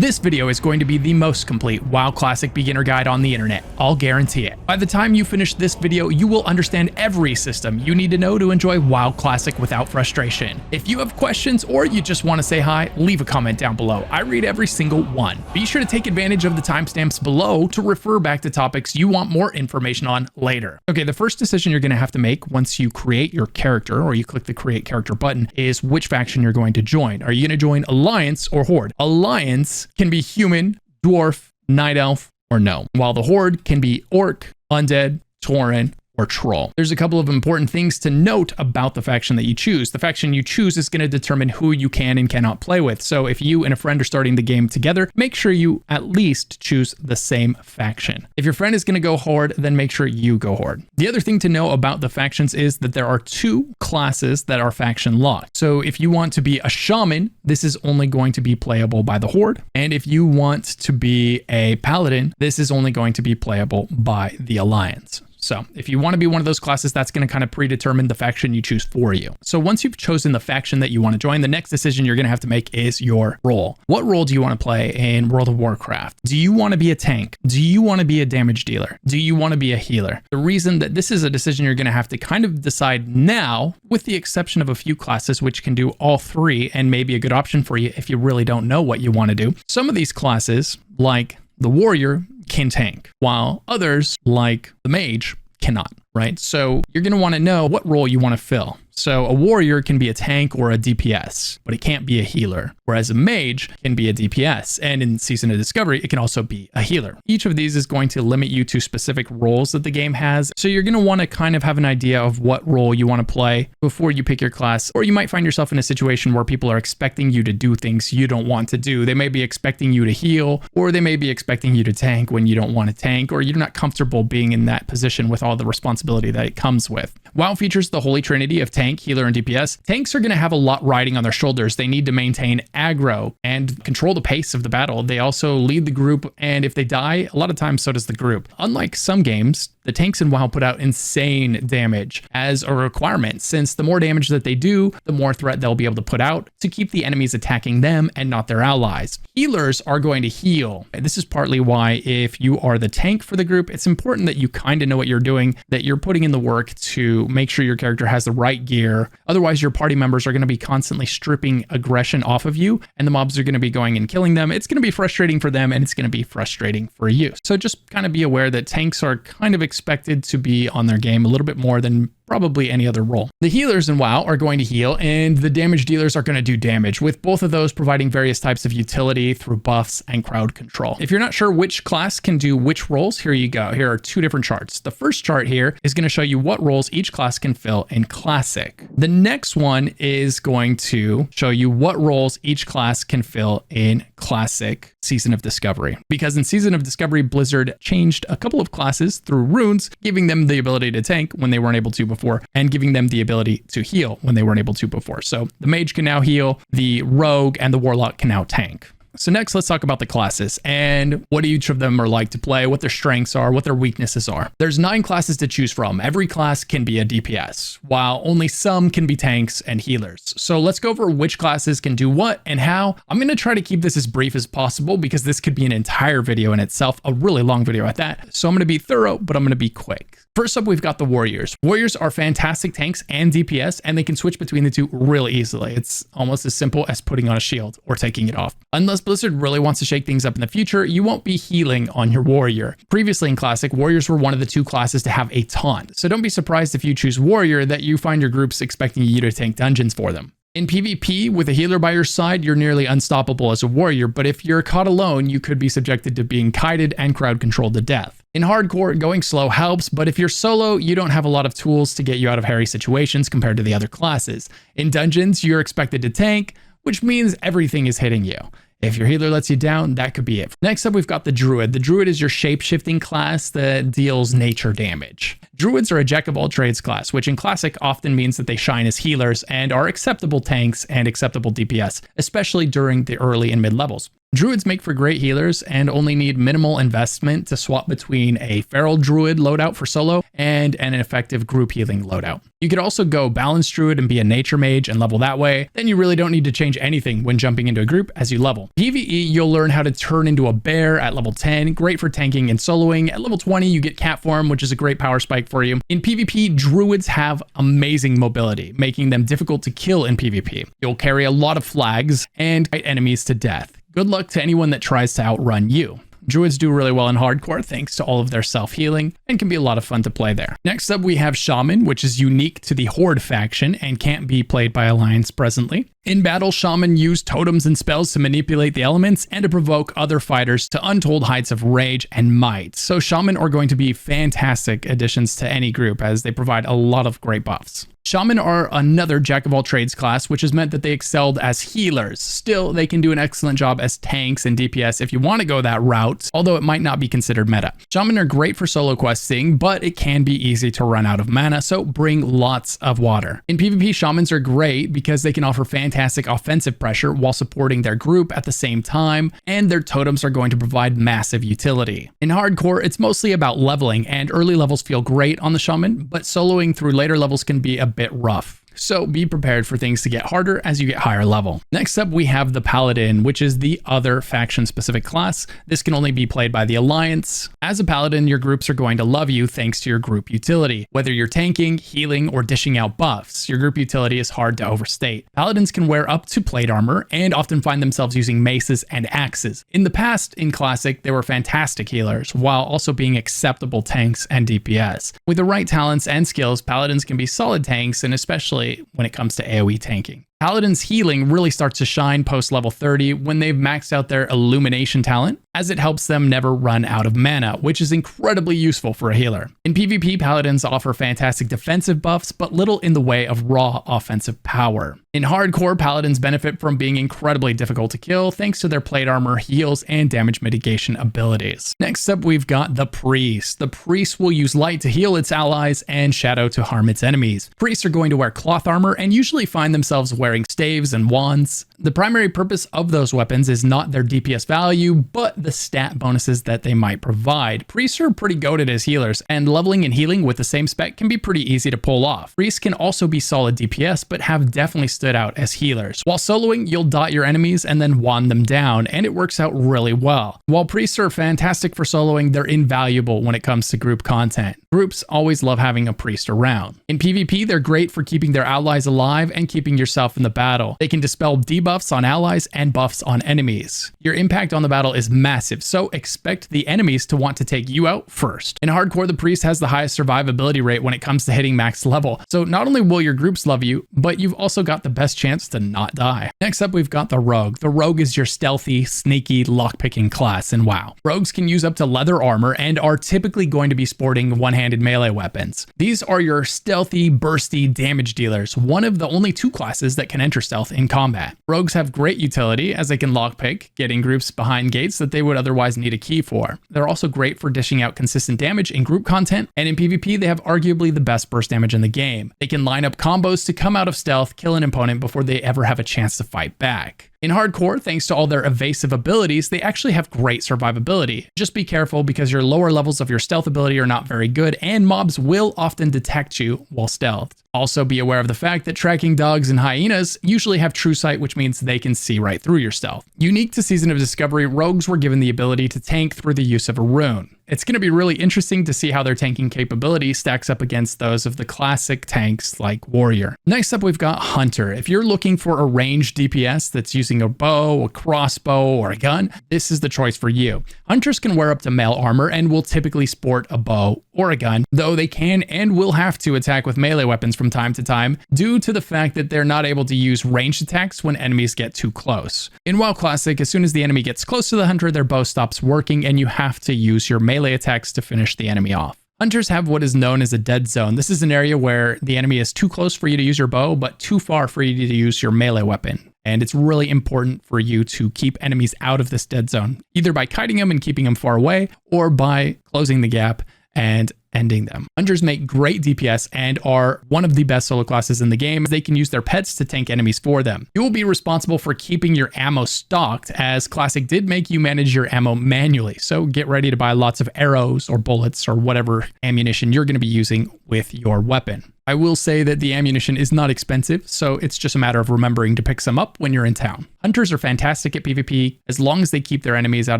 This video is going to be the most complete WoW Classic beginner guide on the internet, I'll guarantee it. By the time you finish this video, you will understand every system you need to know to enjoy WoW Classic without frustration. If you have questions or you just want to say hi, leave a comment down below. I read every single one. Be sure to take advantage of the timestamps below to refer back to topics you want more information on later. Okay, the first decision you're going to have to make once you create your character or you click the create character button is which faction you're going to join. Are you going to join Alliance or Horde? Alliance can be human, dwarf, night elf, or gnome, while the Horde can be orc, undead, Tauren, or troll. There's a couple of important things to note about the faction that you choose. The faction you choose is going to determine who you can and cannot play with. So if you and a friend are starting the game together, make sure you at least choose the same faction. If your friend is going to go Horde, then make sure you go Horde. The other thing to know about the factions is that there are two classes that are faction locked. So if you want to be a Shaman, this is only going to be playable by the Horde. And if you want to be a Paladin, this is only going to be playable by the Alliance. So if you want to be one of those classes, that's going to kind of predetermine the faction you choose for you. So once you've chosen the faction that you want to join, the next decision you're going to have to make is your role. What role do you want to play in World of Warcraft? Do you want to be a tank? Do you want to be a damage dealer? Do you want to be a healer? The reason that this is a decision you're going to have to kind of decide now, with the exception of a few classes which can do all three and may be a good option for you if you really don't know what you want to do. Some of these classes, like the warrior, can tank, while others, like the mage, cannot, right? So you're going to want to know what role you want to fill. So a warrior can be a tank or a DPS, but it can't be a healer, whereas a mage can be a DPS, and in Season of Discovery, it can also be a healer. Each of these is going to limit you to specific roles that the game has, so you're going to want to kind of have an idea of what role you want to play before you pick your class, or you might find yourself in a situation where people are expecting you to do things you don't want to do. They may be expecting you to heal, or they may be expecting you to tank when you don't want to tank, or you're not comfortable being in that position with all the responsibility that it comes with. WoW features the holy trinity of tank, healer, and DPS. Tanks are going to have a lot riding on their shoulders. They need to maintain aggro and control the pace of the battle. They also lead the group, and if they die, a lot of times so does the group. Unlike some games, the tanks in WoW put out insane damage as a requirement, since the more damage that they do, the more threat they'll be able to put out to keep the enemies attacking them and not their allies. Healers are going to heal. This is partly why if you are the tank for the group, it's important that you kind of know what you're doing, that you're putting in the work to make sure your character has the right gear. Otherwise, your party members are going to be constantly stripping aggression off of you, and the mobs are going to be going and killing them. It's going to be frustrating for them, and it's going to be frustrating for you. So just kind of be aware that tanks are kind of expected to be on their game a little bit more than probably any other role. The healers in WoW are going to heal, and the damage dealers are going to do damage, with both of those providing various types of utility through buffs and crowd control. If you're not sure which class can do which roles, here you go. Here are two different charts. The first chart here is going to show you what roles each class can fill in Classic. The next one is going to show you what roles each class can fill in Classic Season of Discovery. Because in Season of Discovery, Blizzard changed a couple of classes through runes, giving them the ability to tank when they weren't able to before, and giving them the ability to heal when they weren't able to before. So the mage can now heal, the rogue and the warlock can now tank. So next, let's talk about the classes and what each of them are like to play, what their strengths are, what their weaknesses are. There's 9 classes to choose from. Every class can be a DPS, while only some can be tanks and healers. So let's go over which classes can do what and how. I'm going to try to keep this as brief as possible because this could be an entire video in itself, a really long video at that. So I'm going to be thorough, but I'm going to be quick. First up, we've got the warriors. Warriors are fantastic tanks and DPS, and they can switch between the two really easily. It's almost as simple as putting on a shield or taking it off. Unless Blizzard really wants to shake things up in the future, you won't be healing on your warrior. Previously in Classic, warriors were one of the 2 classes to have a taunt. So don't be surprised if you choose warrior that you find your groups expecting you to tank dungeons for them. In PvP, with a healer by your side, you're nearly unstoppable as a warrior, but if you're caught alone, you could be subjected to being kited and crowd controlled to death. In hardcore, going slow helps, but if you're solo, you don't have a lot of tools to get you out of hairy situations compared to the other classes. In dungeons, you're expected to tank, which means everything is hitting you. If your healer lets you down, that could be it. Next up, we've got the Druid. The Druid is your shape-shifting class that deals nature damage. Druids are a jack of all trades class, which in Classic often means that they shine as healers and are acceptable tanks and acceptable DPS, especially during the early and mid levels. Druids make for great healers and only need minimal investment to swap between a Feral Druid loadout for solo and an effective group healing loadout. You could also go Balanced Druid and be a Nature Mage and level that way. Then you really don't need to change anything when jumping into a group as you level. PvE, you'll learn how to turn into a bear at level 10, great for tanking and soloing. At level 20, you get Cat Form, which is a great power spike for you. In PvP, Druids have amazing mobility, making them difficult to kill in PvP. You'll carry a lot of flags and fight enemies to death. Good luck to anyone that tries to outrun you. Druids do really well in hardcore thanks to all of their self-healing and can be a lot of fun to play there. Next up we have Shaman, which is unique to the Horde faction and can't be played by Alliance presently. In battle, Shaman use totems and spells to manipulate the elements and to provoke other fighters to untold heights of rage and might. So Shaman are going to be fantastic additions to any group as they provide a lot of great buffs. Shaman are another jack of all trades class, which has meant that they excelled as healers. Still, they can do an excellent job as tanks and DPS if you want to go that route, although it might not be considered meta. Shaman are great for solo questing, but it can be easy to run out of mana, so bring lots of water. In PvP, Shamans are great because they can offer fantastic offensive pressure while supporting their group at the same time, and their totems are going to provide massive utility. In hardcore, it's mostly about leveling, and early levels feel great on the Shaman, but soloing through later levels can be a bit rough. So be prepared for things to get harder as you get higher level. Next up, we have the Paladin, which is the other faction-specific class. This can only be played by the Alliance. As a Paladin, your groups are going to love you thanks to your group utility. Whether you're tanking, healing, or dishing out buffs, your group utility is hard to overstate. Paladins can wear up to plate armor and often find themselves using maces and axes. In the past, in Classic, they were fantastic healers, while also being acceptable tanks and DPS. With the right talents and skills, Paladins can be solid tanks, and especially when it comes to AoE tanking. Paladin's healing really starts to shine post level 30 when they've maxed out their illumination talent, as it helps them never run out of mana, which is incredibly useful for a healer. In PvP, Paladins offer fantastic defensive buffs, but little in the way of raw offensive power. In hardcore, Paladins benefit from being incredibly difficult to kill thanks to their plate armor, heals, and damage mitigation abilities. Next up, we've got the Priest. The Priest will use light to heal its allies and shadow to harm its enemies. Priests are going to wear cloth armor and usually find themselves wearing staves and wands. The primary purpose of those weapons is not their DPS value, but the stat bonuses that they might provide. Priests are pretty goated as healers, and leveling and healing with the same spec can be pretty easy to pull off. Priests can also be solid DPS, but have definitely stood out as healers. While soloing, you'll dot your enemies and then wand them down, and it works out really well. While priests are fantastic for soloing, they're invaluable when it comes to group content. Groups always love having a priest around. In PvP, they're great for keeping their allies alive and keeping yourself in the battle. They can dispel debuffs on allies and buffs on enemies. Your impact on the battle is massive, so expect the enemies to want to take you out first. In hardcore, the priest has the highest survivability rate when it comes to hitting max level, so not only will your groups love you, but you've also got the best chance to not die. Next up, we've got the Rogue. The Rogue is your stealthy, sneaky, lockpicking class in WoW. Rogues can use up to leather armor and are typically going to be sporting one-handed melee weapons. These are your stealthy, bursty damage dealers, one of the only two classes that can enter stealth in combat. Rogues have great utility as they can lockpick, getting groups behind gates that they would otherwise need a key for. They're also great for dishing out consistent damage in group content, and in PvP they have arguably the best burst damage in the game. They can line up combos to come out of stealth, kill an opponent before they ever have a chance to fight back. In hardcore, thanks to all their evasive abilities, they actually have great survivability. Just be careful because your lower levels of your stealth ability are not very good, and mobs will often detect you while stealthed. Also be aware of the fact that tracking dogs and hyenas usually have true sight, which means they can see right through your stealth. Unique to Season of Discovery, rogues were given the ability to tank through the use of a rune. It's going to be really interesting to see how their tanking capability stacks up against those of the classic tanks like Warrior. Next up, we've got Hunter. If you're looking for a ranged DPS that's using a bow, a crossbow, or a gun, this is the choice for you. Hunters can wear up to mail armor and will typically sport a bow or a gun, though they can and will have to attack with melee weapons from time to time due to the fact that they're not able to use ranged attacks when enemies get too close. In WoW Classic, as soon as the enemy gets close to the hunter, their bow stops working and you have to use your melee attacks to finish the enemy off. Hunters have what is known as a dead zone. This is an area where the enemy is too close for you to use your bow, but too far for you to use your melee weapon. And it's really important for you to keep enemies out of this dead zone, either by kiting them and keeping them far away, or by closing the gap and ending them. Hunters make great DPS and are one of the best solo classes in the game. They can use their pets to tank enemies for them. You will be responsible for keeping your ammo stocked, as Classic did make you manage your ammo manually. So get ready to buy lots of arrows or bullets or whatever ammunition you're going to be using with your weapon. I will say that the ammunition is not expensive, so it's just a matter of remembering to pick some up when you're in town. Hunters are fantastic at PvP. As long as they keep their enemies out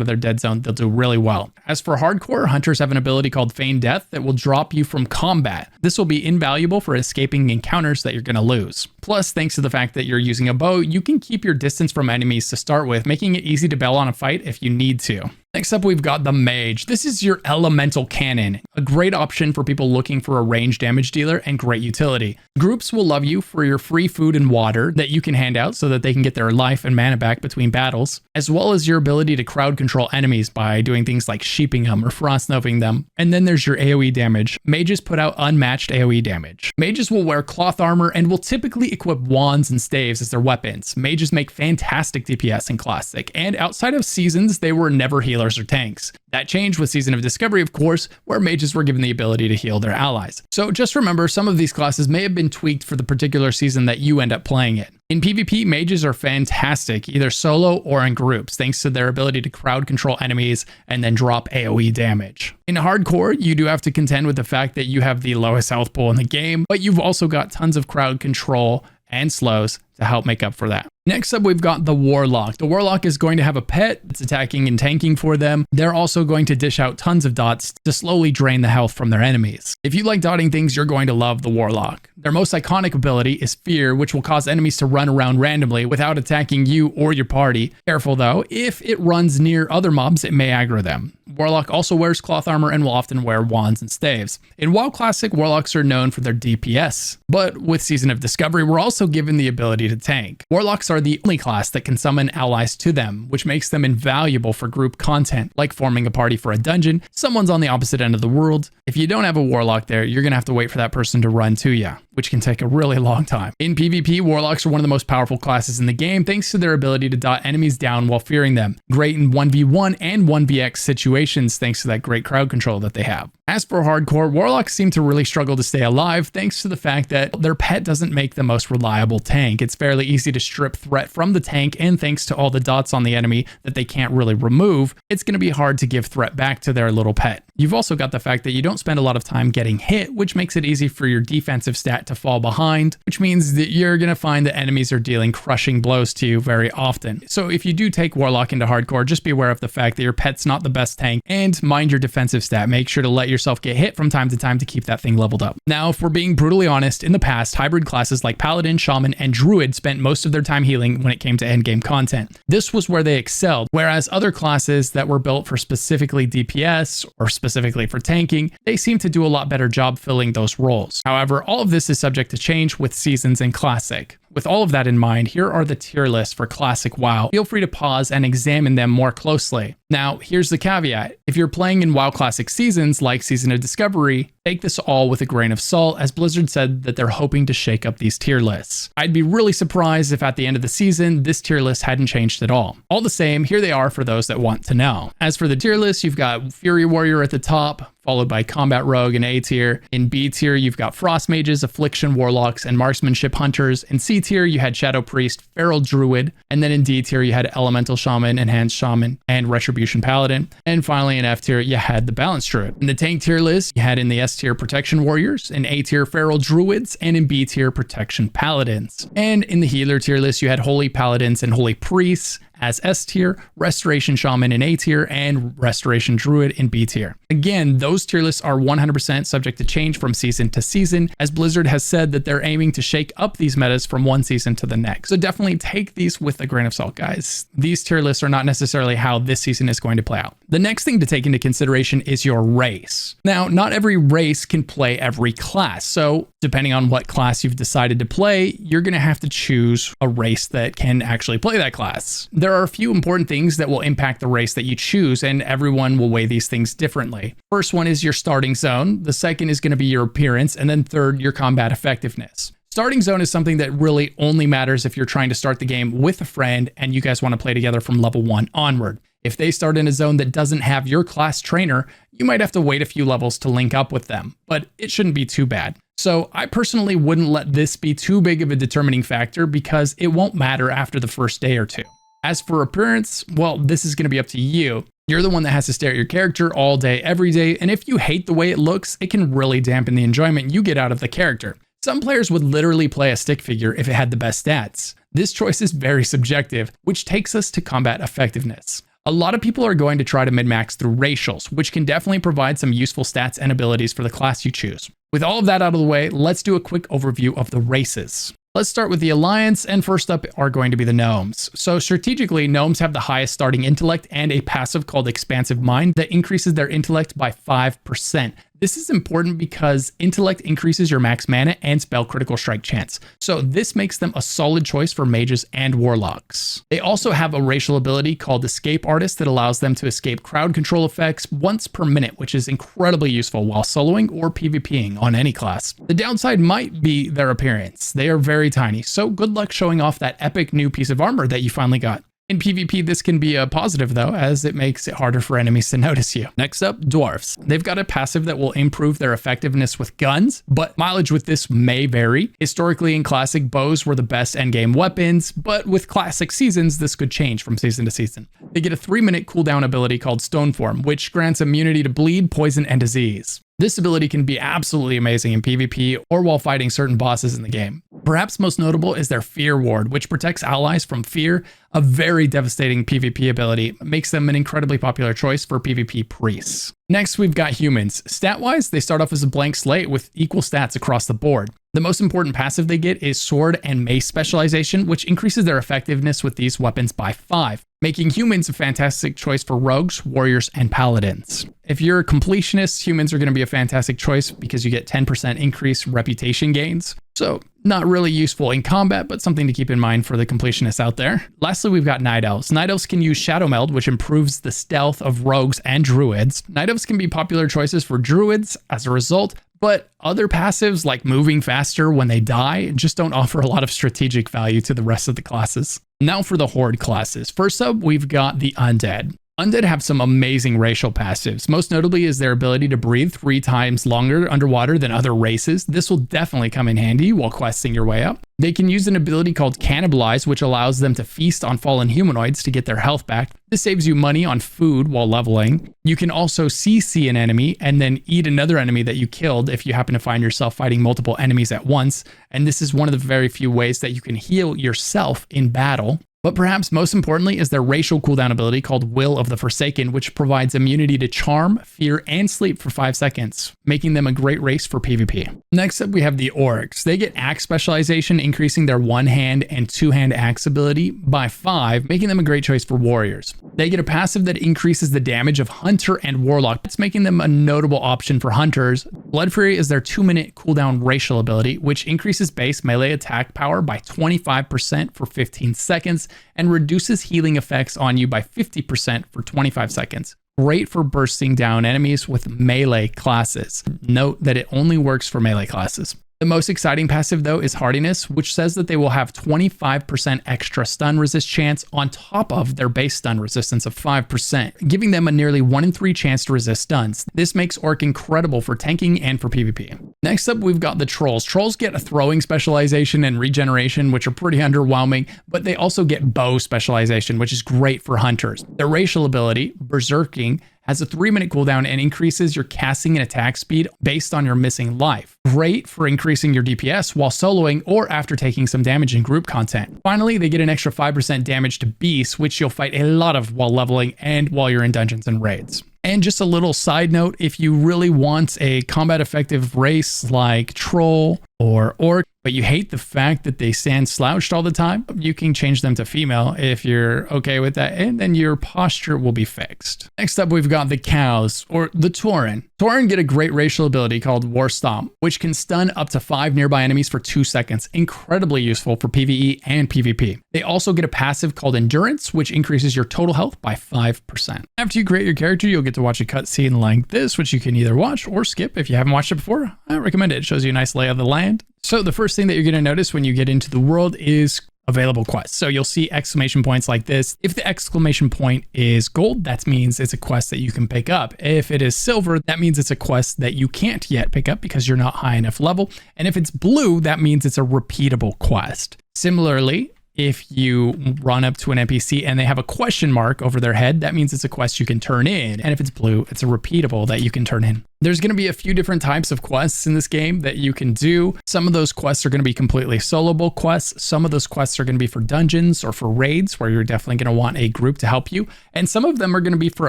of their dead zone, they'll do really well. As for hardcore, hunters have an ability called Feign Death that will drop you from combat. This will be invaluable for escaping encounters that you're going to lose. Plus, thanks to the fact that you're using a bow, you can keep your distance from enemies to start with, making it easy to bail on a fight if you need to. Next up, we've got the Mage. This is your elemental cannon, a great option for people looking for a range damage dealer and great utility. Groups will love you for your free food and water that you can hand out so that they can get their life and mana back between battles, as well as your ability to crowd control enemies by doing things like sheeping them or frostnoving them. And then there's your AoE damage. Mages put out unmatched AoE damage. Mages will wear cloth armor and will typically equip wands and staves as their weapons. Mages make fantastic DPS in Classic, and outside of seasons, they were never healers or tanks. That changed with Season of Discovery, of course, where mages were given the ability to heal their allies. So just remember, some of these classes may have been tweaked for the particular season that you end up playing in. In PvP, mages are fantastic, either solo or in groups, thanks to their ability to crowd control enemies and then drop AoE damage. In hardcore, you do have to contend with the fact that you have the lowest health pool in the game, but you've also got tons of crowd control and slows to help make up for that. Next up, we've got the Warlock. The Warlock is going to have a pet that's attacking and tanking for them. They're also going to dish out tons of dots to slowly drain the health from their enemies. If you like dotting things, you're going to love the Warlock. Their most iconic ability is Fear, which will cause enemies to run around randomly without attacking you or your party. Careful though, if it runs near other mobs, it may aggro them. Warlock also wears cloth armor and will often wear wands and staves. In WoW Classic, Warlocks are known for their DPS, but with Season of Discovery, we're also given the ability to tank. Warlocks are the only class that can summon allies to them, which makes them invaluable for group content, like forming a party for a dungeon. Someone's on the opposite end of the world. If you don't have a Warlock there, you're gonna have to wait for that person to run to you, which can take a really long time. In PvP, Warlocks are one of the most powerful classes in the game thanks to their ability to dot enemies down while fearing them. Great in 1v1 and 1vx situations thanks to that great crowd control that they have. As for hardcore, Warlocks seem to really struggle to stay alive thanks to the fact that their pet doesn't make the most reliable tank. It's fairly easy to strip threat from the tank, and thanks to all the dots on the enemy that they can't really remove, it's going to be hard to give threat back to their little pet. You've also got the fact that you don't spend a lot of time getting hit, which makes it easy for your defensive stat to fall behind, which means that you're going to find that enemies are dealing crushing blows to you very often. So if you do take Warlock into hardcore, just be aware of the fact that your pet's not the best tank, and mind your defensive stat. Make sure to let yourself get hit from time to time to keep that thing leveled up. Now, if we're being brutally honest, in the past, hybrid classes like Paladin, Shaman, and Druid spent most of their time healing when it came to endgame content. This was where they excelled, whereas other classes that were built for specifically DPS or specifically for tanking, they seem to do a lot better job filling those roles. However, all of this is subject to change with seasons in Classic. With all of that in mind, here are the tier lists for Classic WoW. Feel free to pause and examine them more closely. Now, here's the caveat. If you're playing in WoW Classic seasons like Season of Discovery, take this all with a grain of salt, as Blizzard said that they're hoping to shake up these tier lists. I'd be really surprised if at the end of the season, this tier list hadn't changed at all. All the same, here they are for those that want to know. As for the tier list, you've got Fury Warrior at the top, followed by Combat Rogue in A tier. In B tier, you've got Frost Mages, Affliction Warlocks, and Marksmanship Hunters. In C tier, you had Shadow Priest, Feral Druid, and then in D tier, you had Elemental Shaman, Enhanced Shaman, and Retribution Paladin. And finally, in F tier, you had the Balanced Druid. In the tank tier list, you had in the S tier Protection Warriors, in A tier Feral Druids, and in B tier Protection Paladins. And in the healer tier list, you had Holy Paladins and Holy Priests as S tier, Restoration Shaman in A tier, and Restoration Druid in B tier. Again, those tier lists are 100% subject to change from season to season, as Blizzard has said that they're aiming to shake up these metas from one season to the next. So definitely take these with a grain of salt, guys. These tier lists are not necessarily how this season is going to play out. The next thing to take into consideration is your race. Now, not every race can play every class, so depending on what class you've decided to play, you're going to have to choose a race that can actually play that class. There are a few important things that will impact the race that you choose, and everyone will weigh these things differently. First one is your starting zone. The second is going to be your appearance, and then third, your combat effectiveness. Starting zone is something that really only matters if you're trying to start the game with a friend and you guys want to play together from level 1 onward. If they start in a zone that doesn't have your class trainer, you might have to wait a few levels to link up with them, but it shouldn't be too bad. So I personally wouldn't let this be too big of a determining factor because it won't matter after the first day or two. As for appearance, well, this is going to be up to you. You're the one that has to stare at your character all day, every day, and if you hate the way it looks, it can really dampen the enjoyment you get out of the character. Some players would literally play a stick figure if it had the best stats. This choice is very subjective, which takes us to combat effectiveness. A lot of people are going to try to min-max through racials, which can definitely provide some useful stats and abilities for the class you choose. With all of that out of the way, let's do a quick overview of the races. Let's start with the Alliance, and first up are going to be the Gnomes. So strategically, Gnomes have the highest starting intellect and a passive called Expansive Mind that increases their intellect by 5%. This is important because intellect increases your max mana and spell critical strike chance. So this makes them a solid choice for mages and warlocks. They also have a racial ability called Escape Artist that allows them to escape crowd control effects once per minute, which is incredibly useful while soloing or PvPing on any class. The downside might be their appearance. They are very tiny, so good luck showing off that epic new piece of armor that you finally got. In PvP, this can be a positive though, as it makes it harder for enemies to notice you. Next up, Dwarfs. They've got a passive that will improve their effectiveness with guns, but mileage with this may vary. Historically in Classic, bows were the best endgame weapons, but with Classic seasons, this could change from season to season. They get a 3-minute cooldown ability called Stoneform, which grants immunity to bleed, poison, and disease. This ability can be absolutely amazing in PvP or while fighting certain bosses in the game. Perhaps most notable is their Fear Ward, which protects allies from fear, a very devastating PvP ability, makes them an incredibly popular choice for PvP priests. Next, we've got humans. Stat-wise, they start off as a blank slate with equal stats across the board. The most important passive they get is Sword and Mace specialization, which increases their effectiveness with these weapons by 5, making humans a fantastic choice for rogues, warriors, and paladins. If you're a completionist, humans are going to be a fantastic choice because you get 10% increased reputation gains. So not really useful in combat, but something to keep in mind for the completionists out there. Lastly, we've got Night Elves. Night Elves can use Shadow Meld, which improves the stealth of rogues and druids. Night Elves can be popular choices for druids as a result, but other passives like moving faster when they die just don't offer a lot of strategic value to the rest of the classes. Now for the Horde classes. First up, we've got the Undead. Undead have some amazing racial passives. Most notably is their ability to breathe 3 times longer underwater than other races. This will definitely come in handy while questing your way up. They can use an ability called Cannibalize, which allows them to feast on fallen humanoids to get their health back. This saves you money on food while leveling. You can also CC an enemy and then eat another enemy that you killed if you happen to find yourself fighting multiple enemies at once. And this is one of the very few ways that you can heal yourself in battle. But perhaps most importantly is their racial cooldown ability called Will of the Forsaken, which provides immunity to charm, fear, and sleep for 5 seconds, making them a great race for PvP. Next up, we have the Orcs. They get axe specialization, increasing their 1-hand and 2-hand axe ability by 5, making them a great choice for warriors. They get a passive that increases the damage of Hunter and Warlock. It's making them a notable option for hunters. Blood Fury is their 2-minute cooldown racial ability, which increases base melee attack power by 25% for 15 seconds, and reduces healing effects on you by 50% for 25 seconds. Great for bursting down enemies with melee classes. Note that it only works for melee classes. The most exciting passive though is Hardiness, which says that they will have 25% extra stun resist chance on top of their base stun resistance of 5%, giving them a nearly 1 in 3 chance to resist stuns. This makes Orc incredible for tanking and for PvP. Next up, we've got the Trolls. Trolls get a throwing specialization and regeneration, which are pretty underwhelming, but they also get bow specialization, which is great for hunters. Their racial ability, Berserking, has a 3-minute cooldown and increases your casting and attack speed based on your missing life. Great for increasing your DPS while soloing or after taking some damage in group content. Finally, they get an extra 5% damage to beasts, which you'll fight a lot of while leveling and while you're in dungeons and raids. And just a little side note, if you really want a combat effective race like Troll or Orc, but you hate the fact that they stand slouched all the time, you can change them to female if you're okay with that, and then your posture will be fixed. Next up, we've got the Cows, or the Tauren. Tauren get a great racial ability called War Stomp, which can stun up to 5 nearby enemies for 2 seconds. Incredibly useful for PvE and PvP. They also get a passive called Endurance, which increases your total health by 5%. After you create your character, you'll get to watch a cutscene like this, which you can either watch or skip if you haven't watched it before. I recommend it. It shows you a nice lay of the land. So the first thing that you're going to notice when you get into the world is available quests. So you'll see exclamation points like this. If the exclamation point is gold, that means it's a quest that you can pick up. If it is silver, that means it's a quest that you can't yet pick up because you're not high enough level. And if it's blue, that means it's a repeatable quest. Similarly, if you run up to an NPC and they have a question mark over their head, that means it's a quest you can turn in. And if it's blue, it's a repeatable that you can turn in. There's going to be a few different types of quests in this game that you can do. Some of those quests are going to be completely soloable quests. Some of those quests are going to be for dungeons or for raids where you're definitely going to want a group to help you. And some of them are going to be for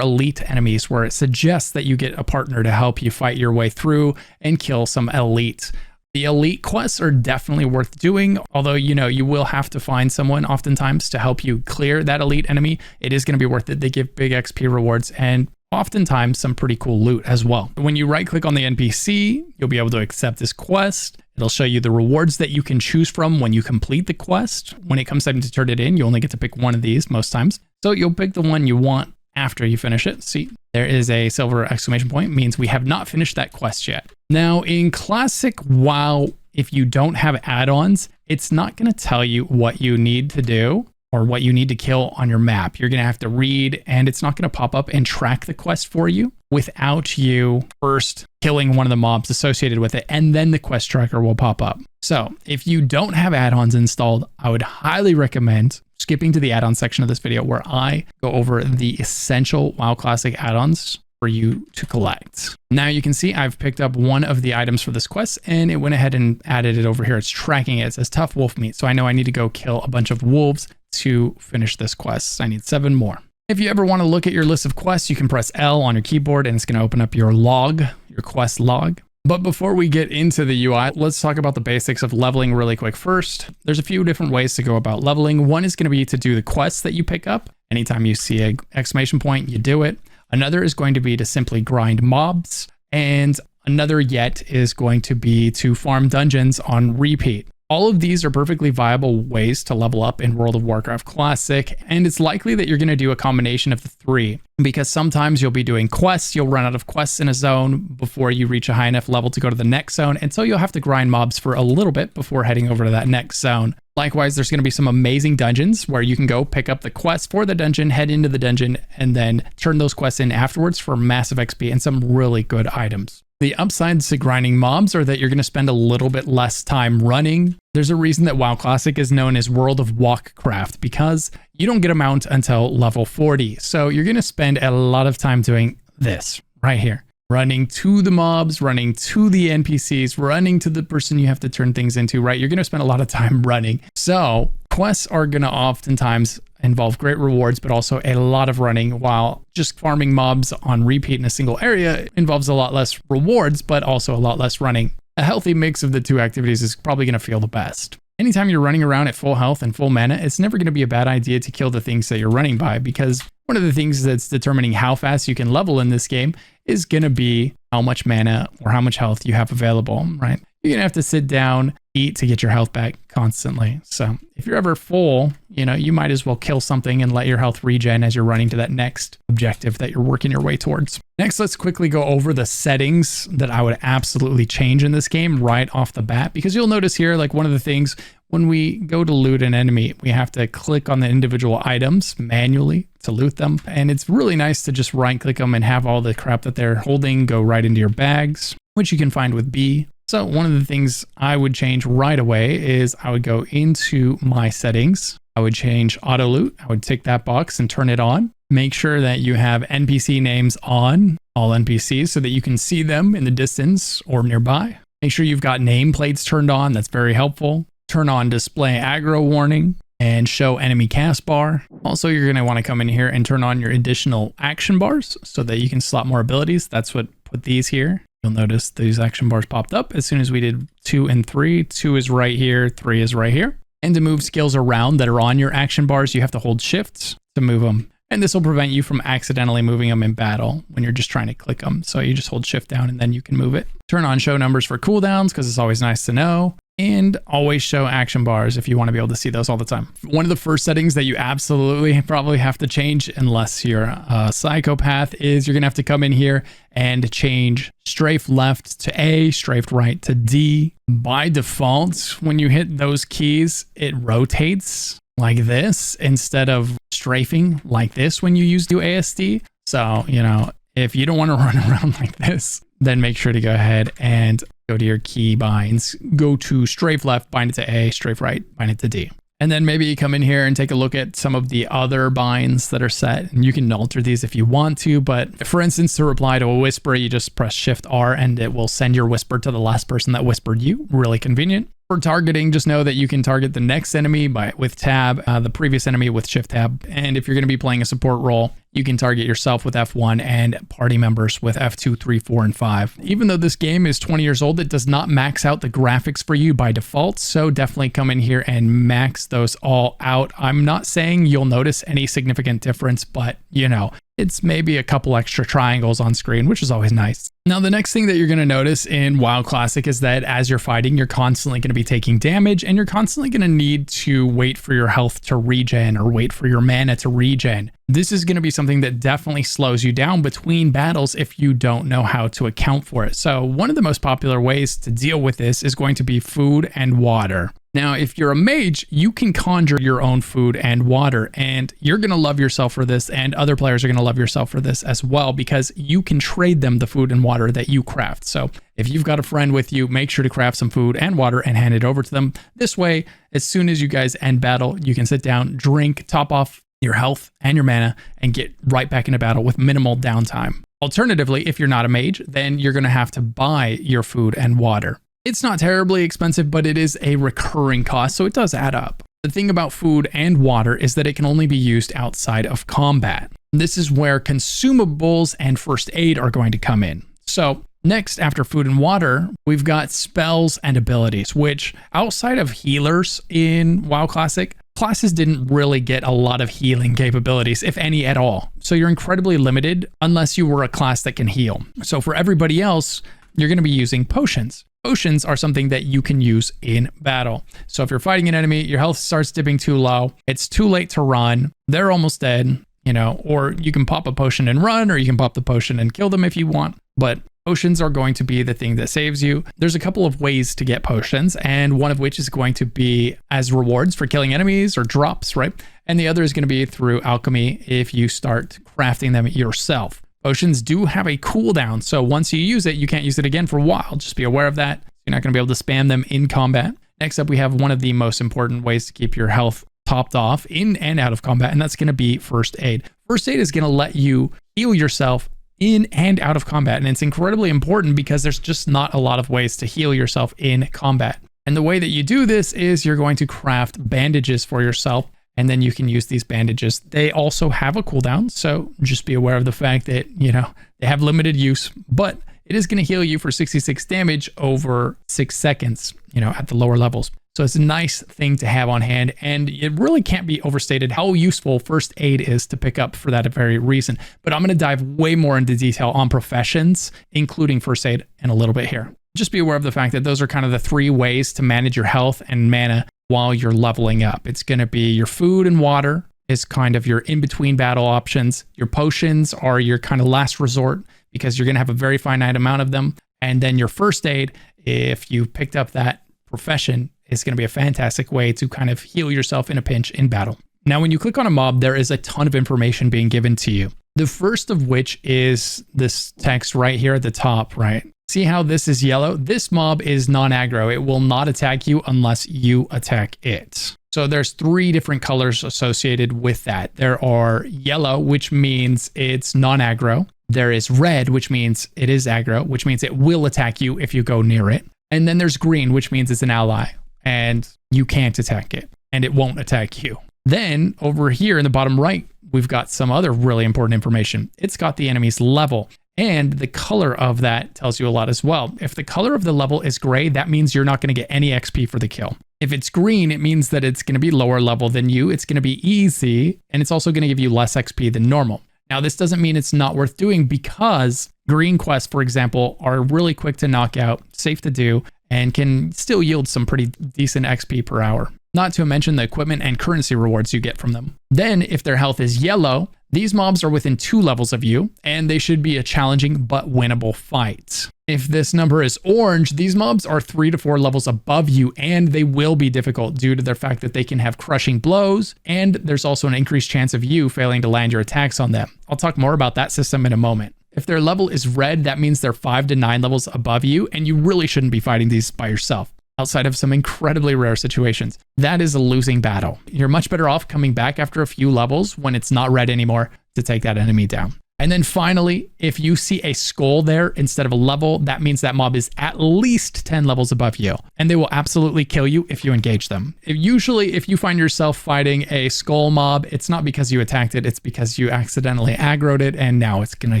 elite enemies where it suggests that you get a partner to help you fight your way through and kill some elite. The elite quests are definitely worth doing, although, you will have to find someone oftentimes to help you clear that elite enemy. It is going to be worth it. They give big XP rewards and oftentimes some pretty cool loot as well. When you right click on the NPC, you'll be able to accept this quest. It'll show you the rewards that you can choose from when you complete the quest. When it comes time to turn it in, you only get to pick one of these most times. So you'll pick the one you want after you finish it. See, there is a silver exclamation point, means we have not finished that quest yet. Now in Classic WoW, if you don't have add-ons, it's not going to tell you what you need to do or what you need to kill on your map. You're going to have to read, and it's not going to pop up and track the quest for you without you first killing one of the mobs associated with it, and then the quest tracker will pop up. So if you don't have add-ons installed, I would highly recommend skipping to the add-on section of this video where I go over the essential WoW Classic add-ons for you to collect. Now you can see I've picked up one of the items for this quest and it went ahead and added it over here. It's tracking it. It says tough wolf meat. So I know I need to go kill a bunch of wolves to finish this quest. I need 7 more. If you ever want to look at your list of quests, you can press L on your keyboard and it's going to open up your log, your quest log. But before we get into the UI, let's talk about the basics of leveling really quick. First, there's a few different ways to go about leveling. One is going to be to do the quests that you pick up. Anytime you see an exclamation point, you do it. Another is going to be to simply grind mobs. And another yet is going to be to farm dungeons on repeat. All of these are perfectly viable ways to level up in World of Warcraft Classic, and it's likely that you're going to do a combination of the 3, because sometimes you'll be doing quests, you'll run out of quests in a zone before you reach a high enough level to go to the next zone, and so you'll have to grind mobs for a little bit before heading over to that next zone. Likewise, there's going to be some amazing dungeons where you can go pick up the quest for the dungeon, head into the dungeon, and then turn those quests in afterwards for massive XP and some really good items. The upsides to grinding mobs are that you're going to spend a little bit less time running. There's a reason that WoW Classic is known as World of Warcraft, because you don't get a mount until level 40. So you're going to spend a lot of time doing this right here. Running to the mobs, running to the NPCs, running to the person you have to turn things into, right? You're going to spend a lot of time running. So quests are going to oftentimes involve great rewards, but also a lot of running, while just farming mobs on repeat in a single area involves a lot less rewards, but also a lot less running. A healthy mix of the two activities is probably going to feel the best. Anytime you're running around at full health and full mana, it's never going to be a bad idea to kill the things that you're running by, because one of the things that's determining how fast you can level in this game is going to be how much mana or how much health you have available, right? You're going to have to sit down, eat to get your health back constantly. So if you're ever full, you might as well kill something and let your health regen as you're running to that next objective that you're working your way towards. Next, let's quickly go over the settings that I would absolutely change in this game right off the bat, because you'll notice here, like one of the things, when we go to loot an enemy, we have to click on the individual items manually to loot them. And it's really nice to just right click them and have all the crap that they're holding go right into your bags, which you can find with B. So one of the things I would change right away is I would go into my settings. I would change auto loot. I would tick that box and turn it on. Make sure that you have NPC names on, all NPCs, so that you can see them in the distance or nearby. Make sure you've got nameplates turned on. That's very helpful. Turn on display aggro warning and show enemy cast bar. Also, you're going to want to come in here and turn on your additional action bars so that you can slot more abilities. That's what put these here. You'll notice these action bars popped up as soon as we did 2 and 3. 2 is right here, 3 is right here. And to move skills around that are on your action bars, you have to hold shift to move them. And this will prevent you from accidentally moving them in battle when you're just trying to click them. So you just hold shift down and then you can move it. Turn on show numbers for cooldowns, because it's always nice to know. And always show action bars if you want to be able to see those all the time. One of the first settings that you absolutely probably have to change, unless you're a psychopath, is you're going to have to come in here and change strafe left to A, strafe right to D. By default, when you hit those keys, it rotates like this instead of strafing like this when you use ASD. So, you know, if you don't want to run around like this, then make sure to go ahead and go to your key binds, go to strafe left, bind it to A, strafe right, bind it to D. And then maybe you come in here and take a look at some of the other binds that are set. And you can alter these if you want to, but for instance, to reply to a whisper, you just press Shift R and it will send your whisper to the last person that whispered you. Really convenient. For targeting, just know that you can target the next enemy with tab, the previous enemy with Shift tab. And if you're going to be playing a support role, you can target yourself with F1 and party members with F2, 3, 4, and 5. Even though this game is 20 years old, it does not max out the graphics for you by default. So definitely come in here and max those all out. I'm not saying you'll notice any significant difference, but you know, it's maybe a couple extra triangles on screen, which is always nice. Now, the next thing that you're going to notice in WoW Classic is that as you're fighting, you're constantly going to be taking damage and you're constantly going to need to wait for your health to regen or wait for your mana to regen. This is going to be something that definitely slows you down between battles if you don't know how to account for it. So one of the most popular ways to deal with this is going to be food and water. Now, if you're a mage, you can conjure your own food and water, and you're going to love yourself for this, and other players are going to love yourself for this as well, because you can trade them the food and water that you craft. So if you've got a friend with you, make sure to craft some food and water and hand it over to them. This way, as soon as you guys end battle, you can sit down, drink, top off your health and your mana, and get right back into battle with minimal downtime. Alternatively, if you're not a mage, then you're going to have to buy your food and water. It's not terribly expensive, but it is a recurring cost, so it does add up. The thing about food and water is that it can only be used outside of combat. This is where consumables and first aid are going to come in. So next, after food and water, we've got spells and abilities, which outside of healers in WoW Classic, classes didn't really get a lot of healing capabilities, if any at all. So you're incredibly limited unless you were a class that can heal. So for everybody else, you're going to be using potions. Potions are something that you can use in battle. So if you're fighting an enemy, your health starts dipping too low, it's too late to run, they're almost dead, you know, or you can pop a potion and run, or you can pop the potion and kill them if you want. But potions are going to be the thing that saves you. There's a couple of ways to get potions, and one of which is going to be as rewards for killing enemies or drops, right? And the other is going to be through alchemy if you start crafting them yourself. Potions do have a cooldown, so once you use it, you can't use it again for a while. Just be aware of that. You're not going to be able to spam them in combat. Next up, we have one of the most important ways to keep your health topped off in and out of combat, and that's going to be first aid. First aid is going to let you heal yourself in and out of combat, and it's incredibly important because there's just not a lot of ways to heal yourself in combat. And the way that you do this is you're going to craft bandages for yourself, and then you can use these bandages. They also have a cooldown, so just be aware of the fact that, you know, they have limited use, but it is going to heal you for 66 damage over 6 seconds, you know, at the lower levels. So it's a nice thing to have on hand, and it really can't be overstated how useful first aid is to pick up for that very reason. But I'm going to dive way more into detail on professions, including first aid, in a little bit here. Just be aware of the fact that those are kind of the 3 ways to manage your health and mana while you're leveling up. It's going to be your food and water is kind of your in-between battle options. Your potions are your kind of last resort because you're going to have a very finite amount of them. And then your first aid, if you picked up that profession, is going to be a fantastic way to kind of heal yourself in a pinch in battle. Now, when you click on a mob, there is a ton of information being given to you. The first of which is this text right here at the top, right? See how this is yellow? This mob is non-aggro. It will not attack you unless you attack it. So there's 3 different colors associated with that. There are yellow, which means it's non-aggro. There is red, which means it is aggro, which means it will attack you if you go near it. And then there's green, which means it's an ally and you can't attack it and it won't attack you. Then over here in the bottom right, we've got some other really important information. It's got the enemy's level, and the color of that tells you a lot as well. If the color of the level is gray, that means you're not going to get any XP for the kill. If it's green, it means that it's going to be lower level than you. It's going to be easy, and it's also going to give you less XP than normal. Now, this doesn't mean it's not worth doing, because green quests, for example, are really quick to knock out, safe to do, and can still yield some pretty decent XP per hour. Not to mention the equipment and currency rewards you get from them. Then, if their health is yellow, these mobs are within 2 levels of you, and they should be a challenging but winnable fight. If this number is orange, these mobs are 3 to 4 levels above you, and they will be difficult due to the fact that they can have crushing blows, and there's also an increased chance of you failing to land your attacks on them. I'll talk more about that system in a moment. If their level is red, that means they're 5 to 9 levels above you, and you really shouldn't be fighting these by yourself. Outside of some incredibly rare situations, that is a losing battle. You're much better off coming back after a few levels when it's not red anymore to take that enemy down. And then finally, if you see a skull there instead of a level, that means that mob is at least 10 levels above you, and they will absolutely kill you if you engage them. Usually, if you find yourself fighting a skull mob, it's not because you attacked it, it's because you accidentally aggroed it, and now it's gonna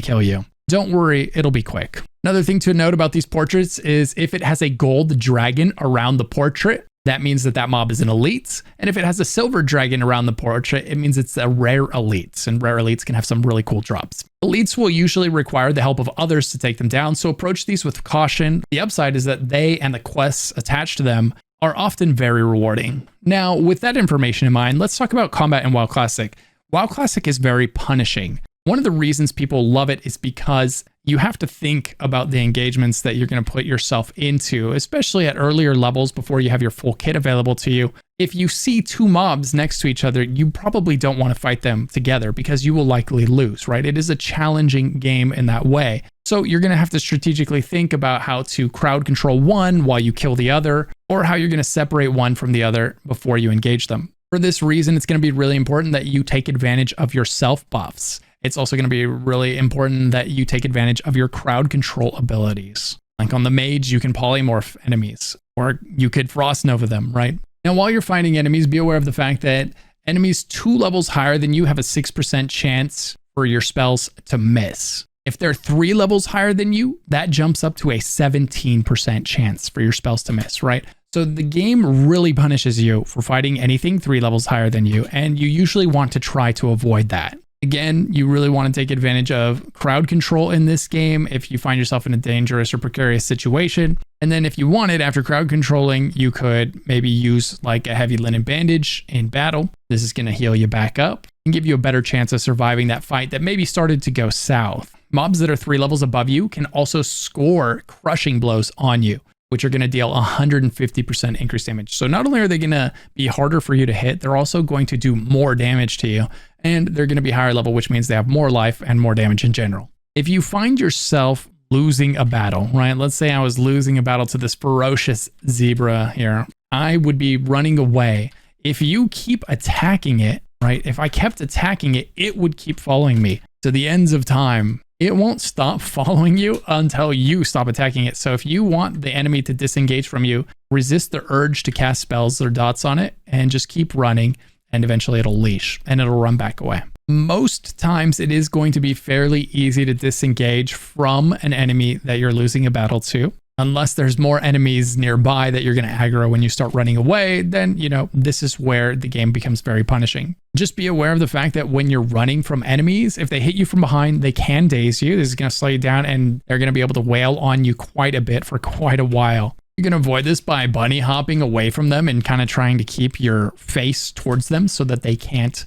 kill you. Don't worry, it'll be quick. Another thing to note about these portraits is if it has a gold dragon around the portrait, that means that that mob is an elite. And if it has a silver dragon around the portrait, it means it's a rare elite. And rare elites can have some really cool drops. Elites will usually require the help of others to take them down, so approach these with caution. The upside is that they and the quests attached to them are often very rewarding. Now, with that information in mind, let's talk about combat in WoW Classic. WoW Classic is very punishing. One of the reasons people love it is because you have to think about the engagements that you're going to put yourself into, especially at earlier levels before you have your full kit available to you. If you see 2 mobs next to each other, you probably don't want to fight them together because you will likely lose, right? It is a challenging game in that way. So you're going to have to strategically think about how to crowd control one while you kill the other, or how you're going to separate one from the other before you engage them. For this reason, it's going to be really important that you take advantage of your self buffs. It's also going to be really important that you take advantage of your crowd control abilities. Like on the Mage, you can polymorph enemies, or you could Frost Nova them, right? Now, while you're fighting enemies, be aware of the fact that enemies 2 levels higher than you have a 6% chance for your spells to miss. If they're 3 levels higher than you, that jumps up to a 17% chance for your spells to miss, right? So the game really punishes you for fighting anything 3 levels higher than you, and you usually want to try to avoid that. Again, you really want to take advantage of crowd control in this game if you find yourself in a dangerous or precarious situation. And then if you wanted, after crowd controlling, you could maybe use like a heavy linen bandage in battle. This is going to heal you back up and give you a better chance of surviving that fight that maybe started to go south. Mobs that are 3 levels above you can also score crushing blows on you, which are going to deal 150% increased damage. So not only are they going to be harder for you to hit, they're also going to do more damage to you. And they're going to be higher level, which means they have more life and more damage in general. If you find yourself losing a battle, right? Let's say I was losing a battle to this ferocious zebra here. I would be running away. If you keep attacking it, right? If I kept attacking it, it would keep following me to the ends of time. It won't stop following you until you stop attacking it. So if you want the enemy to disengage from you, resist the urge to cast spells or dots on it and just keep running. And eventually it'll leash and it'll run back away. Most times it is going to be fairly easy to disengage from an enemy that you're losing a battle to. Unless there's more enemies nearby that you're going to aggro when you start running away, then, this is where the game becomes very punishing. Just be aware of the fact that when you're running from enemies, if they hit you from behind, they can daze you. This is going to slow you down and they're going to be able to wail on you quite a bit for quite a while. You can avoid this by bunny hopping away from them and kind of trying to keep your face towards them so that they can't,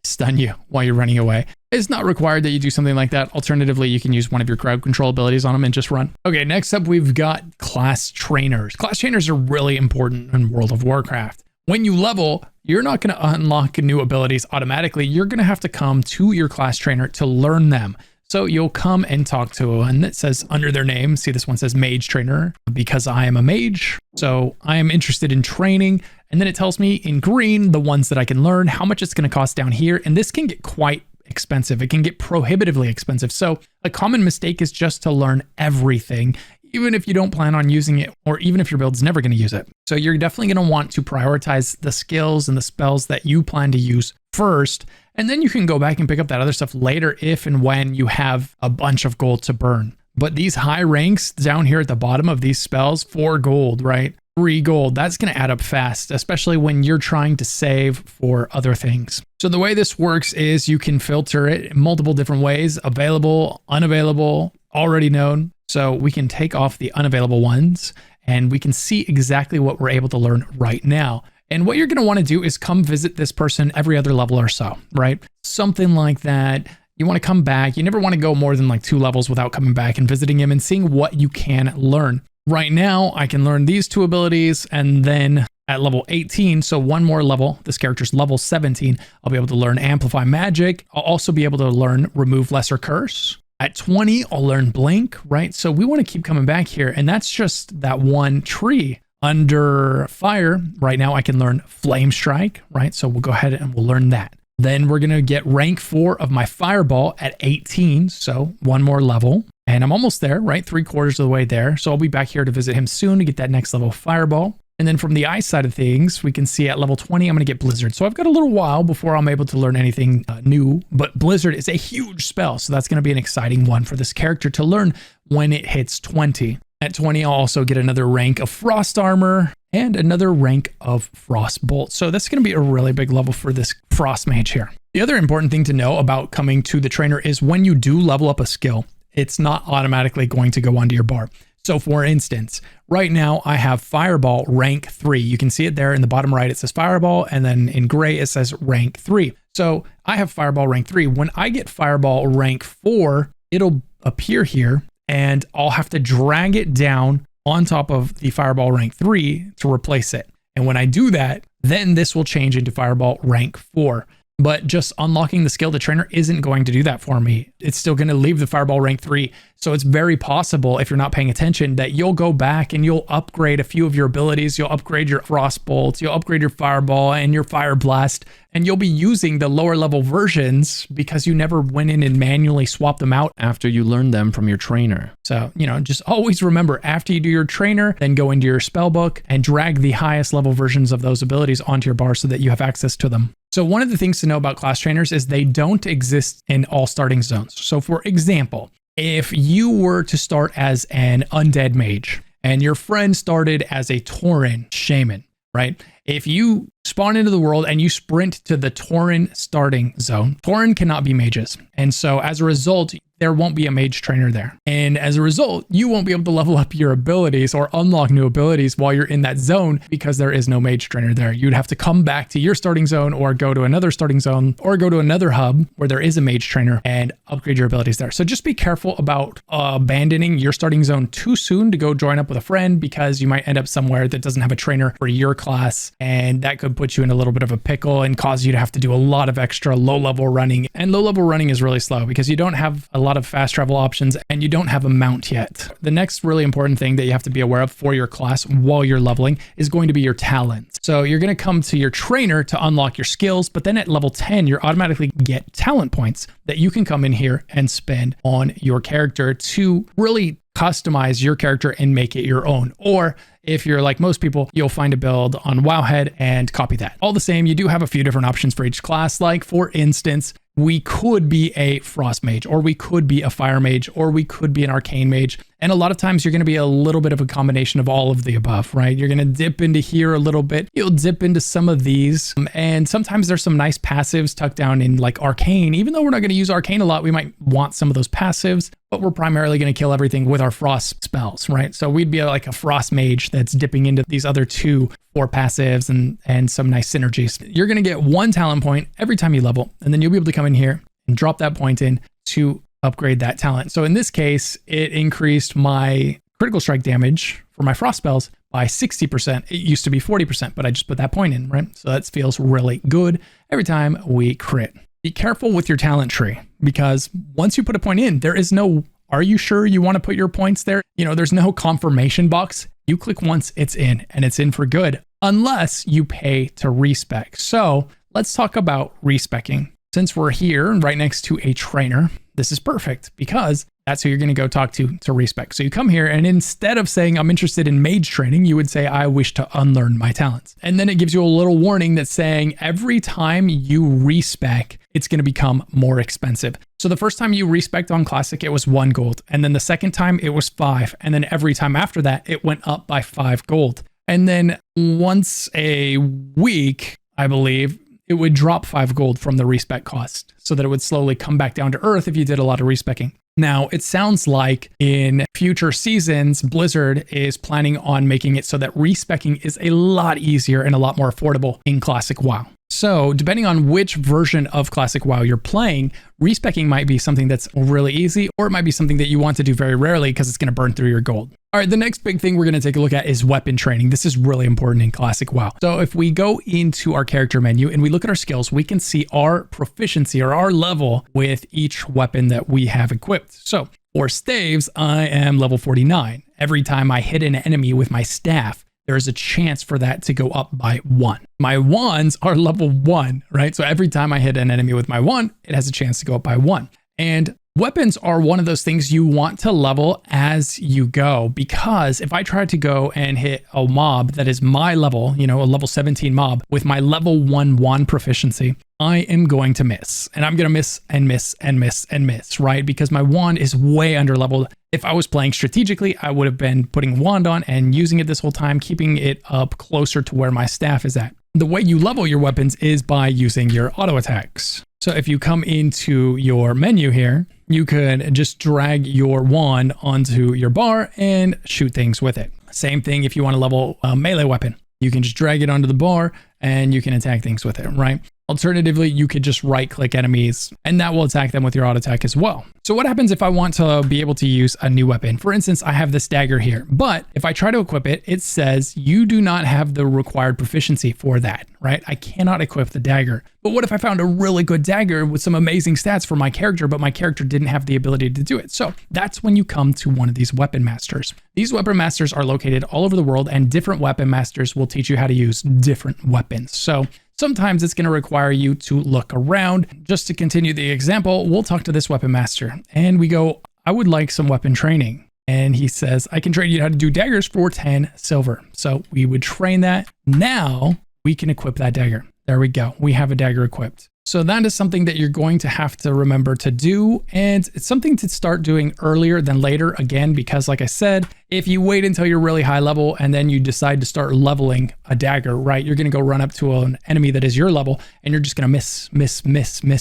stun you while you're running away. It's not required that you do something like that. Alternatively, you can use one of your crowd control abilities on them and just run. Okay, next up, we've got class trainers. Class trainers are really important in World of Warcraft. When you level, you're not going to unlock new abilities automatically. You're going to have to come to your class trainer to learn them. So you'll come and talk to one that says under their name, see this one says Mage Trainer, because I am a mage. So I am interested in training. And then it tells me in green, the ones that I can learn, how much it's going to cost down here. And this can get quite expensive. It can get prohibitively expensive. So a common mistake is just to learn everything, even if you don't plan on using it, or even if your build's never going to use it. So you're definitely going to want to prioritize the skills and the spells that you plan to use first. And then you can go back and pick up that other stuff later if and when you have a bunch of gold to burn. But these high ranks down here at the bottom of these spells, 4 gold, right? 3 gold, that's going to add up fast, especially when you're trying to save for other things. So the way this works is you can filter it in multiple different ways: available, unavailable, already known. So we can take off the unavailable ones and we can see exactly what we're able to learn right now. And what you're going to want to do is come visit this person every other level or so, right? Something like that. You want to come back. You never want to go more than like 2 levels without coming back and visiting him and seeing what you can learn. Right now, I can learn these 2 abilities, and then at level 18, so 1 more level, this character's level 17, I'll be able to learn Amplify Magic. I'll also be able to learn Remove Lesser Curse. At 20, I'll learn Blink, right? So we want to keep coming back here, and that's just that 1 tree. Under Fire, right now I can learn Flame Strike, right? So we'll go ahead and we'll learn that. Then we're going to get rank 4 of my Fireball at 18, so 1 more level. And I'm almost there, right? 3/4 of the way there. So I'll be back here to visit him soon to get that next level Fireball. And then from the ice side of things, we can see at level 20, I'm going to get Blizzard. So I've got a little while before I'm able to learn anything new, but Blizzard is a huge spell. So that's going to be an exciting one for this character to learn when it hits 20. At 20, I'll also get another rank of Frost Armor and another rank of Frost Bolt. So that's going to be a really big level for this Frost Mage here. The other important thing to know about coming to the trainer is when you do level up a skill, it's not automatically going to go onto your bar. So for instance, right now I have Fireball rank 3. You can see it there in the bottom right. It says Fireball, and then in gray it says rank 3. So I have Fireball rank 3. When I get Fireball rank 4, it'll appear here, and I'll have to drag it down on top of the Fireball rank 3 to replace it. And when I do that, then this will change into Fireball rank 4. But just unlocking the skill, the trainer isn't going to do that for me. It's still going to leave the Fireball rank 3. So it's very possible, if you're not paying attention, that you'll go back and you'll upgrade a few of your abilities. You'll upgrade your Frost Bolt, you'll upgrade your Fireball and your Fire Blast, and you'll be using the lower level versions because you never went in and manually swapped them out after you learned them from your trainer. So, just always remember, after you do your trainer, then go into your spell book and drag the highest level versions of those abilities onto your bar so that you have access to them. So one of the things to know about class trainers is they don't exist in all starting zones. So for example, if you were to start as an Undead Mage and your friend started as a Tauren Shaman, right? If you spawn into the world and you sprint to the Tauren starting zone, Tauren cannot be mages. And so as a result, there won't be a mage trainer there. And as a result, you won't be able to level up your abilities or unlock new abilities while you're in that zone because there is no mage trainer there. You'd have to come back to your starting zone or go to another starting zone or go to another hub where there is a mage trainer and upgrade your abilities there. So just be careful about abandoning your starting zone too soon to go join up with a friend, because you might end up somewhere that doesn't have a trainer for your class, and that could put you in a little bit of a pickle and cause you to have to do a lot of extra low-level running. And low-level running is really slow because you don't have a lot of fast travel options and you don't have a mount yet. The next really important thing that you have to be aware of for your class while you're leveling is going to be your talents. So you're going to come to your trainer to unlock your skills, but then at level 10, you're automatically get talent points that you can come in here and spend on your character to really customize your character and make it your own. Or if you're like most people, you'll find a build on Wowhead and copy that. All the same, you do have a few different options for each class. Like for instance, we could be a Frost Mage, or we could be a Fire Mage, or we could be an Arcane Mage. And a lot of times you're going to be a little bit of a combination of all of the above, right? You're going to dip into here a little bit. You'll dip into some of these. And sometimes there's some nice passives tucked down in like Arcane. Even though we're not going to use Arcane a lot, we might want some of those passives, but we're primarily going to kill everything with our Frost spells, right? So we'd be like a Frost Mage that's dipping into these other 2 for passives and some nice synergies. You're going to get 1 talent point every time you level, and then you'll be able to come in here and drop that point in to upgrade that talent. So in this case, it increased my critical strike damage for my frost spells by 60%. It used to be 40%, but I just put that point in, right? So that feels really good every time we crit. Be careful with your talent tree, because once you put a point in, there is no, are you sure you want to put your points there? There's no confirmation box. You click once, it's in, and it's in for good, unless you pay to respec. So let's talk about respeccing. Since we're here right next to a trainer, this is perfect because that's who you're going to go talk to respec. So you come here, and instead of saying I'm interested in mage training, you would say I wish to unlearn my talents. And then it gives you a little warning that's saying every time you respec, it's going to become more expensive. So the first time you respec'd on Classic, it was 1 gold. And then the second time it was 5. And then every time after that, it went up by 5 gold. And then once a week, I believe, it would drop 5 gold from the respec cost so that it would slowly come back down to earth if you did a lot of respeccing. Now, it sounds like in future seasons, Blizzard is planning on making it so that respeccing is a lot easier and a lot more affordable in Classic WoW. So depending on which version of Classic WoW you're playing, respeccing might be something that's really easy, or it might be something that you want to do very rarely because it's going to burn through your gold. All right, the next big thing we're going to take a look at is weapon training. This is really important in Classic WoW. So if we go into our character menu and we look at our skills, we can see our proficiency or our level with each weapon that we have equipped. So for staves, I am level 49. Every time I hit an enemy with my staff, there's a chance for that to go up by 1. My wands are level 1, right? So every time I hit an enemy with my wand, it has a chance to go up by 1. And weapons are one of those things you want to level as you go, because if I try to go and hit a mob that is my level, a level 17 mob with my level 1 wand proficiency, I am going to miss. And I'm going to miss and miss and miss and miss, right? Because my wand is way under leveled. If I was playing strategically, I would have been putting wand on and using it this whole time, keeping it up closer to where my staff is at. The way you level your weapons is by using your auto attacks. So if you come into your menu here, you could just drag your wand onto your bar and shoot things with it. Same thing if you want to level a melee weapon. You can just drag it onto the bar and you can attack things with it, right? Alternatively, you could just right-click enemies and that will attack them with your auto attack as well. So what happens if I want to be able to use a new weapon? For instance, I have this dagger here, but if I try to equip it, it says you do not have the required proficiency for that, right? I cannot equip the dagger. But what if I found a really good dagger with some amazing stats for my character, but my character didn't have the ability to do it? So that's when you come to one of these weapon masters. These weapon masters are located all over the world, and different weapon masters will teach you how to use different weapons. So sometimes it's going to require you to look around. Just to continue the example, we'll talk to this weapon master and we go, I would like some weapon training. And he says, I can train you how to do daggers for 10 silver. So we would train that. Now we can equip that dagger. There we go. We have a dagger equipped. So that is something that you're going to have to remember to do. And it's something to start doing earlier than later. Again, because like I said, if you wait until you're really high level and then you decide to start leveling a dagger, right? You're going to go run up to an enemy that is your level and you're just going to miss.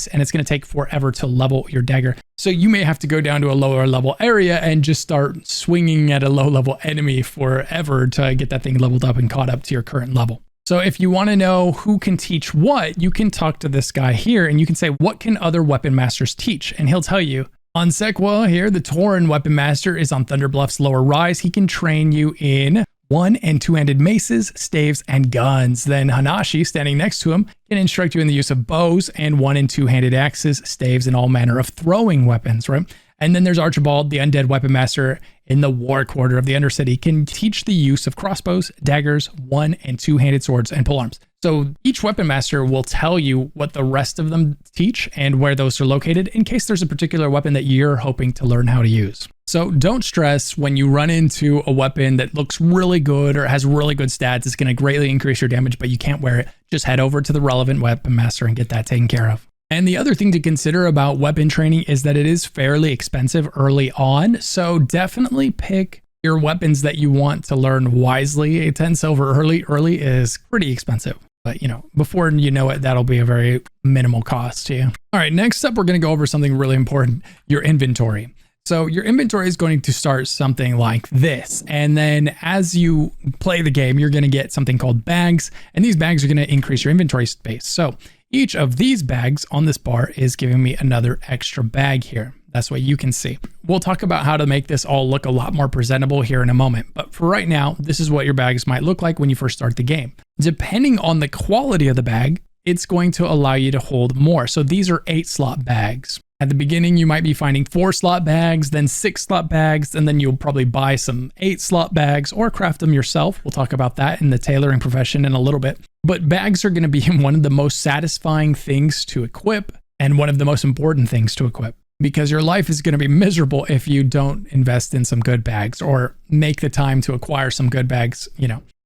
And it's going to take forever to level your dagger. So you may have to go down to a lower level area and just start swinging at a low level enemy forever to get that thing leveled up and caught up to your current level. So if you want to know who can teach what, you can talk to this guy here and you can say, what can other weapon masters teach? And he'll tell you. On Sequel here, the Tauren weapon master is on Thunderbluff's lower rise. He can train you in 1- and 2-handed maces, staves, and guns. Then Hanashi, standing next to him, can instruct you in the use of bows and 1- and 2-handed axes, staves, and all manner of throwing weapons, right? And then there's Archibald, the undead weapon master in the War Quarter of the Undercity, can teach the use of crossbows, daggers, 1- and 2-handed swords, and polearms. So each weapon master will tell you what the rest of them teach and where those are located in case there's a particular weapon that you're hoping to learn how to use. So don't stress when you run into a weapon that looks really good or has really good stats. It's going to greatly increase your damage, but you can't wear it. Just head over to the relevant weapon master and get that taken care of. And the other thing to consider about weapon training is that it is fairly expensive early on. So definitely pick your weapons that you want to learn wisely. 10 silver early is pretty expensive. But, before you know it, that'll be a very minimal cost to you. All right, next up, we're going to go over something really important, your inventory. So your inventory is going to start something like this. And then as you play the game, you're going to get something called bags. And these bags are going to increase your inventory space. So each of these bags on this bar is giving me another extra bag here. That's what you can see. We'll talk about how to make this all look a lot more presentable here in a moment. But for right now, this is what your bags might look like when you first start the game. Depending on the quality of the bag, it's going to allow you to hold more. So these are 8-slot bags. At the beginning, you might be finding 4-slot bags, then 6-slot bags, and then you'll probably buy some 8-slot bags or craft them yourself. We'll talk about that in the tailoring profession in a little bit. But bags are going to be one of the most satisfying things to equip and one of the most important things to equip, because your life is going to be miserable if you don't invest in some good bags or make the time to acquire some good bags.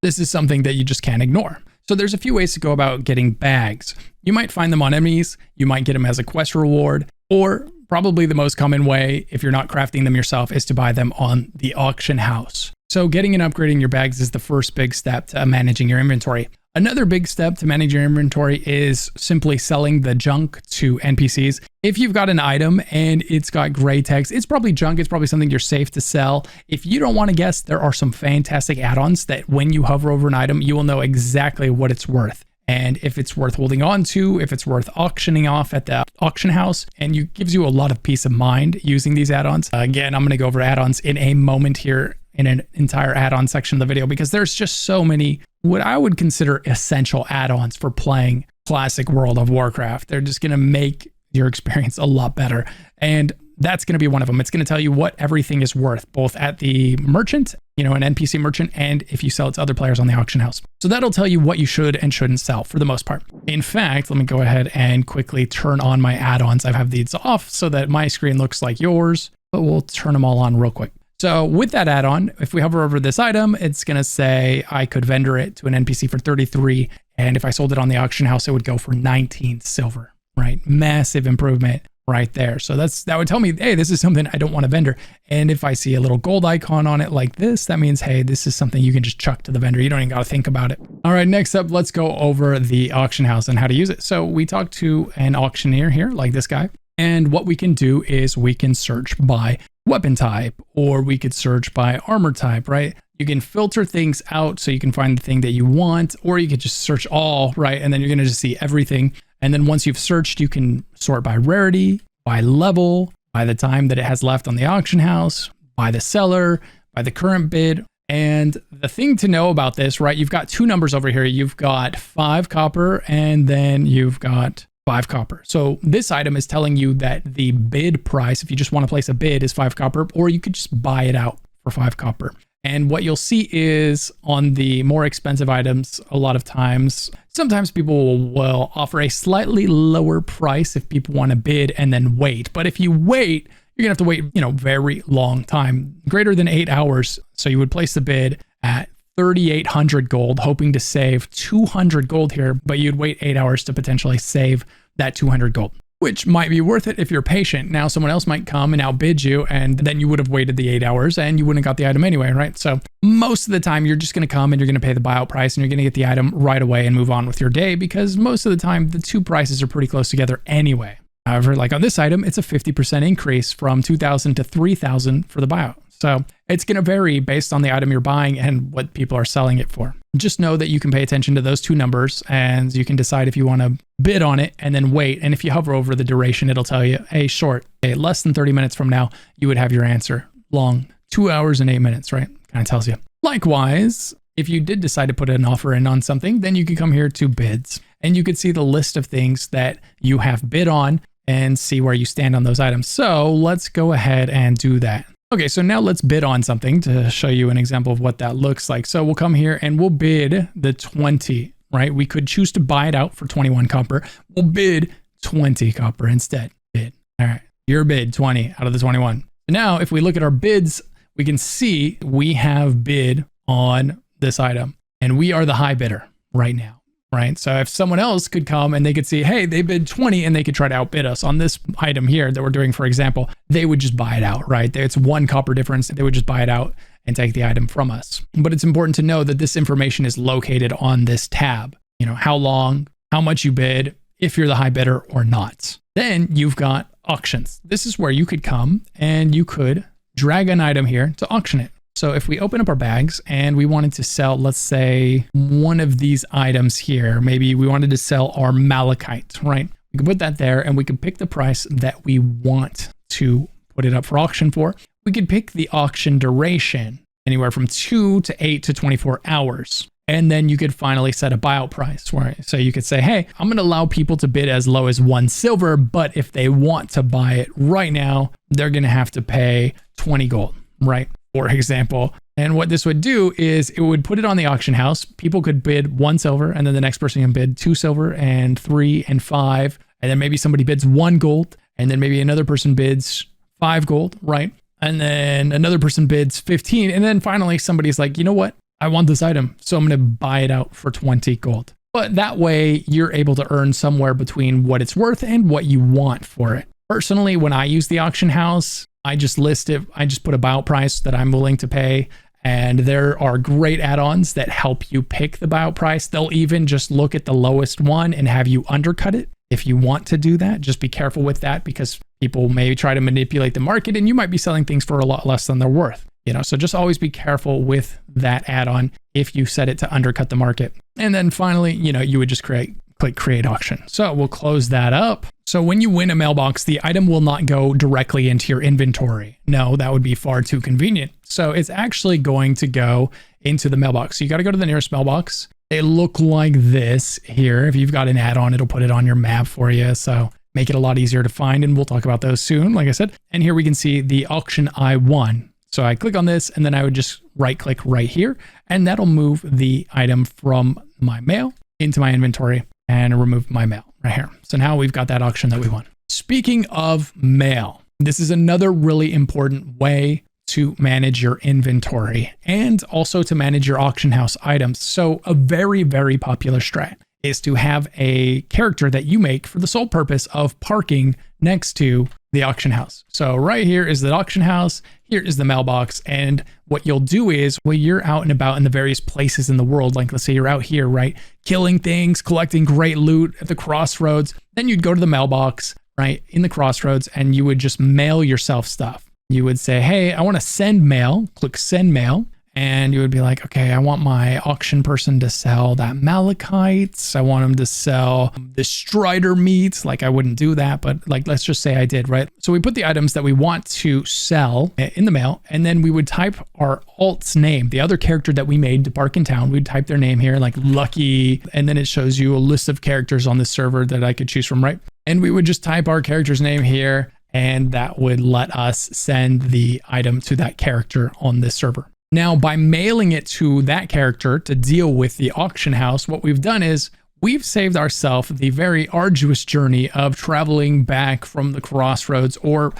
This is something that you just can't ignore. So there's a few ways to go about getting bags. You might find them on enemies, you might get them as a quest reward, or probably the most common way, if you're not crafting them yourself, is to buy them on the auction house. So getting and upgrading your bags is the first big step to managing your inventory. Another big step to manage your inventory is simply selling the junk to NPCs. If you've got an item and it's got gray text, it's probably junk. It's probably something you're safe to sell. If you don't want to guess, there are some fantastic add-ons that when you hover over an item, you will know exactly what it's worth. And if it's worth holding on to, if it's worth auctioning off at the auction house, and it gives you a lot of peace of mind using these add-ons. Again, I'm going to go over add-ons in a moment here in an entire add-on section of the video, because there's just so many what I would consider essential add-ons for playing classic World of Warcraft. They're just going to make your experience a lot better. And that's going to be one of them. It's going to tell you what everything is worth, both at the merchant, an NPC merchant, and if you sell it to other players on the auction house. So that'll tell you what you should and shouldn't sell for the most part. In fact, let me go ahead and quickly turn on my add-ons. I have these off so that my screen looks like yours, but we'll turn them all on real quick. So with that add-on, if we hover over this item, it's going to say I could vendor it to an NPC for 33. And if I sold it on the auction house, it would go for 19 silver, right? Massive improvement right there. So that would tell me, hey, this is something I don't want to vendor. And if I see a little gold icon on it like this, that means, hey, this is something you can just chuck to the vendor. You don't even got to think about it. All right, next up, let's go over the auction house and how to use it. So we talked to an auctioneer here, like this guy. And what we can do is we can search by weapon type, or we could search by armor type, right? You can filter things out so you can find the thing that you want, or you could just search all, right? And then you're going to just see everything. And then once you've searched, you can sort by rarity, by level, by the time that it has left on the auction house, by the seller, by the current bid. And the thing to know about this, right? You've got two numbers over here. You've got 5 copper, and then you've got 5 copper. So this item is telling you that the bid price, if you just want to place a bid, is 5 copper, or you could just buy it out for 5 copper. And what you'll see is on the more expensive items, a lot of times, sometimes people will offer a slightly lower price if people want to bid and then wait. But if you wait, you're going to have to wait, very long time, greater than 8 hours. So you would place the bid at 3,800 gold, hoping to save 200 gold here, but you'd wait 8 hours to potentially save that 200 gold, which might be worth it if you're patient. Now someone else might come and outbid you, and then you would have waited the 8 hours and you wouldn't have got the item anyway, right? So most of the time you're just going to come and you're going to pay the buyout price and you're going to get the item right away and move on with your day, because most of the time the two prices are pretty close together anyway. However, like on this item, it's a 50% increase from 2,000 to 3,000 for the buyout. So it's going to vary based on the item you're buying and what people are selling it for. Just know that you can pay attention to those two numbers and you can decide if you want to bid on it and then wait. And if you hover over the duration, it'll tell you, hey, short, less than 30 minutes from now, you would have your answer. Long, 2 hours and 8 minutes, right? Kind of tells you. Likewise, if you did decide to put an offer in on something, then you could come here to bids and you could see the list of things that you have bid on and see where you stand on those items. So let's go ahead and do that. Okay, so now let's bid on something to show you an example of what that looks like. So we'll come here and we'll bid the 20, right? We could choose to buy it out for 21 copper. We'll bid 20 copper instead. Bid. All right, your bid 20 out of the 21. Now, if we look at our bids, we can see we have bid on this item and we are the high bidder right now. Right. So if someone else could come and they could see, hey, they bid 20 and they could try to outbid us on this item here that we're doing, for example, they would just buy it out, right? It's 1 copper difference. They would just buy it out and take the item from us. But it's important to know that this information is located on this tab. How long, how much you bid, if you're the high bidder or not. Then you've got auctions. This is where you could come and you could drag an item here to auction it. So if we open up our bags and we wanted to sell, let's say, one of these items here, maybe we wanted to sell our malachite, right? We could put that there and we could pick the price that we want to put it up for auction for. We could pick the auction duration, anywhere from 2 to 8 to 24 hours. And then you could finally set a buyout price, right? So you could say, hey, I'm going to allow people to bid as low as 1 silver, but if they want to buy it right now, they're going to have to pay 20 gold, right? For example. And what this would do is it would put it on the auction house. People could bid 1 silver, and then the next person can bid 2 silver and 3 and 5. And then maybe somebody bids 1 gold, and then maybe another person bids 5 gold, right? And then another person bids 15. And then finally somebody's like, you know what? I want this item, so I'm going to buy it out for 20 gold. But that way you're able to earn somewhere between what it's worth and what you want for it. Personally, when I use the auction house, I just list it. I just put a buyout price that I'm willing to pay. And there are great add-ons that help you pick the buyout price. They'll even just look at the lowest one and have you undercut it. If you want to do that, just be careful with that because people may try to manipulate the market and you might be selling things for a lot less than they're worth. So just always be careful with that add-on if you set it to undercut the market. And then finally, you would just click create auction. So we'll close that up. So when you win a mailbox, the item will not go directly into your inventory. No, that would be far too convenient. So it's actually going to go into the mailbox. So you got to go to the nearest mailbox. They look like this here. If you've got an add-on, it'll put it on your map for you. So make it a lot easier to find. And we'll talk about those soon, like I said. And here we can see the auction I won. So I click on this and then I would just right click right here and that'll move the item from my mail into my inventory and remove my mail right here. So now we've got that auction that we won. Speaking of mail, this is another really important way to manage your inventory and also to manage your auction house items. So a very, very popular strat is to have a character that you make for the sole purpose of parking next to the auction house. So right here is the auction house, here is the mailbox, and what you'll do is when you're out and about in the various places in the world, like let's say you're out here, right, killing things, collecting great loot at the crossroads, then you'd go to the mailbox, right, in the crossroads, and you would just mail yourself stuff. You would say, hey, I want to send mail, click send mail, and you would be like, okay, I want my auction person to sell that Malachites. I want them to sell the Strider meat. Like I wouldn't do that, but like, let's just say I did, right? So we put the items that we want to sell in the mail, and then we would type our alt's name, the other character that we made to park in town. We'd type their name here, like Lucky, and then it shows you a list of characters on this server that I could choose from, right? And we would just type our character's name here, and that would let us send the item to that character on this server. Now, by mailing it to that character to deal with the auction house, what we've done is we've saved ourselves the very arduous journey of traveling back from the crossroads or,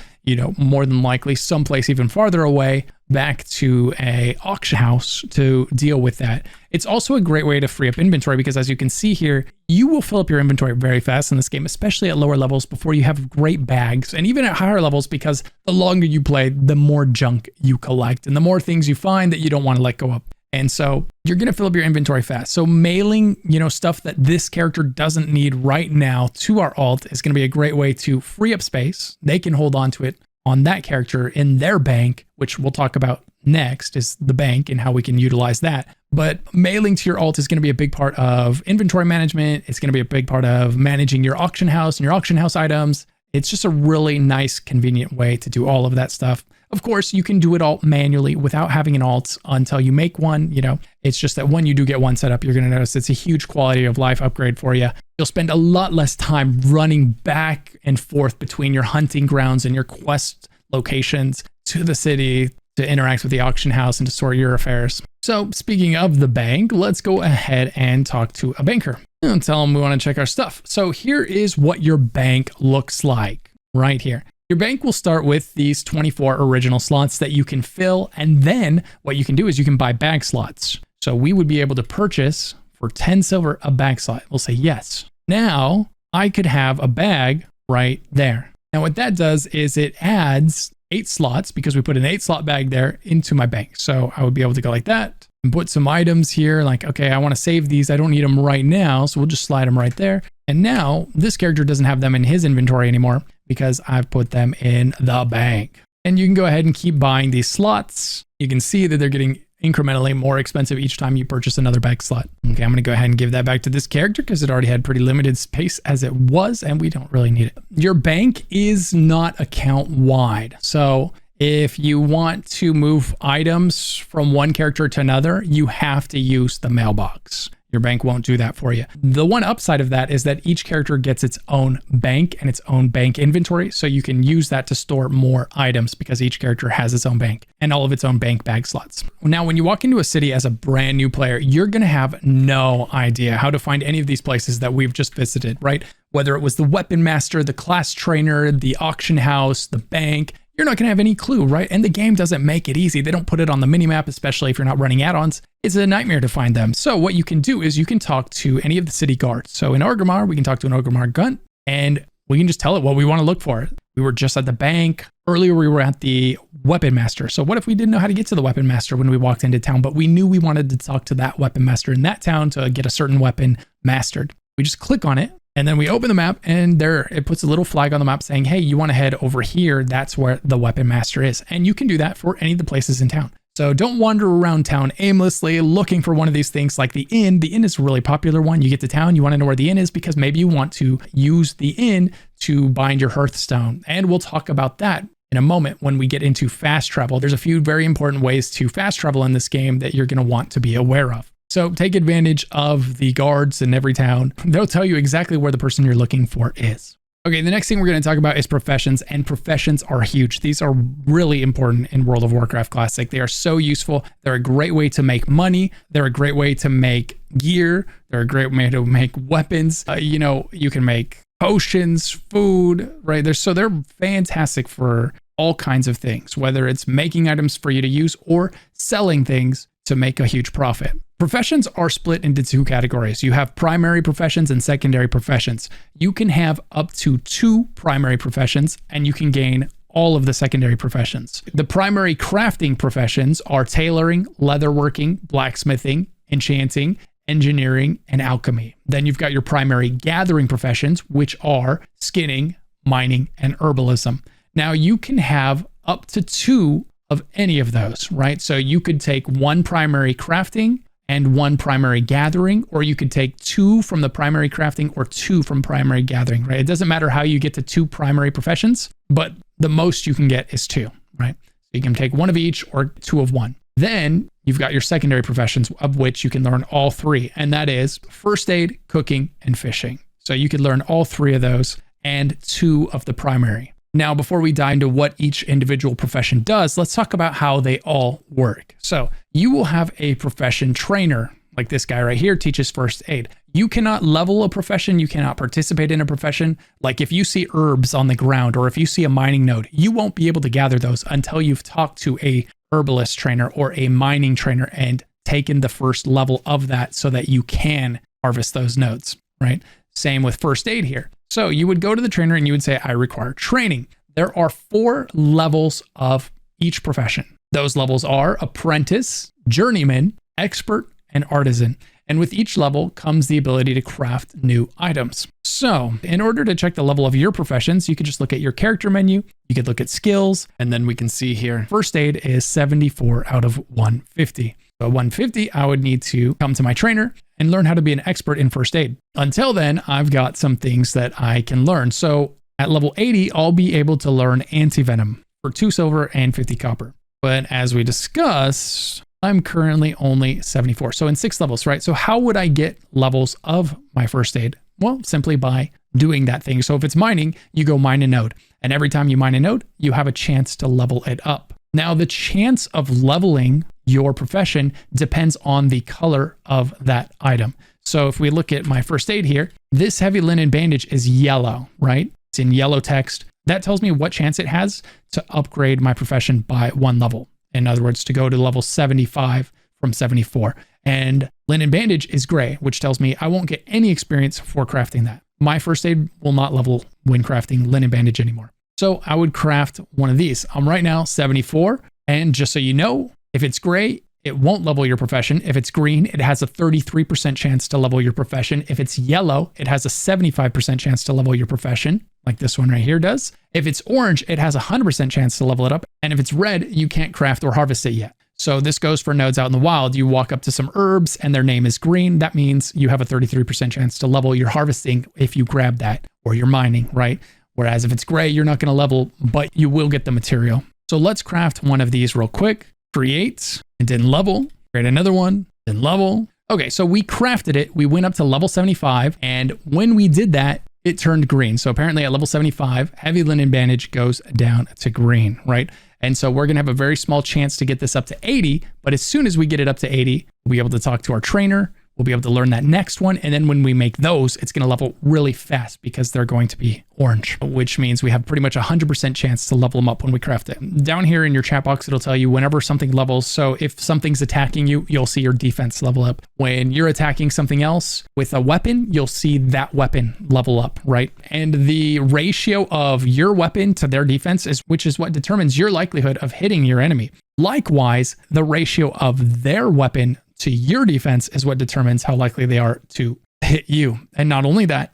more than likely someplace even farther away back to a auction house to deal with that. It's also a great way to free up inventory because as you can see here, you will fill up your inventory very fast in this game, especially at lower levels before you have great bags, and even at higher levels because the longer you play, the more junk you collect and the more things you find that you don't want to let go of. And so you're going to fill up your inventory fast. So mailing, stuff that this character doesn't need right now to our alt is going to be a great way to free up space. They can hold on to it on that character in their bank, which we'll talk about next is the bank and how we can utilize that. But mailing to your alt is going to be a big part of inventory management. It's going to be a big part of managing your auction house and your auction house items. It's just a really nice, convenient way to do all of that stuff. Of course, you can do it all manually without having an alt until you make one. It's just that when you do get one set up, you're going to notice it's a huge quality of life upgrade for you. You'll spend a lot less time running back and forth between your hunting grounds and your quest locations to the city to interact with the auction house and to sort your affairs. So speaking of the bank, let's go ahead and talk to a banker and tell them we want to check our stuff. So here is what your bank looks like right here. Your bank will start with these 24 original slots that you can fill. And then what you can do is you can buy bag slots. So we would be able to purchase for 10 silver a bag slot. We'll say yes. Now I could have a bag right there. Now what that does is it adds 8 slots because we put an 8 slot bag there into my bank. So I would be able to go like that and put some items here like, okay, I want to save these. I don't need them right now. So we'll just slide them right there. And now this character doesn't have them in his inventory anymore because I've put them in the bank. And you can go ahead and keep buying these slots. You can see that they're getting incrementally more expensive each time you purchase another bag slot. Okay, I'm going to go ahead and give that back to this character because it already had pretty limited space as it was, and we don't really need it. Your bank is not account wide. So if you want to move items from one character to another, you have to use the mailbox. Your bank won't do that for you. The one upside of that is that each character gets its own bank and its own bank inventory. So you can use that to store more items because each character has its own bank and all of its own bank bag slots. Now, when you walk into a city as a brand new player, you're going to have no idea how to find any of these places that we've just visited, right? Whether it was the weapon master, the class trainer, the auction house, the bank, you're not going to have any clue, right? And the game doesn't make it easy. They don't put it on the minimap, especially if you're not running add-ons. It's a nightmare to find them. So what you can do is you can talk to any of the city guards. So in Orgrimmar, we can talk to an Orgrimmar Gunt and we can just tell it what we want to look for. We were just at the bank. Earlier, we were at the Weapon Master. So what if we didn't know how to get to the Weapon Master when we walked into town, but we knew we wanted to talk to that Weapon Master in that town to get a certain weapon mastered? We just click on it, and then we open the map, and there it puts a little flag on the map saying, hey, you want to head over here. That's where the Weapon Master is. And you can do that for any of the places in town. So don't wander around town aimlessly looking for one of these things like the inn. The inn is a really popular one. You get to town, you want to know where the inn is because maybe you want to use the inn to bind your Hearthstone. And we'll talk about that in a moment when we get into fast travel. There's a few very important ways to fast travel in this game that you're going to want to be aware of. So take advantage of the guards in every town. They'll tell you exactly where the person you're looking for is. Okay, the next thing we're going to talk about is professions, and professions are huge. These are really important in World of Warcraft Classic. They are so useful. They're a great way to make money. They're a great way to make gear. They're a great way to make weapons. You can make potions, food, right? They're fantastic for all kinds of things, whether it's making items for you to use or selling things to make a huge profit. Professions are split into two categories. You have primary professions and secondary professions. You can have up to 2 primary professions and you can gain all of the secondary professions. The primary crafting professions are tailoring, leatherworking, blacksmithing, enchanting, engineering, and alchemy. Then you've got your primary gathering professions, which are skinning, mining, and herbalism. Now you can have up to 2 of any of those, right? So you could take 1 primary crafting and 1 primary gathering, or you could take 2 from the primary crafting or 2 from primary gathering, right? It doesn't matter how you get to 2 primary professions, but the most you can get is 2, right? So you can take 1 of each or 2 of 1. Then you've got your secondary professions, of which you can learn all 3, and that is first aid, cooking, and fishing. So you could learn all 3 of those and 2 of the primary. Now, before we dive into what each individual profession does, let's talk about how they all work. So you will have a profession trainer, like this guy right here teaches first aid. You cannot level a profession. You cannot participate in a profession. Like if you see herbs on the ground or if you see a mining node, you won't be able to gather those until you've talked to a herbalist trainer or a mining trainer and taken the first level of that so that you can harvest those nodes, right? Same with first aid here. So you would go to the trainer and you would say, I require training. There are 4 levels of each profession. Those levels are apprentice, journeyman, expert, and artisan. And with each level comes the ability to craft new items. So in order to check the level of your professions, you could just look at your character menu. You could look at skills, and then we can see here, first aid is 74 out of 150. So 150, I would need to come to my trainer and learn how to be an expert in first aid. Until then, I've got some things that I can learn. So at level 80, I'll be able to learn anti-venom for 2 silver and 50 copper. But as we discussed, I'm currently only 74. So in 6 levels, right? So how would I get levels of my first aid? Well, simply by doing that thing. So if it's mining, you go mine a node. And every time you mine a node, you have a chance to level it up. Now, the chance of leveling your profession depends on the color of that item. So if we look at my first aid here, this heavy linen bandage is yellow, right? It's in yellow text. That tells me what chance it has to upgrade my profession by 1 level. In other words, to go to level 75 from 74. And linen bandage is gray, which tells me I won't get any experience for crafting that. My first aid will not level when crafting linen bandage anymore. So I would craft one of these. I'm right now 74. And just so you know, if it's gray, it won't level your profession. If it's green, it has a 33% chance to level your profession. If it's yellow, it has a 75% chance to level your profession, like this one right here does. If it's orange, it has a 100% chance to level it up. And if it's red, you can't craft or harvest it yet. So this goes for nodes out in the wild. You walk up to some herbs and their name is green. That means you have a 33% chance to level your harvesting if you grab that, or your mining, right? Whereas if it's gray, you're not going to level, but you will get the material. So let's craft one of these real quick. Create, and then level. Create another one, then level. Okay, so we crafted it. We went up to level 75, and when we did that, it turned green. So apparently at level 75, heavy linen bandage goes down to green, right? And so we're going to have a very small chance to get this up to 80, but as soon as we get it up to 80, we'll be able to talk to our trainer. we'll be able to learn that next one. And then when we make those, it's going to level really fast because they're going to be orange, which means we have pretty much 100% chance to level them up when we craft it. Down here in your chat box, it'll tell you whenever something levels. So if something's attacking you, you'll see your defense level up. When you're attacking something else with a weapon, you'll see that weapon level up, right? And the ratio of your weapon to their defense which is what determines your likelihood of hitting your enemy. Likewise, the ratio of their weapon to your defense is what determines how likely they are to hit you. And not only that,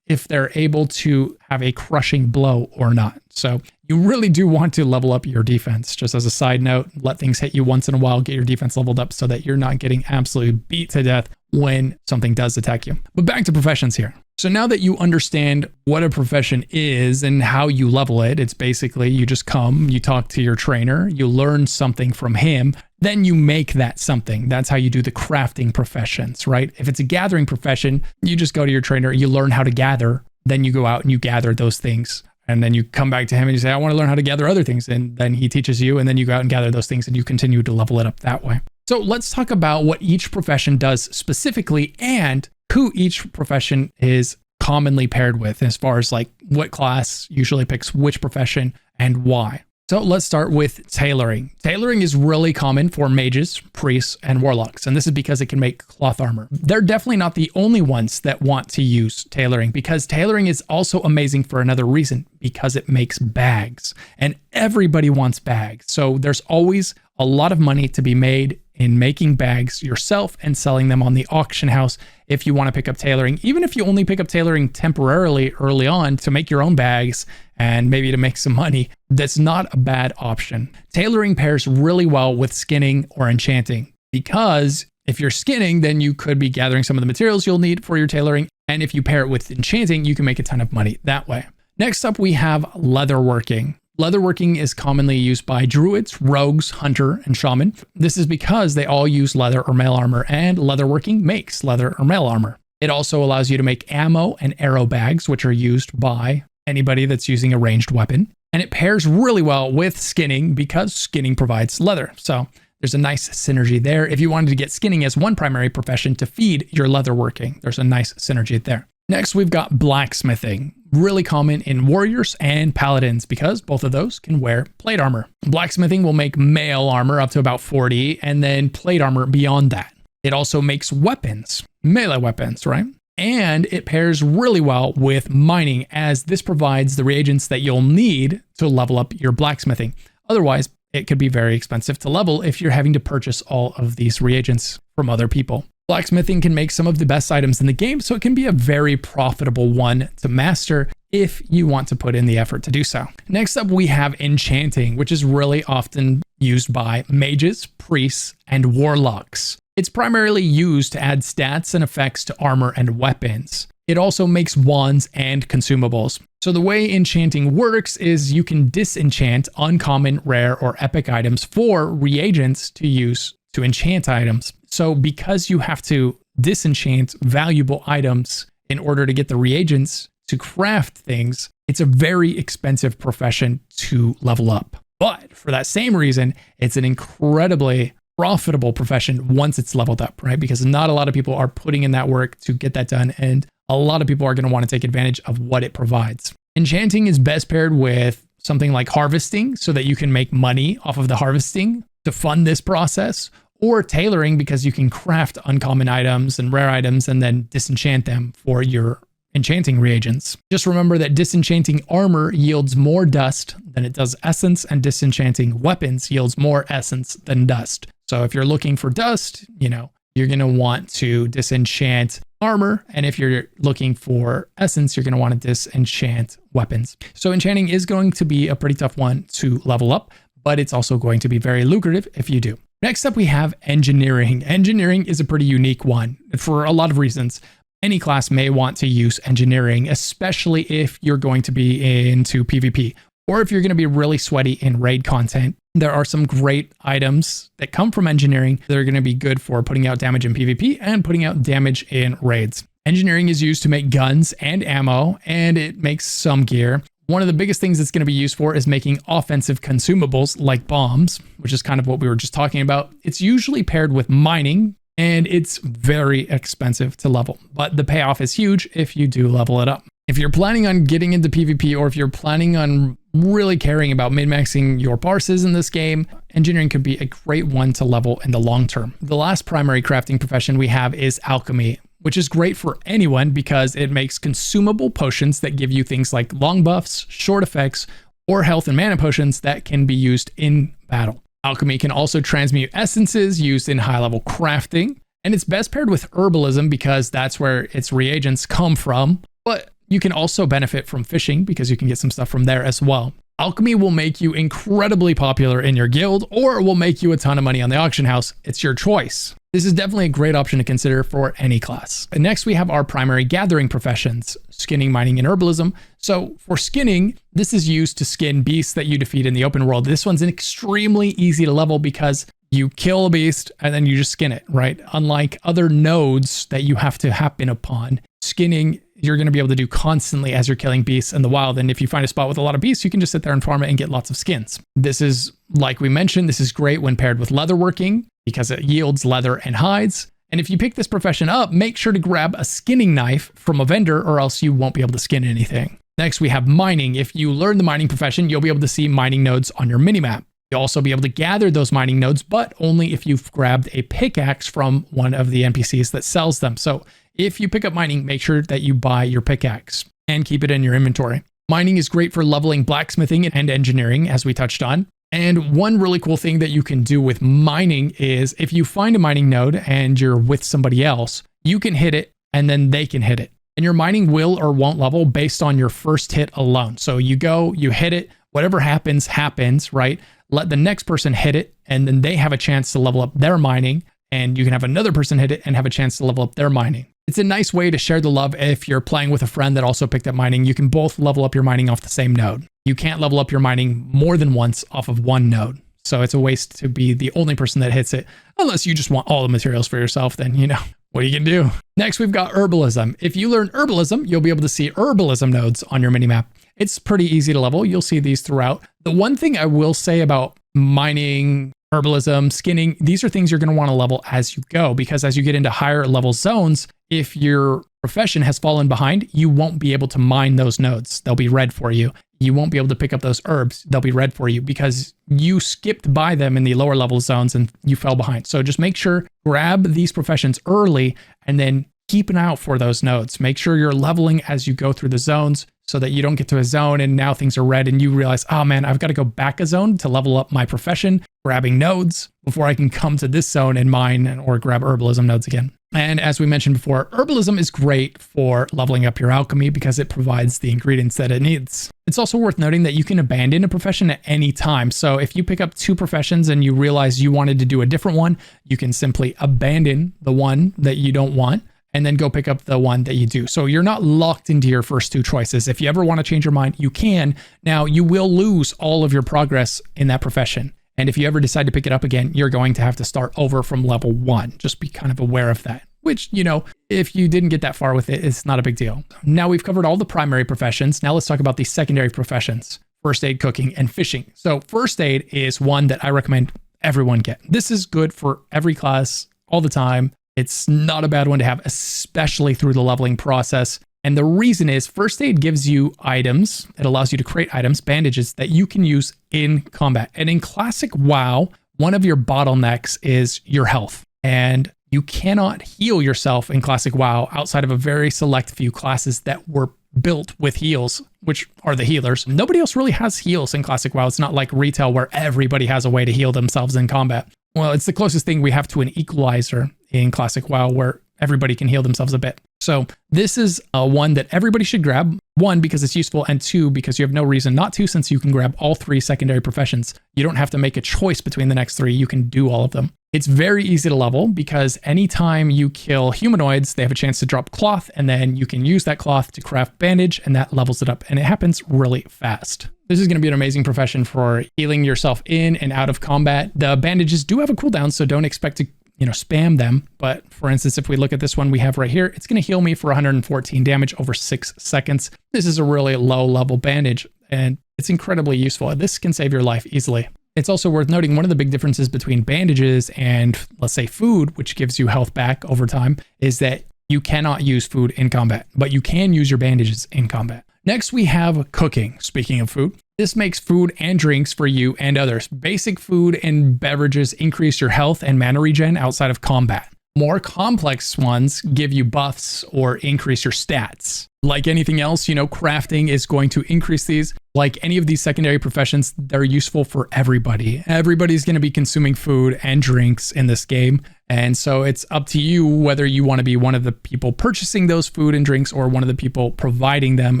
if they're able to have a crushing blow or not. So you really do want to level up your defense. Just as a side note, let things hit you once in a while, get your defense leveled up so that you're not getting absolutely beat to death when something does attack you. But back to professions here. So now that you understand what a profession is and how you level it, it's basically you just come, you talk to your trainer, you learn something from him, then you make that something. That's how you do the crafting professions, right? If it's a gathering profession, you just go to your trainer, you learn how to gather, then you go out and you gather those things. And then you come back to him and you say, I want to learn how to gather other things. And then he teaches you, and then you go out and gather those things and you continue to level it up that way. So let's talk about what each profession does specifically and who each profession is commonly paired with as far as like what class usually picks which profession and why. So let's start with tailoring. Tailoring is really common for mages, priests, and warlocks, and this is because it can make cloth armor. They're definitely not the only ones that want to use tailoring, because tailoring is also amazing for another reason, because it makes bags, and everybody wants bags. So there's always a lot of money to be made in making bags yourself and selling them on the auction house if you want to pick up tailoring. Even if you only pick up tailoring temporarily early on to make your own bags and maybe to make some money, that's not a bad option. Tailoring pairs really well with skinning or enchanting, because if you're skinning, then you could be gathering some of the materials you'll need for your tailoring. And if you pair it with enchanting, you can make a ton of money that way. Next up, we have leatherworking. Leatherworking is commonly used by druids, rogues, hunter, and shaman. This is because they all use leather or mail armor, and leatherworking makes leather or mail armor. It also allows you to make ammo and arrow bags, which are used by anybody that's using a ranged weapon. And it pairs really well with skinning because skinning provides leather. So there's a nice synergy there. If you wanted to get skinning as one primary profession to feed your leatherworking, there's a nice synergy there. Next, we've got blacksmithing. Really common in warriors and paladins because both of those can wear plate armor. Blacksmithing will make mail armor up to about 40 and then plate armor beyond that. It also makes weapons, melee weapons, right? And it pairs really well with mining, as this provides the reagents that you'll need to level up your blacksmithing. Otherwise, it could be very expensive to level if you're having to purchase all of these reagents from other people. Blacksmithing can make some of the best items in the game, so it can be a very profitable one to master if you want to put in the effort to do so. Next up, we have enchanting, which is really often used by mages, priests, and warlocks. It's primarily used to add stats and effects to armor and weapons. It also makes wands and consumables. So the way enchanting works is you can disenchant uncommon, rare, or epic items for reagents to use to enchant items. So because you have to disenchant valuable items in order to get the reagents to craft things, it's a very expensive profession to level up. But for that same reason, it's an incredibly profitable profession once it's leveled up, right? Because not a lot of people are putting in that work to get that done, and a lot of people are going to want to take advantage of what it provides. Enchanting is best paired with something like harvesting so that you can make money off of the harvesting to fund this process, or tailoring because you can craft uncommon items and rare items and then disenchant them for your enchanting reagents. Just remember that disenchanting armor yields more dust than it does essence, and disenchanting weapons yields more essence than dust. So if you're looking for dust, you're going to want to disenchant armor. And if you're looking for essence, you're going to want to disenchant weapons. So enchanting is going to be a pretty tough one to level up, but it's also going to be very lucrative if you do. Next up, we have engineering. Engineering is a pretty unique one for a lot of reasons. Any class may want to use engineering, especially if you're going to be into PvP, or if you're going to be really sweaty in raid content. There are some great items that come from engineering that are going to be good for putting out damage in PvP and putting out damage in raids. Engineering is used to make guns and ammo, and it makes some gear. One of the biggest things it's going to be used for is making offensive consumables like bombs, which is kind of what we were just talking about. It's usually paired with mining and it's very expensive to level, but the payoff is huge if you do level it up. If you're planning on getting into PvP, or if you're planning on really caring about min-maxing your parses in this game, engineering could be a great one to level in the long term. The last primary crafting profession we have is alchemy, which is great for anyone because it makes consumable potions that give you things like long buffs, short effects, or health and mana potions that can be used in battle. Alchemy can also transmute essences used in high-level crafting, and it's best paired with herbalism because that's where its reagents come from, but you can also benefit from fishing because you can get some stuff from there as well. Alchemy will make you incredibly popular in your guild, or will make you a ton of money on the auction house. It's your choice. This is definitely a great option to consider for any class. And next we have our primary gathering professions, skinning, mining, and herbalism. So for skinning, this is used to skin beasts that you defeat in the open world. This one's extremely easy to level because you kill a beast and then you just skin it, right? Unlike other nodes that you have to happen upon, skinning you're going to be able to do constantly as you're killing beasts in the wild. And if you find a spot with a lot of beasts, you can just sit there and farm it and get lots of skins. This is, like we mentioned, this is great when paired with leatherworking because it yields leather and hides. And if you pick this profession up, make sure to grab a skinning knife from a vendor or else you won't be able to skin anything. Next, we have mining. If you learn the mining profession, you'll be able to see mining nodes on your minimap. You'll also be able to gather those mining nodes, but only if you've grabbed a pickaxe from one of the NPCs that sells them. So if you pick up mining, make sure that you buy your pickaxe and keep it in your inventory. Mining is great for leveling blacksmithing and engineering, as we touched on. And one really cool thing that you can do with mining is if you find a mining node and you're with somebody else, you can hit it and then they can hit it. And your mining will or won't level based on your first hit alone. So you go, you hit it, whatever happens, happens, right? Let the next person hit it and then they have a chance to level up their mining, and you can have another person hit it and have a chance to level up their mining. It's a nice way to share the love if you're playing with a friend that also picked up mining. You can both level up your mining off the same node. You can't level up your mining more than once off of one node. So it's a waste to be the only person that hits it. Unless you just want all the materials for yourself, then, you know, what are you gonna do? Next, we've got herbalism. If you learn herbalism, you'll be able to see herbalism nodes on your minimap. It's pretty easy to level. You'll see these throughout. The one thing I will say about mining, herbalism, skinning, these are things you're going to want to level as you go, because as you get into higher level zones, if your profession has fallen behind, you won't be able to mine those nodes. They'll be red for you. You won't be able to pick up those herbs. They'll be red for you because you skipped by them in the lower level zones and you fell behind. So just make sure, grab these professions early and then keep an eye out for those nodes. Make sure you're leveling as you go through the zones so that you don't get to a zone and now things are red and you realize, oh man, I've got to go back a zone to level up my profession, grabbing nodes before I can come to this zone and mine or grab herbalism nodes again. And as we mentioned before, herbalism is great for leveling up your alchemy because it provides the ingredients that it needs. It's also worth noting that you can abandon a profession at any time. So if you pick up two professions and you realize you wanted to do a different one, you can simply abandon the one that you don't want and then go pick up the one that you do. So you're not locked into your first two choices. If you ever want to change your mind, you can. Now, you will lose all of your progress in that profession. And if you ever decide to pick it up again, you're going to have to start over from level 1. Just be kind of aware of that, which, you know, if you didn't get that far with it, it's not a big deal. Now we've covered all the primary professions. Now let's talk about the secondary professions: first aid, cooking, and fishing. So first aid is one that I recommend everyone get. This is good for every class all the time. It's not a bad one to have, especially through the leveling process. And the reason is first aid gives you items. It allows you to create items, bandages that you can use in combat. And in classic WoW, one of your bottlenecks is your health. And you cannot heal yourself in classic WoW outside of a very select few classes that were built with heals, which are the healers. Nobody else really has heals in classic WoW. It's not like retail where everybody has a way to heal themselves in combat. Well, it's the closest thing we have to an equalizer in classic WoW where everybody can heal themselves a bit. So this is one that everybody should grab. 1, because it's useful, and 2, because you have no reason not to, since you can grab all 3 secondary professions. You don't have to make a choice between the next 3. You can do all of them. It's very easy to level because anytime you kill humanoids, they have a chance to drop cloth, and then you can use that cloth to craft bandage, and that levels it up, and it happens really fast. This is going to be an amazing profession for healing yourself in and out of combat. The bandages do have a cooldown, so don't expect to spam them. But for instance, if we look at this one we have right here, it's going to heal me for 114 damage over 6 seconds. This is a really low level bandage and it's incredibly useful. This can save your life easily. It's also worth noting one of the big differences between bandages and, let's say, food, which gives you health back over time, is that you cannot use food in combat, but you can use your bandages in combat. Next, we have cooking. Speaking of food, this makes food and drinks for you and others. Basic food and beverages increase your health and mana regen outside of combat. More complex ones give you buffs or increase your stats. Like anything else, crafting is going to increase these. Like any of these secondary professions, they're useful for everybody. Everybody's going to be consuming food and drinks in this game. And so it's up to you whether you want to be one of the people purchasing those food and drinks or one of the people providing them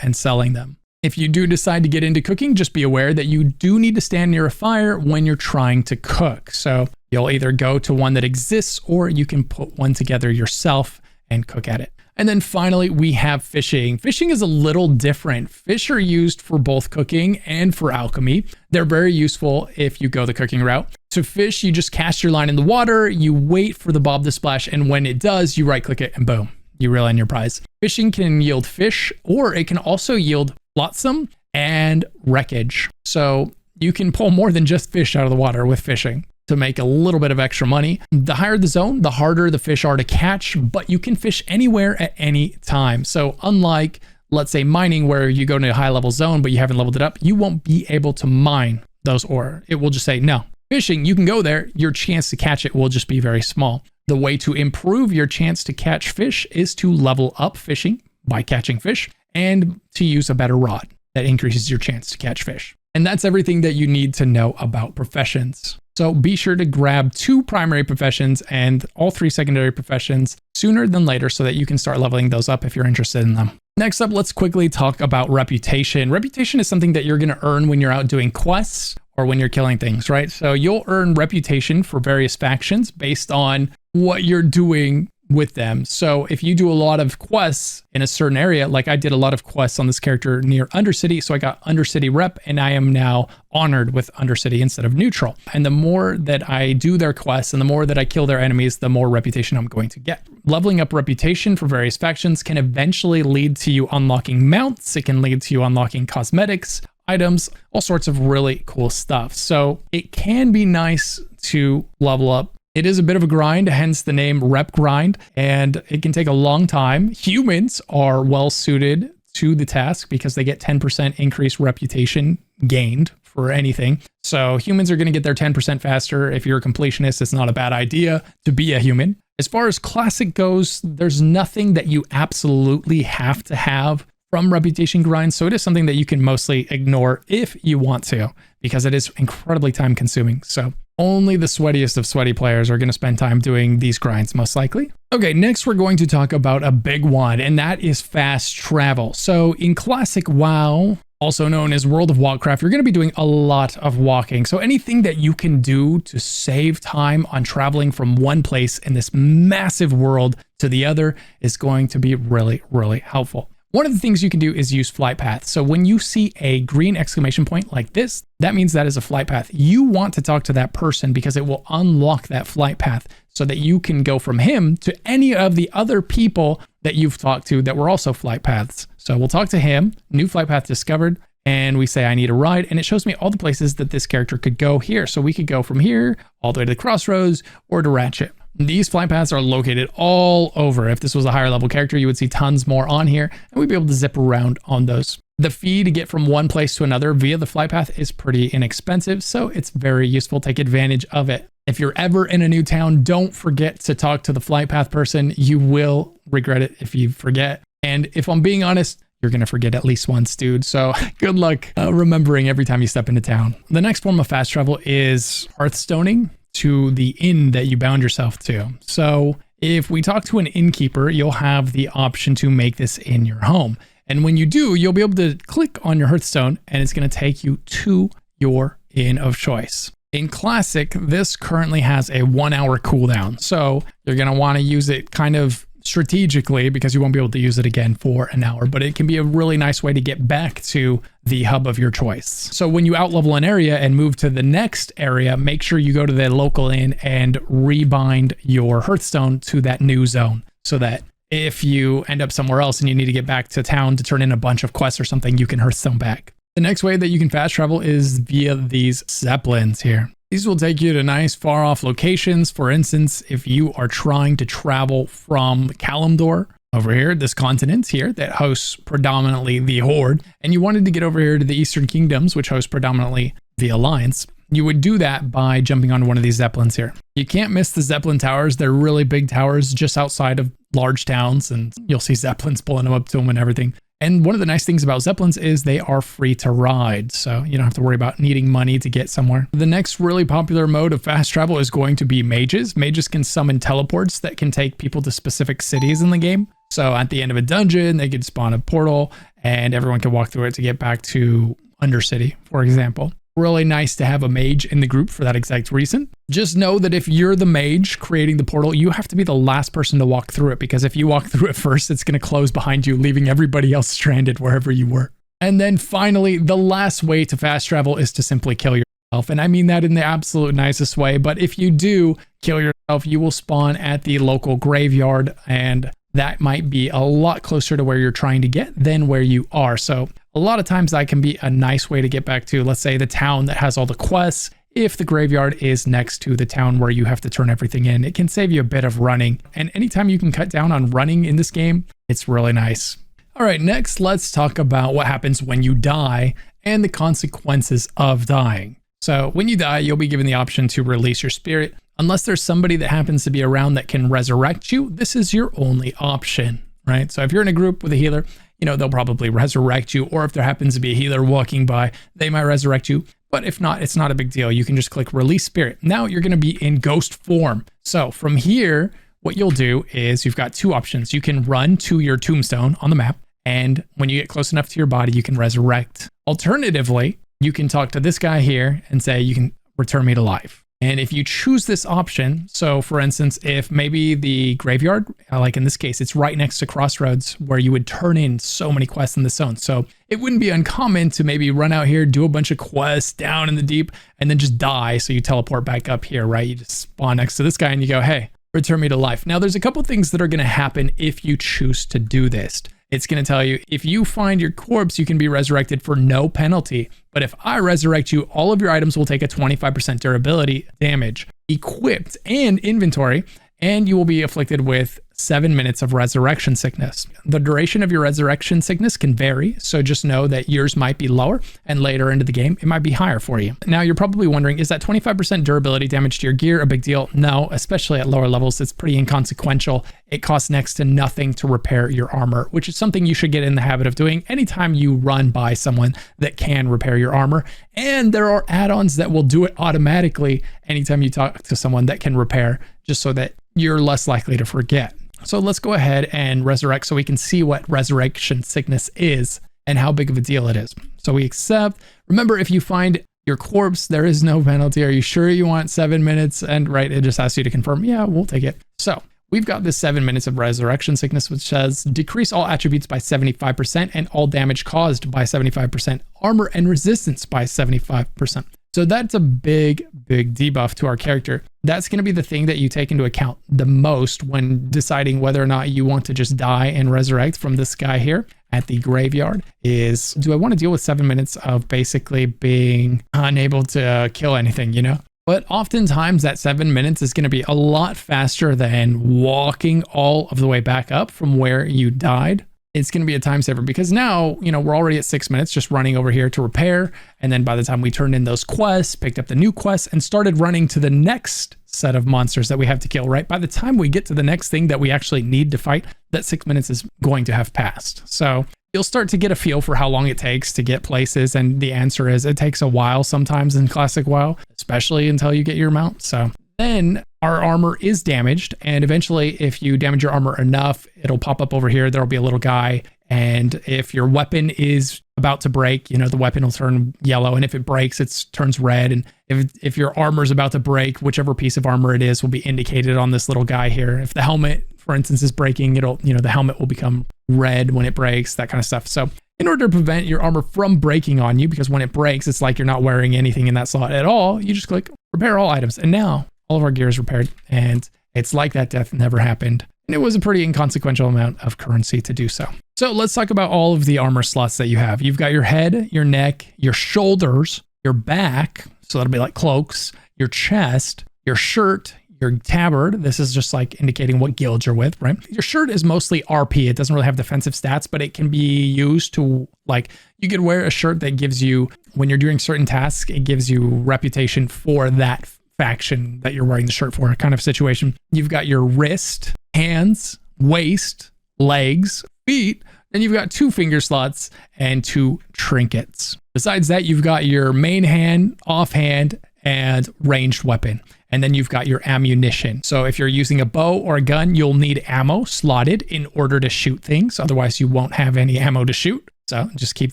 and selling them. If you do decide to get into cooking, just be aware that you do need to stand near a fire when you're trying to cook. So you'll either go to one that exists or you can put one together yourself and cook at it. And then finally, we have fishing. Fishing is a little different. Fish are used for both cooking and for alchemy. They're very useful if you go the cooking route. To fish, you just cast your line in the water, you wait for the bob to splash, and when it does, you right click it and boom, you reel in your prize. Fishing can yield fish, or it can also yield flotsam and wreckage. So you can pull more than just fish out of the water with fishing to make a little bit of extra money. The higher the zone, the harder the fish are to catch, but you can fish anywhere at any time. So unlike, let's say, mining, where you go to a high level zone, but you haven't leveled it up, you won't be able to mine those ore. It will just say no. Fishing, you can go there, your chance to catch it will just be very small. The way to improve your chance to catch fish is to level up fishing by catching fish and to use a better rod that increases your chance to catch fish. And that's everything that you need to know about professions. So be sure to grab 2 primary professions and all 3 secondary professions sooner than later so that you can start leveling those up if you're interested in them. Next up, let's quickly talk about reputation. Reputation is something that you're going to earn when you're out doing quests or when you're killing things, right? So you'll earn reputation for various factions based on what you're doing with them. So if you do a lot of quests in a certain area, like I did a lot of quests on this character near Undercity, so I got Undercity rep and I am now honored with Undercity instead of neutral. And the more that I do their quests and the more that I kill their enemies, the more reputation I'm going to get. Leveling up reputation for various factions can eventually lead to you unlocking mounts. It can lead to you unlocking cosmetics, items, all sorts of really cool stuff. So it can be nice to level up. It is a bit of a grind, hence the name rep grind, and it can take a long time. Humans are well suited to the task because they get 10% increased reputation gained for anything. So humans are going to get their 10% faster. If you're a completionist, it's not a bad idea to be a human. As far as classic goes, there's nothing that you absolutely have to have from reputation grind. So it is something that you can mostly ignore if you want to, because it is incredibly time consuming. So only the sweatiest of sweaty players are going to spend time doing these grinds, most likely. Okay, next we're going to talk about a big one, and that is fast travel. So in classic WoW, also known as World of Warcraft, you're going to be doing a lot of walking. So anything that you can do to save time on traveling from one place in this massive world to the other is going to be really, really helpful. One of the things you can do is use flight paths. So when you see a green exclamation point like this, that means that is a flight path. You want to talk to that person because it will unlock that flight path so that you can go from him to any of the other people that you've talked to that were also flight paths. So we'll talk to him, new flight path discovered, and we say, I need a ride. And it shows me all the places that this character could go here. So we could go from here all the way to the crossroads or to Ratchet. These flight paths are located all over. If this was a higher level character, you would see tons more on here, and we'd be able to zip around on those. The fee to get from one place to another via the flight path is pretty inexpensive, so it's very useful. Take advantage of it. If you're ever in a new town, don't forget to talk to the flight path person. You will regret it if you forget. And if I'm being honest, you're going to forget at least once, dude. So good luck remembering every time you step into town. The next form of fast travel is hearthstoning to the inn that you bound yourself to. So if we talk to an innkeeper, you'll have the option to make this inn your home. And when you do, you'll be able to click on your Hearthstone and it's going to take you to your inn of choice. In Classic, this currently has a 1-hour cooldown. So you're going to want to use it kind of strategically because you won't be able to use it again for an hour, but it can be a really nice way to get back to the hub of your choice. So when you outlevel an area and move to the next area, make sure you go to the local inn and rebind your Hearthstone to that new zone so that if you end up somewhere else and you need to get back to town to turn in a bunch of quests or something, you can Hearthstone back. The next way that you can fast travel is via these Zeppelins here. These will take you to nice far off locations. For instance, if you are trying to travel from Kalimdor over here, this continent here that hosts predominantly the Horde, and you wanted to get over here to the Eastern Kingdoms, which host predominantly the Alliance, you would do that by jumping onto one of these Zeppelins here. You can't miss the Zeppelin towers. They're really big towers just outside of large towns, and you'll see Zeppelins pulling them up to them and everything. And one of the nice things about Zeppelins is they are free to ride, so you don't have to worry about needing money to get somewhere. The next really popular mode of fast travel is going to be mages. Mages can summon teleports that can take people to specific cities in the game. So at the end of a dungeon, they could spawn a portal and everyone can walk through it to get back to Undercity, for example. Really nice to have a mage in the group for that exact reason. Just know that if you're the mage creating the portal, you have to be the last person to walk through it, because if you walk through it first, it's going to close behind you, leaving everybody else stranded wherever you were. And then finally, the last way to fast travel is to simply kill yourself. And I mean that in the absolute nicest way, but if you do kill yourself, you will spawn at the local graveyard, and that might be a lot closer to where you're trying to get than where you are. So a lot of times that can be a nice way to get back to, let's say, the town that has all the quests. If the graveyard is next to the town where you have to turn everything in, it can save you a bit of running. And anytime you can cut down on running in this game, it's really nice. All right, next, let's talk about what happens when you die and the consequences of dying. So when you die, you'll be given the option to release your spirit. Unless there's somebody that happens to be around that can resurrect you, this is your only option, right? So if you're in a group with a healer, you know, they'll probably resurrect you. Or if there happens to be a healer walking by, they might resurrect you. But if not, it's not a big deal. You can just click release spirit. Now you're going to be in ghost form. So from here, what you'll do is you've got two options. You can run to your tombstone on the map, and when you get close enough to your body, you can resurrect. Alternatively, you can talk to this guy here and say, you can return me to life. And if you choose this option, so for instance, if maybe the graveyard, like in this case, it's right next to Crossroads where you would turn in so many quests in the zone. So it wouldn't be uncommon to maybe run out here, do a bunch of quests down in the deep, and then just die. So you teleport back up here, right? You just spawn next to this guy and you go, hey, return me to life. Now there's a couple things that are going to happen if you choose to do this. It's going to tell you if you find your corpse, you can be resurrected for no penalty. But if I resurrect you, all of your items will take a 25% durability damage, equipped and inventory, and you will be afflicted with 7 minutes of resurrection sickness. The duration of your resurrection sickness can vary, so just know that yours might be lower, and later into the game, it might be higher for you. Now, you're probably wondering, is that 25% durability damage to your gear a big deal? No, especially at lower levels, it's pretty inconsequential. It costs next to nothing to repair your armor, which is something you should get in the habit of doing anytime you run by someone that can repair your armor. And there are add-ons that will do it automatically anytime you talk to someone that can repair, just so that you're less likely to forget. So let's go ahead and resurrect so we can see what resurrection sickness is and how big of a deal it is. So we accept. Remember, if you find your corpse, there is no penalty. Are you sure you want 7 minutes? And right, it just asks you to confirm. Yeah, we'll take it. So we've got this 7 minutes of resurrection sickness, which says decrease all attributes by 75% and all damage caused by 75%, armor and resistance by 75%. So that's a big debuff to our character. That's going to be the thing that you take into account the most when deciding whether or not you want to just die and resurrect from this guy here at the graveyard is, do I want to deal with 7 minutes of basically being unable to kill anything, you know? But oftentimes that 7 minutes is going to be a lot faster than walking all of the way back up from where you died. It's going to be a time saver because now, you know, we're already at 6 minutes just running over here to repair. And then by the time we turned in those quests, picked up the new quests and started running to the next set of monsters that we have to kill, right? By the time we get to the next thing that we actually need to fight, that 6 minutes is going to have passed. So you'll start to get a feel for how long it takes to get places. And the answer is it takes a while sometimes in Classic WoW, especially until you get your mount. So then our armor is damaged, and eventually if you damage your armor enough, it'll pop up over here. There'll be a little guy, and if your weapon is about to break, you know, the weapon will turn yellow, and if it breaks, it turns red. And if your armor is about to break, whichever piece of armor it is will be indicated on this little guy here. If the helmet, for instance, is breaking, it'll, you know, the helmet will become red when it breaks, that kind of stuff. So in order to prevent your armor from breaking on you, because when it breaks, it's like you're not wearing anything in that slot at all, you just click repair all items, and now all of our gear is repaired, and it's like that death never happened. And it was a pretty inconsequential amount of currency to do so. So let's talk about all of the armor slots that you have. You've got your head, your neck, your shoulders, your back, so that'll be like cloaks, your chest, your shirt, your tabard. This is just like indicating what guild you're with, right? Your shirt is mostly RP. It doesn't really have defensive stats, but it can be used to, like, you could wear a shirt that gives you, when you're doing certain tasks, it gives you reputation for that faction that you're wearing the shirt for, kind of situation. You've got your wrist, hands, waist, legs, feet, then you've got 2 finger slots and 2 trinkets. Besides that, you've got your main hand, offhand, and ranged weapon. And then you've got your ammunition. So if you're using a bow or a gun, you'll need ammo slotted in order to shoot things. Otherwise, you won't have any ammo to shoot. So just keep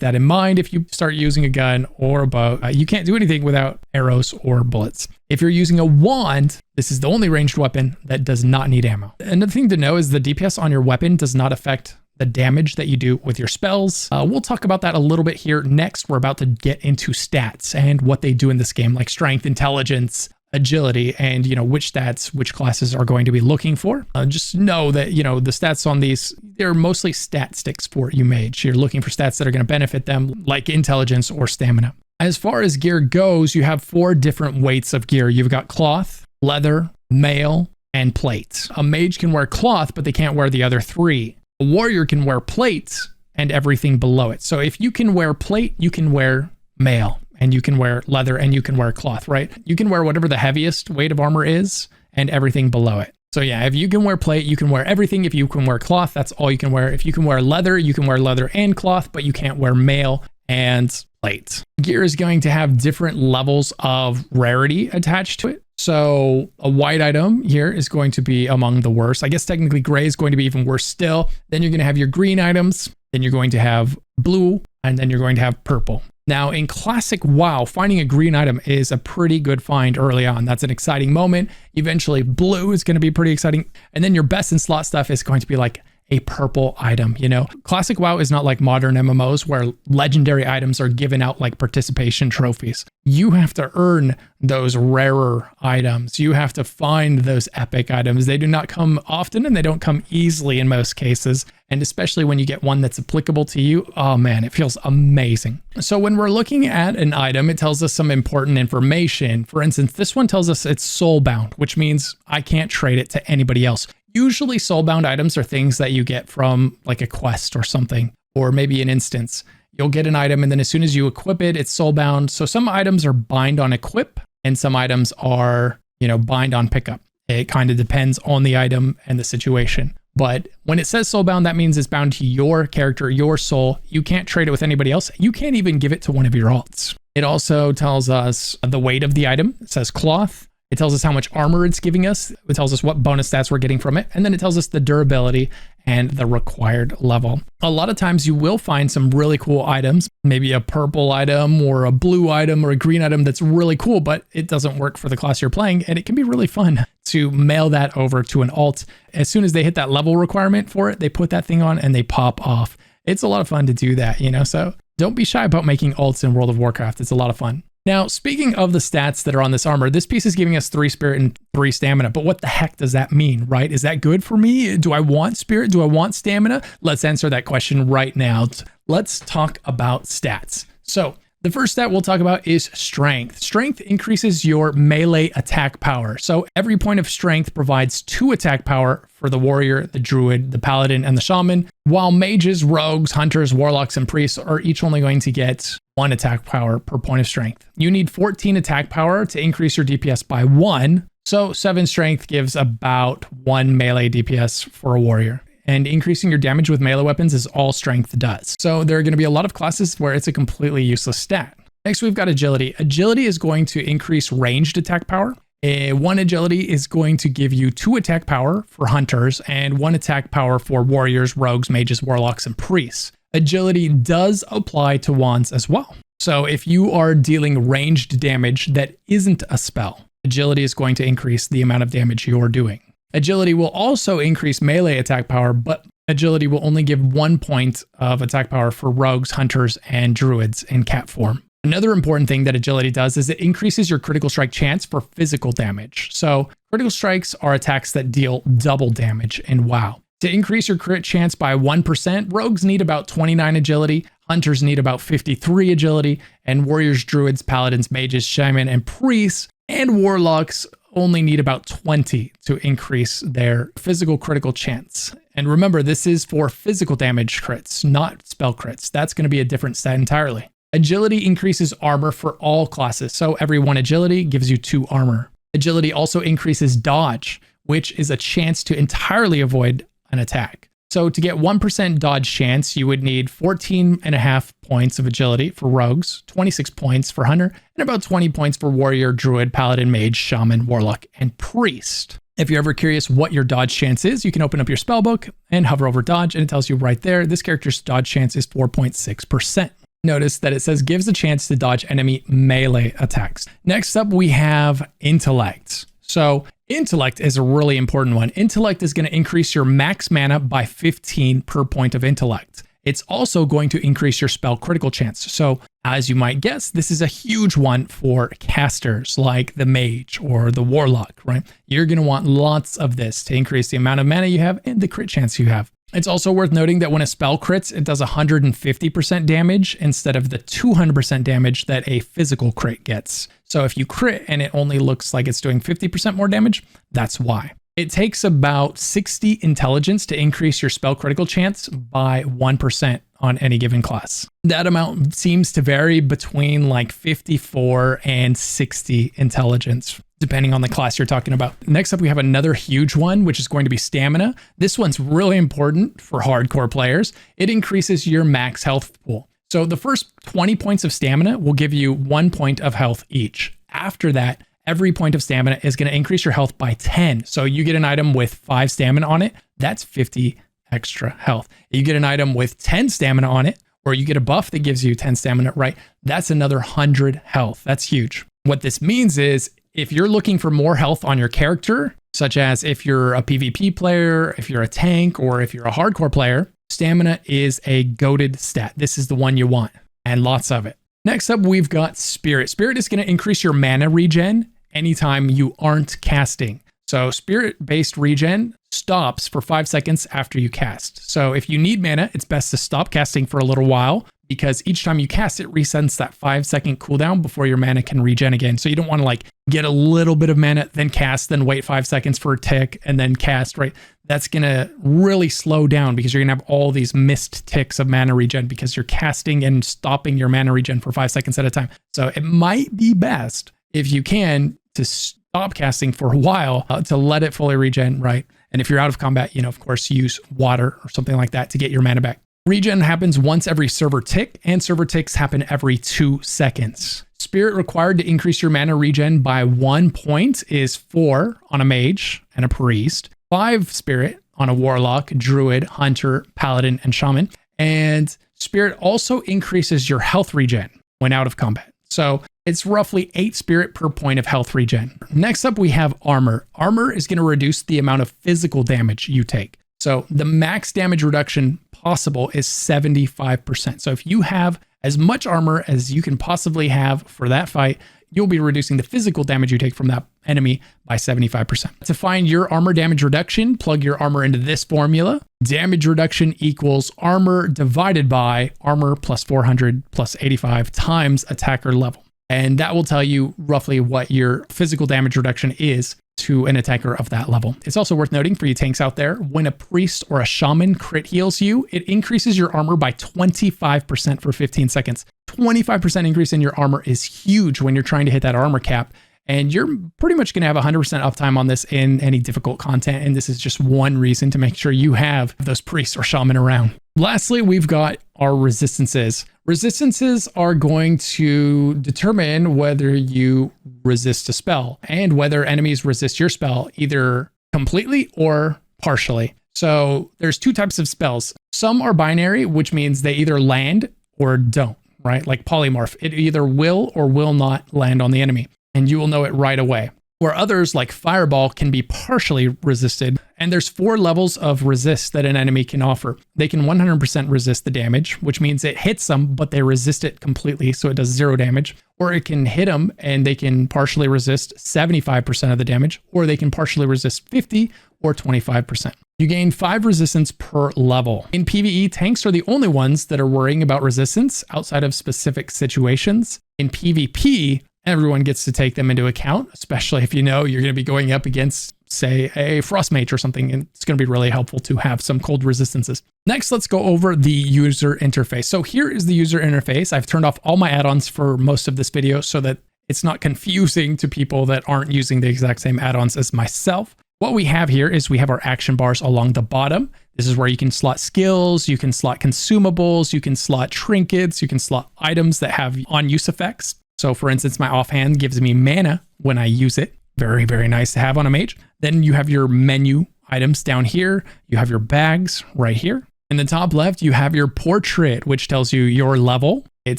that in mind if you start using a gun or a bow. You can't do anything without arrows or bullets. If you're using a wand, this is the only ranged weapon that does not need ammo. Another thing to know is the DPS on your weapon does not affect the damage that you do with your spells. We'll talk about that a little bit here next. We're about to get into stats and what they do in this game, like strength, intelligence, agility, and which stats which classes are going to be looking for. Just know that the stats on these, they're mostly stat sticks for you mage. You're looking for stats that are going to benefit them, like intelligence or stamina. As far as gear goes, you have 4 different weights of gear. You've got cloth, leather, mail, and plate. A mage can wear cloth, but they can't wear the other 3. A warrior can wear plate and everything below it. So if you can wear plate, you can wear mail, and you can wear leather, and you can wear cloth, right? You can wear whatever the heaviest weight of armor is and everything below it. So yeah, if you can wear plate, you can wear everything. If you can wear cloth, that's all you can wear. If you can wear leather, you can wear leather and cloth, but you can't wear mail and plate. Gear is going to have different levels of rarity attached to it. So a white item here is going to be among the worst. I guess technically gray is going to be even worse still. Then you're going to have your green items. Then you're going to have blue, and then you're going to have purple. Now in classic WoW, finding a green item is a pretty good find early on. That's an exciting moment. Eventually blue is going to be pretty exciting. And then your best in slot stuff is going to be like a purple item. Classic WoW is not like modern MMOs where legendary items are given out like participation trophies. You have to earn those rarer items. You have to find those epic items. They do not come often, and they don't come easily in most cases. And especially when you get one that's applicable to you, oh man, it feels amazing. So when we're looking at an item, it tells us some important information. For instance, this one tells us it's soulbound, which means I can't trade it to anybody else. Usually soulbound items are things that you get from like a quest or something, or maybe an instance. You'll get an item, and then as soon as you equip it, it's soulbound. So some items are bind on equip, and some items are, bind on pickup. It kind of depends on the item and the situation. But when it says soulbound, that means it's bound to your character, your soul. You can't trade it with anybody else. You can't even give it to one of your alts. It also tells us the weight of the item. It says cloth. It tells us how much armor it's giving us. It tells us what bonus stats we're getting from it. And then it tells us the durability and the required level. A lot of times you will find some really cool items, maybe a purple item or a blue item or a green item that's really cool, but it doesn't work for the class you're playing. And it can be really fun to mail that over to an alt. As soon as they hit that level requirement for it, they put that thing on and they pop off. It's a lot of fun to do that, so don't be shy about making alts in World of Warcraft. It's a lot of fun. Now, speaking of the stats that are on this armor, this piece is giving us 3 spirit and 3 stamina, but what the heck does that mean, right? Is that good for me? Do I want spirit? Do I want stamina? Let's answer that question right now. Let's talk about stats. So the first stat we'll talk about is strength. Strength increases your melee attack power. So every point of strength provides 2 attack power for the warrior, the druid, the paladin, and the shaman, while mages, rogues, hunters, warlocks, and priests are each only going to get 1 attack power per point of strength. You need 14 attack power to increase your DPS by 1. So 7 strength gives about 1 melee DPS for a warrior. And increasing your damage with melee weapons is all strength does. So there are going to be a lot of classes where it's a completely useless stat. Next, we've got agility. Agility is going to increase ranged attack power. 1 agility is going to give you 2 attack power for hunters and 1 attack power for warriors, rogues, mages, warlocks, and priests. Agility does apply to wands as well. So if you are dealing ranged damage that isn't a spell, agility is going to increase the amount of damage you're doing. Agility will also increase melee attack power, but agility will only give 1 point of attack power for rogues, hunters, and druids in cat form. Another important thing that agility does is it increases your critical strike chance for physical damage. So critical strikes are attacks that deal double damage in WoW. To increase your crit chance by 1%, rogues need about 29 agility, hunters need about 53 agility, and warriors, druids, paladins, mages, shaman, and priests, and warlocks only need about 20 to increase their physical critical chance. And remember, this is for physical damage crits, not spell crits. That's going to be a different stat entirely. Agility increases armor for all classes, so every 1 agility gives you 2 armor. Agility also increases dodge, which is a chance to entirely avoid an attack. So to get 1% dodge chance, you would need 14.5 points of agility for rogues, 26 points for hunter, and about 20 points for warrior, druid, paladin, mage, shaman, warlock, and priest. If you're ever curious what your dodge chance is, you can open up your spellbook and hover over dodge, and it tells you right there, this character's dodge chance is 4.6%. Notice that it says gives a chance to dodge enemy melee attacks. Next up, we have Intellect. So Intellect is a really important one. Intellect is going to increase your max mana by 15 per point of Intellect. It's also going to increase your spell critical chance. So as you might guess, this is a huge one for casters like the Mage or the Warlock, right? You're going to want lots of this to increase the amount of mana you have and the crit chance you have. It's also worth noting that when a spell crits, it does 150% damage instead of the 200% damage that a physical crit gets. So if you crit and it only looks like it's doing 50% more damage, that's why. It takes about 60 intelligence to increase your spell critical chance by 1% on any given class. That amount seems to vary between like 54 and 60 intelligence, depending on the class you're talking about. Next up, we have another huge one, which is going to be stamina. This one's really important for hardcore players. It increases your max health pool. So the first 20 points of stamina will give you 1 point of health each. After that, every point of stamina is going to increase your health by 10. So you get an item with 5 stamina on it, that's 50 extra health. You get an item with 10 stamina on it, or you get a buff that gives you 10 stamina, right? That's another 100 health. That's huge. What this means is if you're looking for more health on your character, such as if you're a PvP player, if you're a tank, or if you're a hardcore player, stamina is a goated stat. This is the one you want, and lots of it. Next up, we've got Spirit. Spirit is going to increase your mana regen anytime you aren't casting. So Spirit-based regen stops for 5 seconds after you cast. So if you need mana, it's best to stop casting for a little while, because each time you cast, it resets that 5-second cooldown before your mana can regen again. So you don't want to like get a little bit of mana, then cast, then wait 5 seconds for a tick, and then cast, right? That's going to really slow down because you're going to have all these missed ticks of mana regen because you're casting and stopping your mana regen for 5 seconds at a time. So it might be best, if you can, to stop casting for a while to let it fully regen, right? And if you're out of combat, you know, of course, use water or something like that to get your mana back. Regen happens once every server tick, and server ticks happen every 2 seconds. Spirit required to increase your mana regen by 1 point is 4 on a mage and a priest, 5 spirit on a warlock, druid, hunter, paladin, and shaman. And spirit also increases your health regen when out of combat. So it's roughly 8 spirit per point of health regen. Next up, we have armor. Armor is going to reduce the amount of physical damage you take. So the max damage reduction possible is 75%. So if you have as much armor as you can possibly have for that fight, you'll be reducing the physical damage you take from that enemy by 75%. To find your armor damage reduction, plug your armor into this formula. Damage reduction equals armor divided by armor plus 400 plus 85 times attacker level. And that will tell you roughly what your physical damage reduction is to an attacker of that level. It's also worth noting for you tanks out there, when a priest or a shaman crit heals you, it increases your armor by 25% for 15 seconds. 25% increase in your armor is huge when you're trying to hit that armor cap. And you're pretty much going to have 100% uptime on this in any difficult content. And this is just one reason to make sure you have those priests or shaman around. Lastly, we've got our resistances. Resistances are going to determine whether you resist a spell and whether enemies resist your spell either completely or partially. So there's 2 types of spells. Some are binary, which means they either land or don't, right? Like polymorph. It either will or will not land on the enemy, and you will know it right away. Where others like Fireball can be partially resisted And there's 4 levels of resist that an enemy can offer. They can 100% resist the damage, which means it hits them, but they resist it completely, so it does 0 damage. Or it can hit them and they can partially resist 75% of the damage, or they can partially resist 50 or 25%. You gain 5 resistance per level. In PvE, tanks are the only ones that are worrying about resistance outside of specific situations. In PvP, everyone gets to take them into account, especially if you know you're going to be going up against, say, a Frost Mage or something, and it's going to be really helpful to have some cold resistances. Next, let's go over the user interface. So here is the user interface. I've turned off all my add-ons for most of this video so that it's not confusing to people that aren't using the exact same add-ons as myself. What we have here is we have our action bars along the bottom. This is where you can slot skills, you can slot consumables, you can slot trinkets, you can slot items that have on-use effects. So for instance, my offhand gives me mana when I use it. Very, very nice to have on a mage. Then you have your menu items down here. You have your bags right here. In the top left, you have your portrait, which tells you your level. It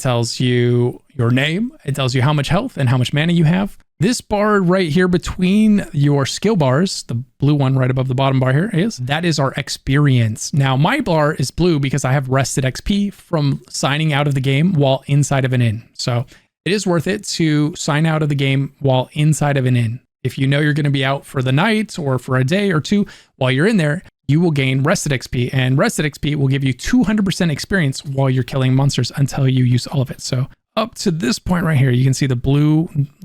tells you your name. It tells you how much health and how much mana you have. This bar right here between your skill bars, the blue one right above the bottom bar here that is our experience. Now my bar is blue because I have rested XP from signing out of the game while inside of an inn. So it is worth it to sign out of the game while inside of an inn. If you know you're going to be out for the night or for a day or two, while you're in there, you will gain rested XP, and rested XP will give you 200% experience while you're killing monsters until you use all of it. So up to this point right here, you can see the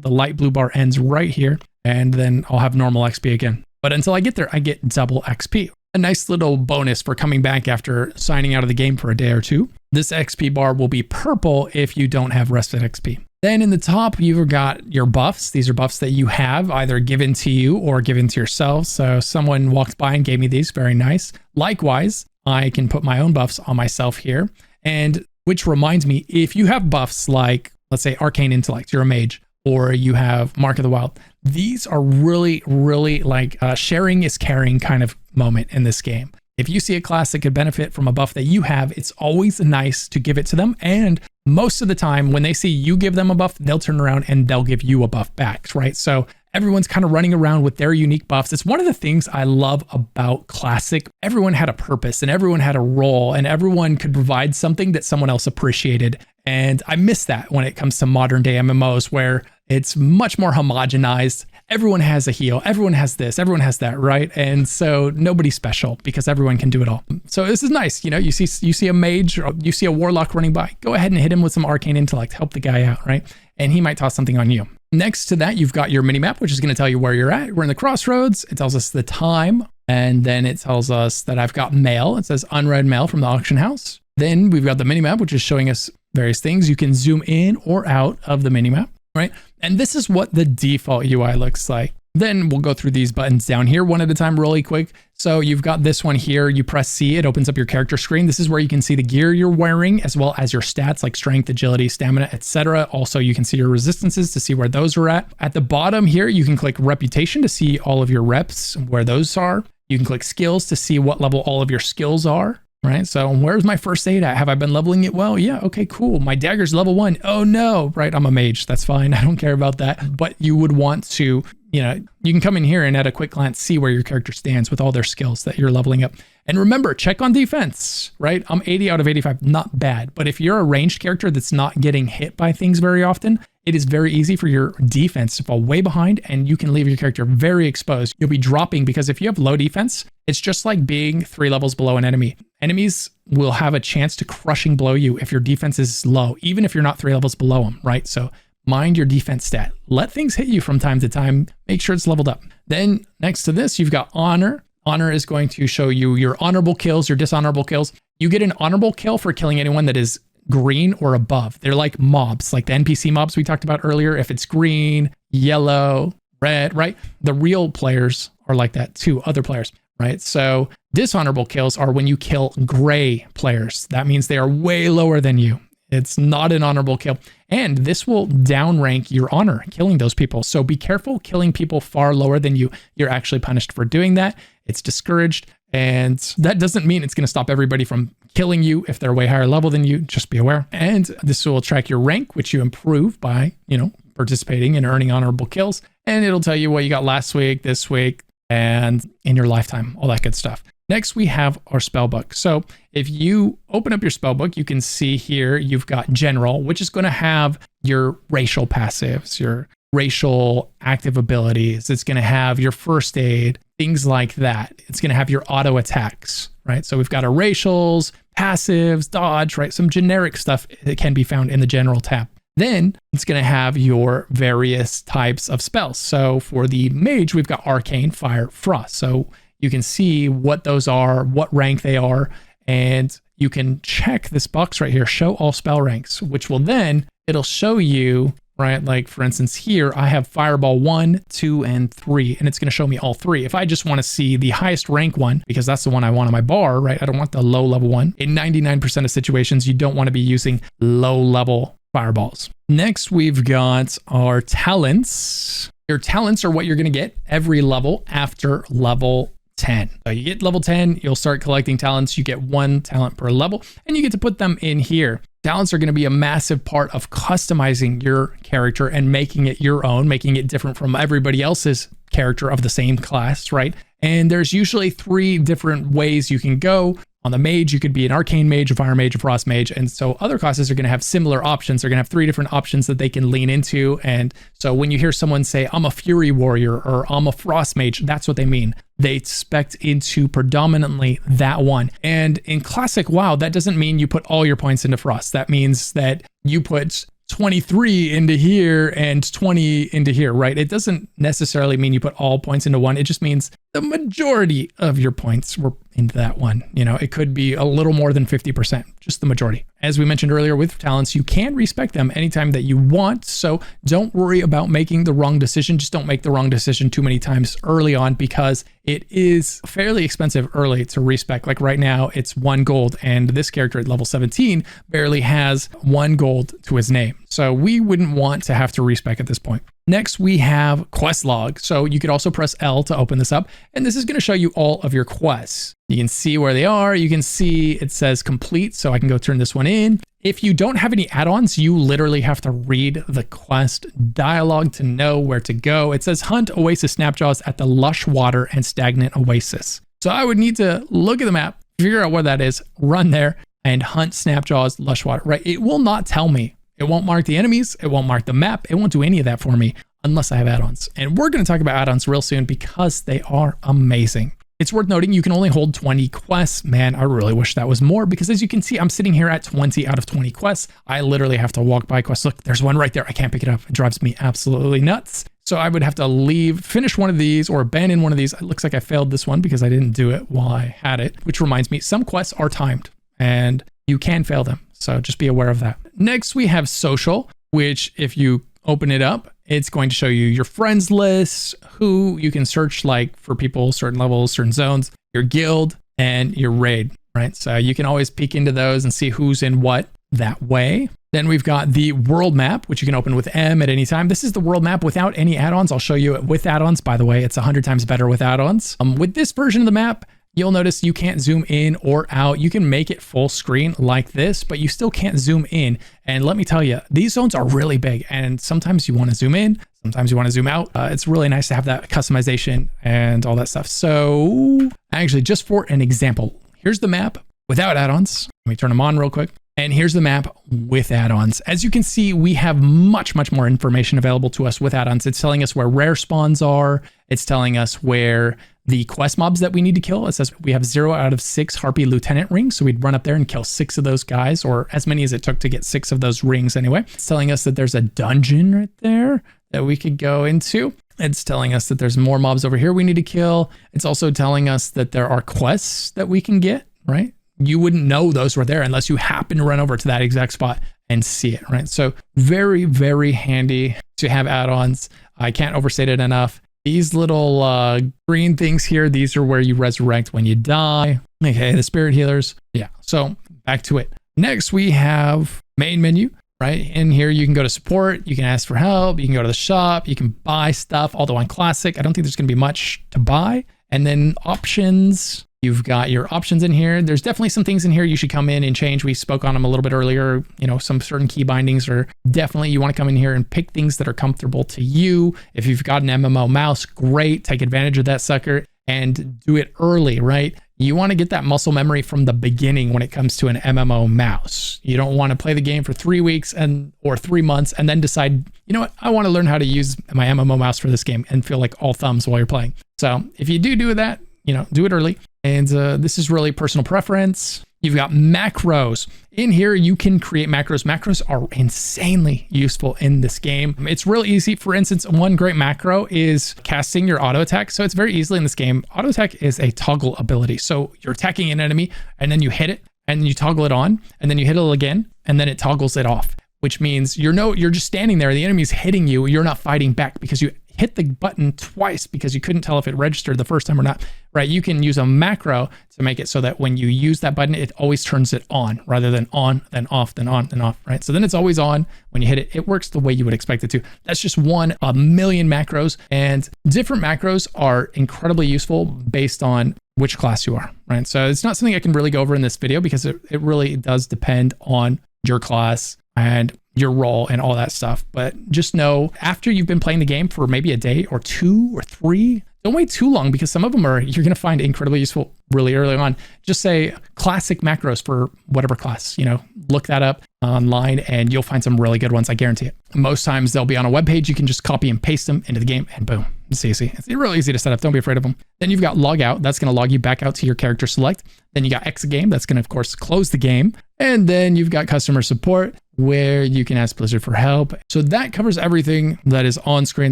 light blue bar ends right here, and then I'll have normal XP again. But until I get there, I get double XP. A nice little bonus for coming back after signing out of the game for a day or two. This XP bar will be purple if you don't have rested XP. Then in the top, you've got your buffs. These are buffs that you have either given to you or given to yourself. So someone walked by and gave me these, very nice. Likewise, I can put my own buffs on myself here. And which reminds me, if you have buffs like, let's say Arcane Intellect, you're a mage, or you have Mark of the Wild, these are really, really like sharing is caring kind of moment in this game. If you see a class that could benefit from a buff that you have, it's always nice to give it to them. And most of the time when they see you give them a buff, they'll turn around and they'll give you a buff back, right? So everyone's kind of running around with their unique buffs. It's one of the things I love about Classic. Everyone had a purpose and everyone had a role and everyone could provide something that someone else appreciated. And I miss that when it comes to modern day MMOs where it's much more homogenized. Everyone has a heal, everyone has this, everyone has that, right? And so nobody's special because everyone can do it all. So this is nice. You know, you see a mage or you see a warlock running by, go ahead and hit him with some arcane intellect, help the guy out, right? And he might toss something on you. Next to that, you've got your mini map, which is going to tell you where you're at. We're in the crossroads. It tells us the time. And then it tells us that I've got mail. It says unread mail from the auction house. Then we've got the mini map, which is showing us various things. You can zoom in or out of the mini map, right? And this is what the default UI looks like. Then we'll go through these buttons down here one at a time really quick. So you've got this one here. You press C, it opens up your character screen. This is where you can see the gear you're wearing as well as your stats like strength, agility, stamina, etc. Also, you can see your resistances to see where those are at. At the bottom here, you can click reputation to see all of your reps, where those are. You can click skills to see what level all of your skills are. Right? So where's my first aid at? Have I been leveling it well? Yeah. Okay, cool. My dagger's level 1. Oh no, right? I'm a mage. That's fine. I don't care about that. But you would want to, you know, you can come in here and at a quick glance, see where your character stands with all their skills that you're leveling up. And remember, check on defense, right? I'm 80 out of 85, not bad. But if you're a ranged character that's not getting hit by things very often, it is very easy for your defense to fall way behind and you can leave your character very exposed. You'll be dropping because if you have low defense, it's just like being 3 levels below an enemy. Enemies will have a chance to crushing blow you if your defense is low, even if you're not 3 levels below them, right? So mind your defense stat. Let things hit you from time to time. Make sure it's leveled up. Then next to this, you've got honor. Honor is going to show you your honorable kills, your dishonorable kills. You get an honorable kill for killing anyone that is green or above. They're like mobs, like the NPC mobs we talked about earlier. If it's green, yellow, red, right? The real players are like that too, other players, right? So dishonorable kills are when you kill gray players. That means they are way lower than you. It's not an honorable kill. And this will downrank your honor, killing those people. So be careful killing people far lower than you. You're actually punished for doing that. It's discouraged. And that doesn't mean it's going to stop everybody from killing you if they're way higher level than you. Just be aware. And this will track your rank, which you improve by, you know, participating and earning honorable kills. And it'll tell you what you got last week, this week, and in your lifetime, all that good stuff. Next, we have our spellbook. So if you open up your spellbook, you can see here you've got general, which is going to have your racial passives, your racial active abilities. It's going to have your first aid, things like that. It's going to have your auto attacks, right? So we've got our racials, passives, dodge, right? Some generic stuff that can be found in the general tab. Then it's going to have your various types of spells. So for the mage, we've got arcane, fire, frost. So you can see what those are, what rank they are, and you can check this box right here, show all spell ranks, which will then, it'll show you, right? Like for instance, here I have Fireball 1, 2, and 3, and it's going to show me all 3. If I just want to see the highest rank one, because that's the one I want on my bar, right? I don't want the low level one. In 99% of situations, you don't want to be using low level fireballs. Next, we've got our talents. Your talents are what you're going to get every level after level 10. So you get level 10, you'll start collecting talents. You get 1 talent per level, and you get to put them in here. Talents are going to be a massive part of customizing your character and making it your own, making it different from everybody else's character of the same class, right? And there's usually 3 different ways you can go. On the mage, you could be an arcane mage, a fire mage, a frost mage. And so other classes are going to have similar options. They're going to have 3 different options that they can lean into. And so when you hear someone say, I'm a fury warrior or I'm a frost mage, that's what they mean. They spec into predominantly that one. And in classic WoW, that doesn't mean you put all your points into frost. That means that you put 23 into here and 20 into here, right? It doesn't necessarily mean you put all points into one. It just means the majority of your points were into that one. You know, it could be a little more than 50%, just the majority. As we mentioned earlier with talents, you can respec them anytime that you want. So don't worry about making the wrong decision. Just don't make the wrong decision too many times early on, because it is fairly expensive early to respec. Like right now, it's 1 gold, and this character at level 17 barely has 1 gold to his name. So we wouldn't want to have to respec at this point. Next, we have quest log. So you could also press L to open this up, and this is going to show you all of your quests. You can see where they are. You can see it says complete, so I can go turn this one in. If you don't have any add-ons, you literally have to read the quest dialogue to know where to go. It says hunt oasis snapjaws at the lush water and stagnant oasis. So I would need to look at the map, figure out what that is, run there and hunt snapjaws, lush water, right? It will not tell me. It won't mark the enemies. It won't mark the map. It won't do any of that for me unless I have add-ons. And we're going to talk about add-ons real soon because they are amazing. It's worth noting you can only hold 20 quests. Man, I really wish that was more, because as you can see, I'm sitting here at 20 out of 20 quests. I literally have to walk by quests. Look, there's one right there. I can't pick it up. It drives me absolutely nuts. So I would have to finish one of these or abandon one of these. It looks like I failed this one because I didn't do it while I had it, which reminds me, some quests are timed and you can fail them. So just be aware of that. Next, we have social, which if you open it up, it's going to show you your friends list, who you can search like for people, certain levels, certain zones, your guild, and your raid, right? So you can always peek into those and see who's in what that way. Then we've got the world map, which you can open with M at any time. This is the world map without any add-ons. I'll show you it with add-ons. By the way, it's 100 times better with add-ons. With this version of the map, you'll notice you can't zoom in or out. You can make it full screen like this, but you still can't zoom in. And let me tell you, these zones are really big, and sometimes you want to zoom in, sometimes you want to zoom out. It's really nice to have that customization and all that stuff. So actually, just for an example, here's the map without add-ons. Let me turn them on real quick. And here's the map with add-ons. As you can see, we have much more information available to us with add-ons. It's telling us where rare spawns are. It's telling us where the quest mobs that we need to kill. It says we have 0 out of 6 Harpy Lieutenant rings. So we'd run up there and kill 6 of those guys, or as many as it took to get 6 of those rings anyway. It's telling us that there's a dungeon right there that we could go into. It's telling us that there's more mobs over here we need to kill. It's also telling us that there are quests that we can get, right? You wouldn't know those were there unless you happen to run over to that exact spot and see it, right? So very handy to have add-ons. I can't overstate it enough. These little green things here, these are where you resurrect when you die. Okay, the spirit healers. Yeah, so back to it. Next, we have main menu, right? In here, you can go to support, you can ask for help, you can go to the shop, you can buy stuff, although on Classic, I don't think there's gonna be much to buy. And then options, You've got your options in here. There's definitely some things in here you should come in and change. We spoke on them a little bit earlier. You know, some certain key bindings are definitely, you want to come in here and pick things that are comfortable to you. If you've got an MMO mouse, great. Take advantage of that sucker and do it early, right? You want to get that muscle memory from the beginning when it comes to an MMO mouse. You don't want to play the game for 3 weeks or 3 months and then decide, you know what, I want to learn how to use my MMO mouse for this game and feel like all thumbs while you're playing. So if you do that, you know, do it early. And this is really personal preference. You've got macros. In here, you can create macros. Macros are insanely useful in this game. It's really easy. For instance, one great macro is casting your auto attack. So it's very easily in this game. Auto attack is a toggle ability. So you're attacking an enemy and then you hit it and you toggle it on and then you hit it again and then it toggles it off, which means you're just standing there. The enemy's hitting you. You're not fighting back because you hit the button twice because you couldn't tell if it registered the first time or not, right? You can use a macro to make it so that when you use that button, it always turns it on rather than on, then off, then on, then off, right? So then it's always on when you hit it. It works the way you would expect it to. That's just one of a million macros, and different macros are incredibly useful based on which class you are, right? So it's not something I can really go over in this video because it really does depend on your class and your role and all that stuff. But just know after you've been playing the game for maybe a day or 2 or 3, don't wait too long because some of them you're going to find incredibly useful really early on. Just say classic macros for whatever class, you know, look that up online and you'll find some really good ones. I guarantee it. Most times they'll be on a web page. You can just copy and paste them into the game and boom, it's easy. It's really easy to set up. Don't be afraid of them. Then you've got log out. That's going to log you back out to your character select. Then you got exit game. That's going to, of course, close the game. And then you've got customer support where you can ask Blizzard for help. So that covers everything that is on screen.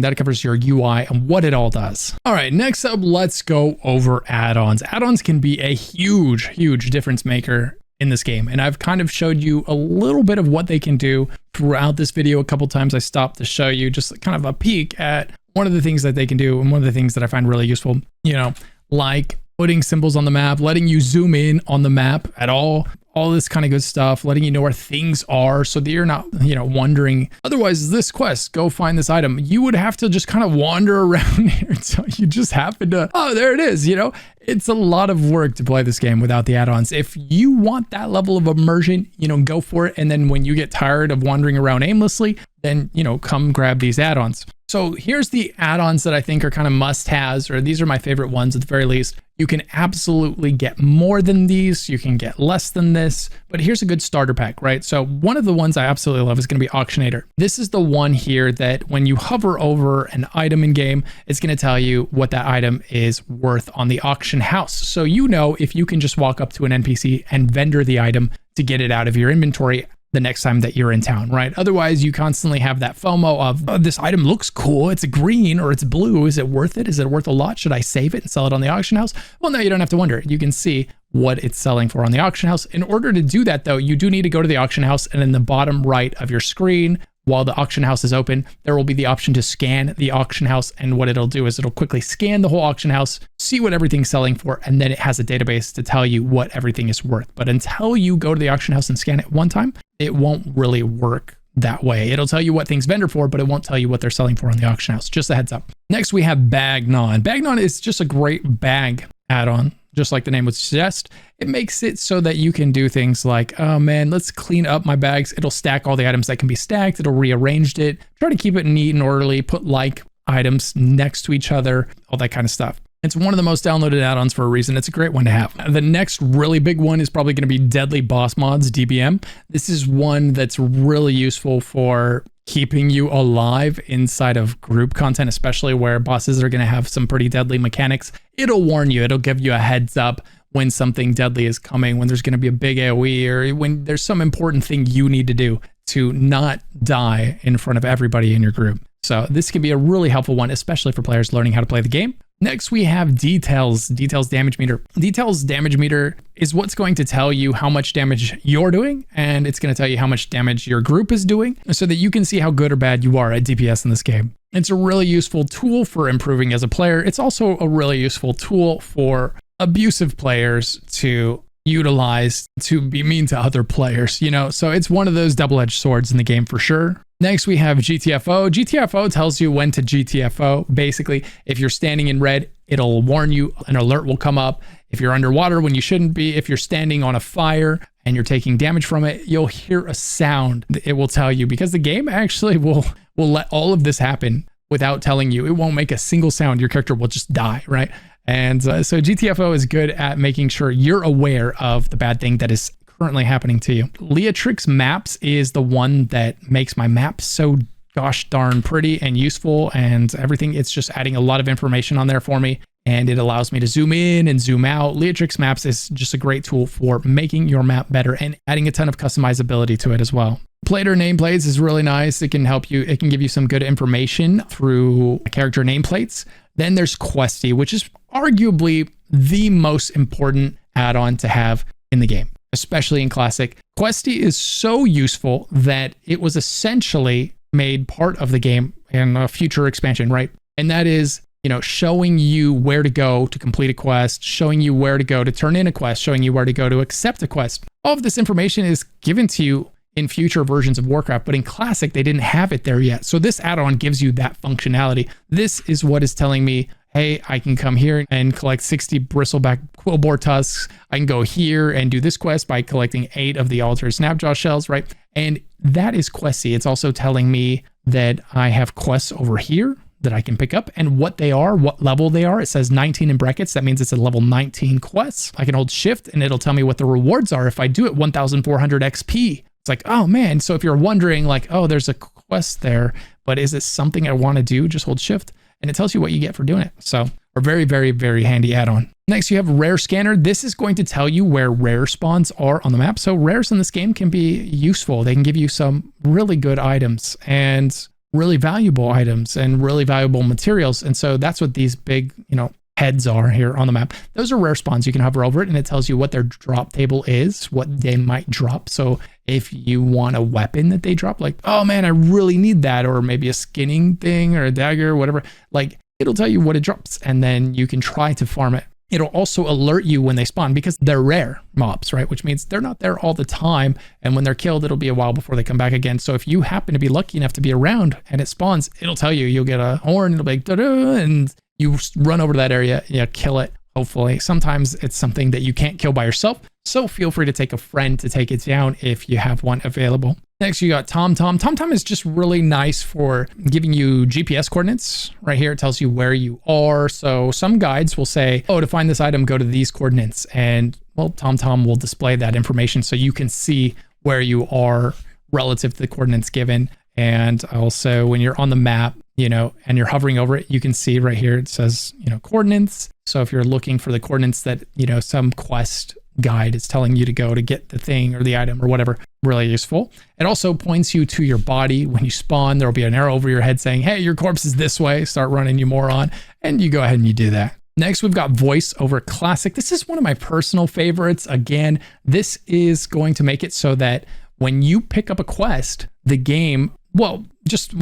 That covers your UI and what it all does. All right, next up, let's go over add-ons. Add-ons can be a huge, huge difference maker in this game. And I've kind of showed you a little bit of what they can do throughout this video. A couple times I stopped to show you just kind of a peek at one of the things that they can do and one of the things that I find really useful, you know, like putting symbols on the map, letting you zoom in on the map at all this kind of good stuff, letting you know where things are so that you're not, you know, wondering. Otherwise, this quest, go find this item, you would have to just kind of wander around here until you just happen to, oh, there it is, you know? It's a lot of work to play this game without the add-ons. If you want that level of immersion, you know, go for it. And then when you get tired of wandering around aimlessly, then, you know, come grab these add-ons. So here's the add-ons that I think are kind of must-haves, or these are my favorite ones at the very least. You can absolutely get more than these. You can get less than this, but here's a good starter pack, right? So one of the ones I absolutely love is going to be Auctionator. This is the one here that when you hover over an item in game, it's going to tell you what that item is worth on the auction house. So you know if you can just walk up to an NPC and vendor the item to get it out of your inventory the next time that you're in town, right? Otherwise, you constantly have that FOMO of, oh, this item looks cool. It's green or it's blue. Is it worth it? Is it worth a lot? Should I save it and sell it on the auction house? Well, no, you don't have to wonder. You can see what it's selling for on the auction house. In order to do that, though, you do need to go to the auction house, and in the bottom right of your screen, while the auction house is open, there will be the option to scan the auction house. And what it'll do is it'll quickly scan the whole auction house, see what everything's selling for, and then it has a database to tell you what everything is worth. But until you go to the auction house and scan it one time, it won't really work that way. It'll tell you what things vendor for, but it won't tell you what they're selling for on the auction house. Just a heads up. Next, we have Bagnon. Bagnon is just a great bag add-on. Just like the name would suggest, it makes it so that you can do things like, oh man, let's clean up my bags. It'll stack all the items that can be stacked. It'll rearrange it, try to keep it neat and orderly, put like items next to each other, all that kind of stuff. It's one of the most downloaded add-ons for a reason. It's a great one to have. The next really big one is probably going to be Deadly Boss Mods, DBM. This is one that's really useful for keeping you alive inside of group content, especially where bosses are going to have some pretty deadly mechanics. It'll warn you. It'll give you a heads up when something deadly is coming, when there's going to be a big AoE, or when there's some important thing you need to do to not die in front of everybody in your group. So this can be a really helpful one, especially for players learning how to play the game. Next, we have Details Damage Meter. Details Damage Meter is what's going to tell you how much damage you're doing, and it's going to tell you how much damage your group is doing so that you can see how good or bad you are at DPS in this game. It's a really useful tool for improving as a player. It's also a really useful tool for abusive players to utilize to be mean to other players, you know? So it's one of those double-edged swords in the game for sure. Next, we have GTFO. GTFO tells you when to GTFO. Basically, if you're standing in red, It'll warn you, an alert will come up. If you're underwater when you shouldn't be, if you're standing on a fire and you're taking damage from it, you'll hear a sound. It will tell you, because the game actually will let all of this happen without telling you. It won't make a single sound. Your character will just die, right? And so GTFO is good at making sure you're aware of the bad thing that is currently happening to you. Leatrix Maps is the one that makes my map so gosh darn pretty and useful and everything. It's just adding a lot of information on there for me, and it allows me to zoom in and zoom out. Leatrix Maps is just a great tool for making your map better and adding a ton of customizability to it as well. Plater nameplates is really nice. It can help you, it can give you some good information through character nameplates. Then there's Questy, which is arguably the most important add-on to have in the game, especially in Classic. Questy is so useful that it was essentially made part of the game in a future expansion, right? And that is, you know, showing you where to go to complete a quest, showing you where to go to turn in a quest, showing you where to go to accept a quest. All of this information is given to you in future versions of Warcraft, but in Classic, they didn't have it there yet. So this add-on gives you that functionality. This is what is telling me, hey, I can come here and collect 60 bristleback quillboar tusks. I can go here and do this quest by collecting 8 of the altered snapjaw shells, right? And that is Questy. It's also telling me that I have quests over here that I can pick up and what they are, what level they are. It says 19 in brackets. That means it's a level 19 quest. I can hold shift and it'll tell me what the rewards are. If I do it, 1,400 XP. It's like, oh man. So if you're wondering like, oh, there's a quest there, but is it something I want to do? Just hold shift and it tells you what you get for doing it. So a very, very, very handy add-on. Next, you have Rare Scanner. This is going to tell you where rare spawns are on the map. So rares in this game can be useful. They can give you some really good items and really valuable items and really valuable materials. And so that's what these big, you know, heads are here on the map. Those are rare spawns. You can hover over it and it tells you what their drop table is, what they might drop. So if you want a weapon that they drop, like, oh man, I really need that, or maybe a skinning thing or a dagger or whatever, like it'll tell you what it drops and then you can try to farm it. It'll also alert you when they spawn because they're rare mobs, right? Which means they're not there all the time. And when they're killed, it'll be a while before they come back again. So if you happen to be lucky enough to be around and it spawns, it'll tell you, you'll get a horn, it'll be like, da-da, and you run over to that area, you kill it, hopefully. Sometimes it's something that you can't kill by yourself. So feel free to take a friend to take it down if you have one available. Next, you got TomTom. TomTom is just really nice for giving you GPS coordinates. Right here, it tells you where you are. So some guides will say, oh, to find this item, go to these coordinates. And well, TomTom will display that information so you can see where you are relative to the coordinates given. And also when you're on the map, you know, and you're hovering over it, you can see right here, it says, you know, coordinates. So if you're looking for the coordinates that, you know, some quest guide is telling you to go to get the thing or the item or whatever, really useful. It also points you to your body. When you spawn, there'll be an arrow over your head saying, hey, your corpse is this way, start running, you moron. And you go ahead and you do that. Next, we've got Voice over Classic. This is one of my personal favorites. Again, this is going to make it so that when you pick up a quest, the game, well,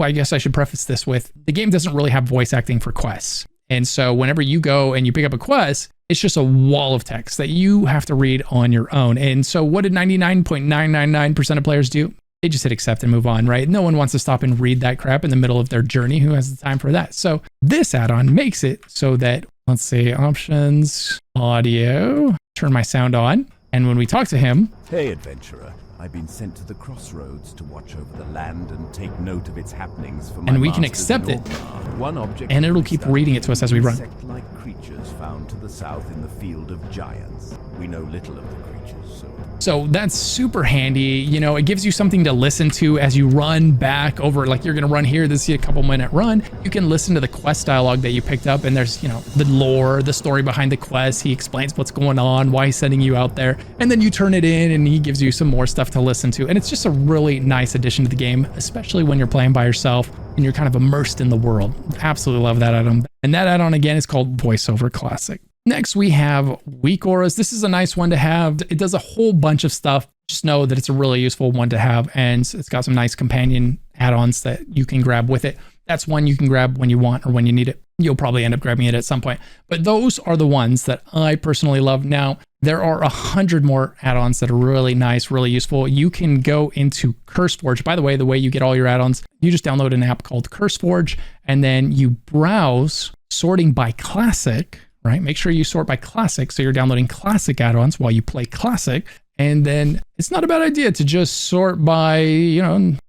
I guess I should preface this with, the game doesn't really have voice acting for quests. And so whenever you go and you pick up a quest, it's just a wall of text that you have to read on your own. And so what did 99.999% of players do? They just hit accept and move on, right? No one wants to stop and read that crap in the middle of their journey. Who has the time for that? So this add-on makes it so that, let's see, options, audio, turn my sound on. And when we talk to him, hey, adventurer. I've been sent to the crossroads to watch over the land and take note of its happenings for my and we can accept it. One object and it'll keep reading it to us as we run. Insect-like creatures found to the south in the field of giants. We know little of the creatures, so that's super handy. You know, it gives you something to listen to as you run back over, like you're going to run here, this is a couple minute run. You can listen to the quest dialogue that you picked up and there's, you know, the lore, the story behind the quest. He explains what's going on, why he's sending you out there. And then you turn it in and he gives you some more stuff to listen to. And it's just a really nice addition to the game, especially when you're playing by yourself and you're kind of immersed in the world. Absolutely love that add-on. And that add-on again is called Voice over Classic. Next, we have Weak Auras. This is a nice one to have. It does a whole bunch of stuff. Just know that it's a really useful one to have. And it's got some nice companion add-ons that you can grab with it. That's one you can grab when you want or when you need it. You'll probably end up grabbing it at some point. But those are the ones that I personally love. Now, there are 100 more add-ons that are really nice, really useful. You can go into CurseForge. By the way you get all your add-ons, you just download an app called CurseForge, and then you browse sorting by classic, right? Make sure you sort by classic, so you're downloading classic add-ons while you play classic. And then it's not a bad idea to just sort by,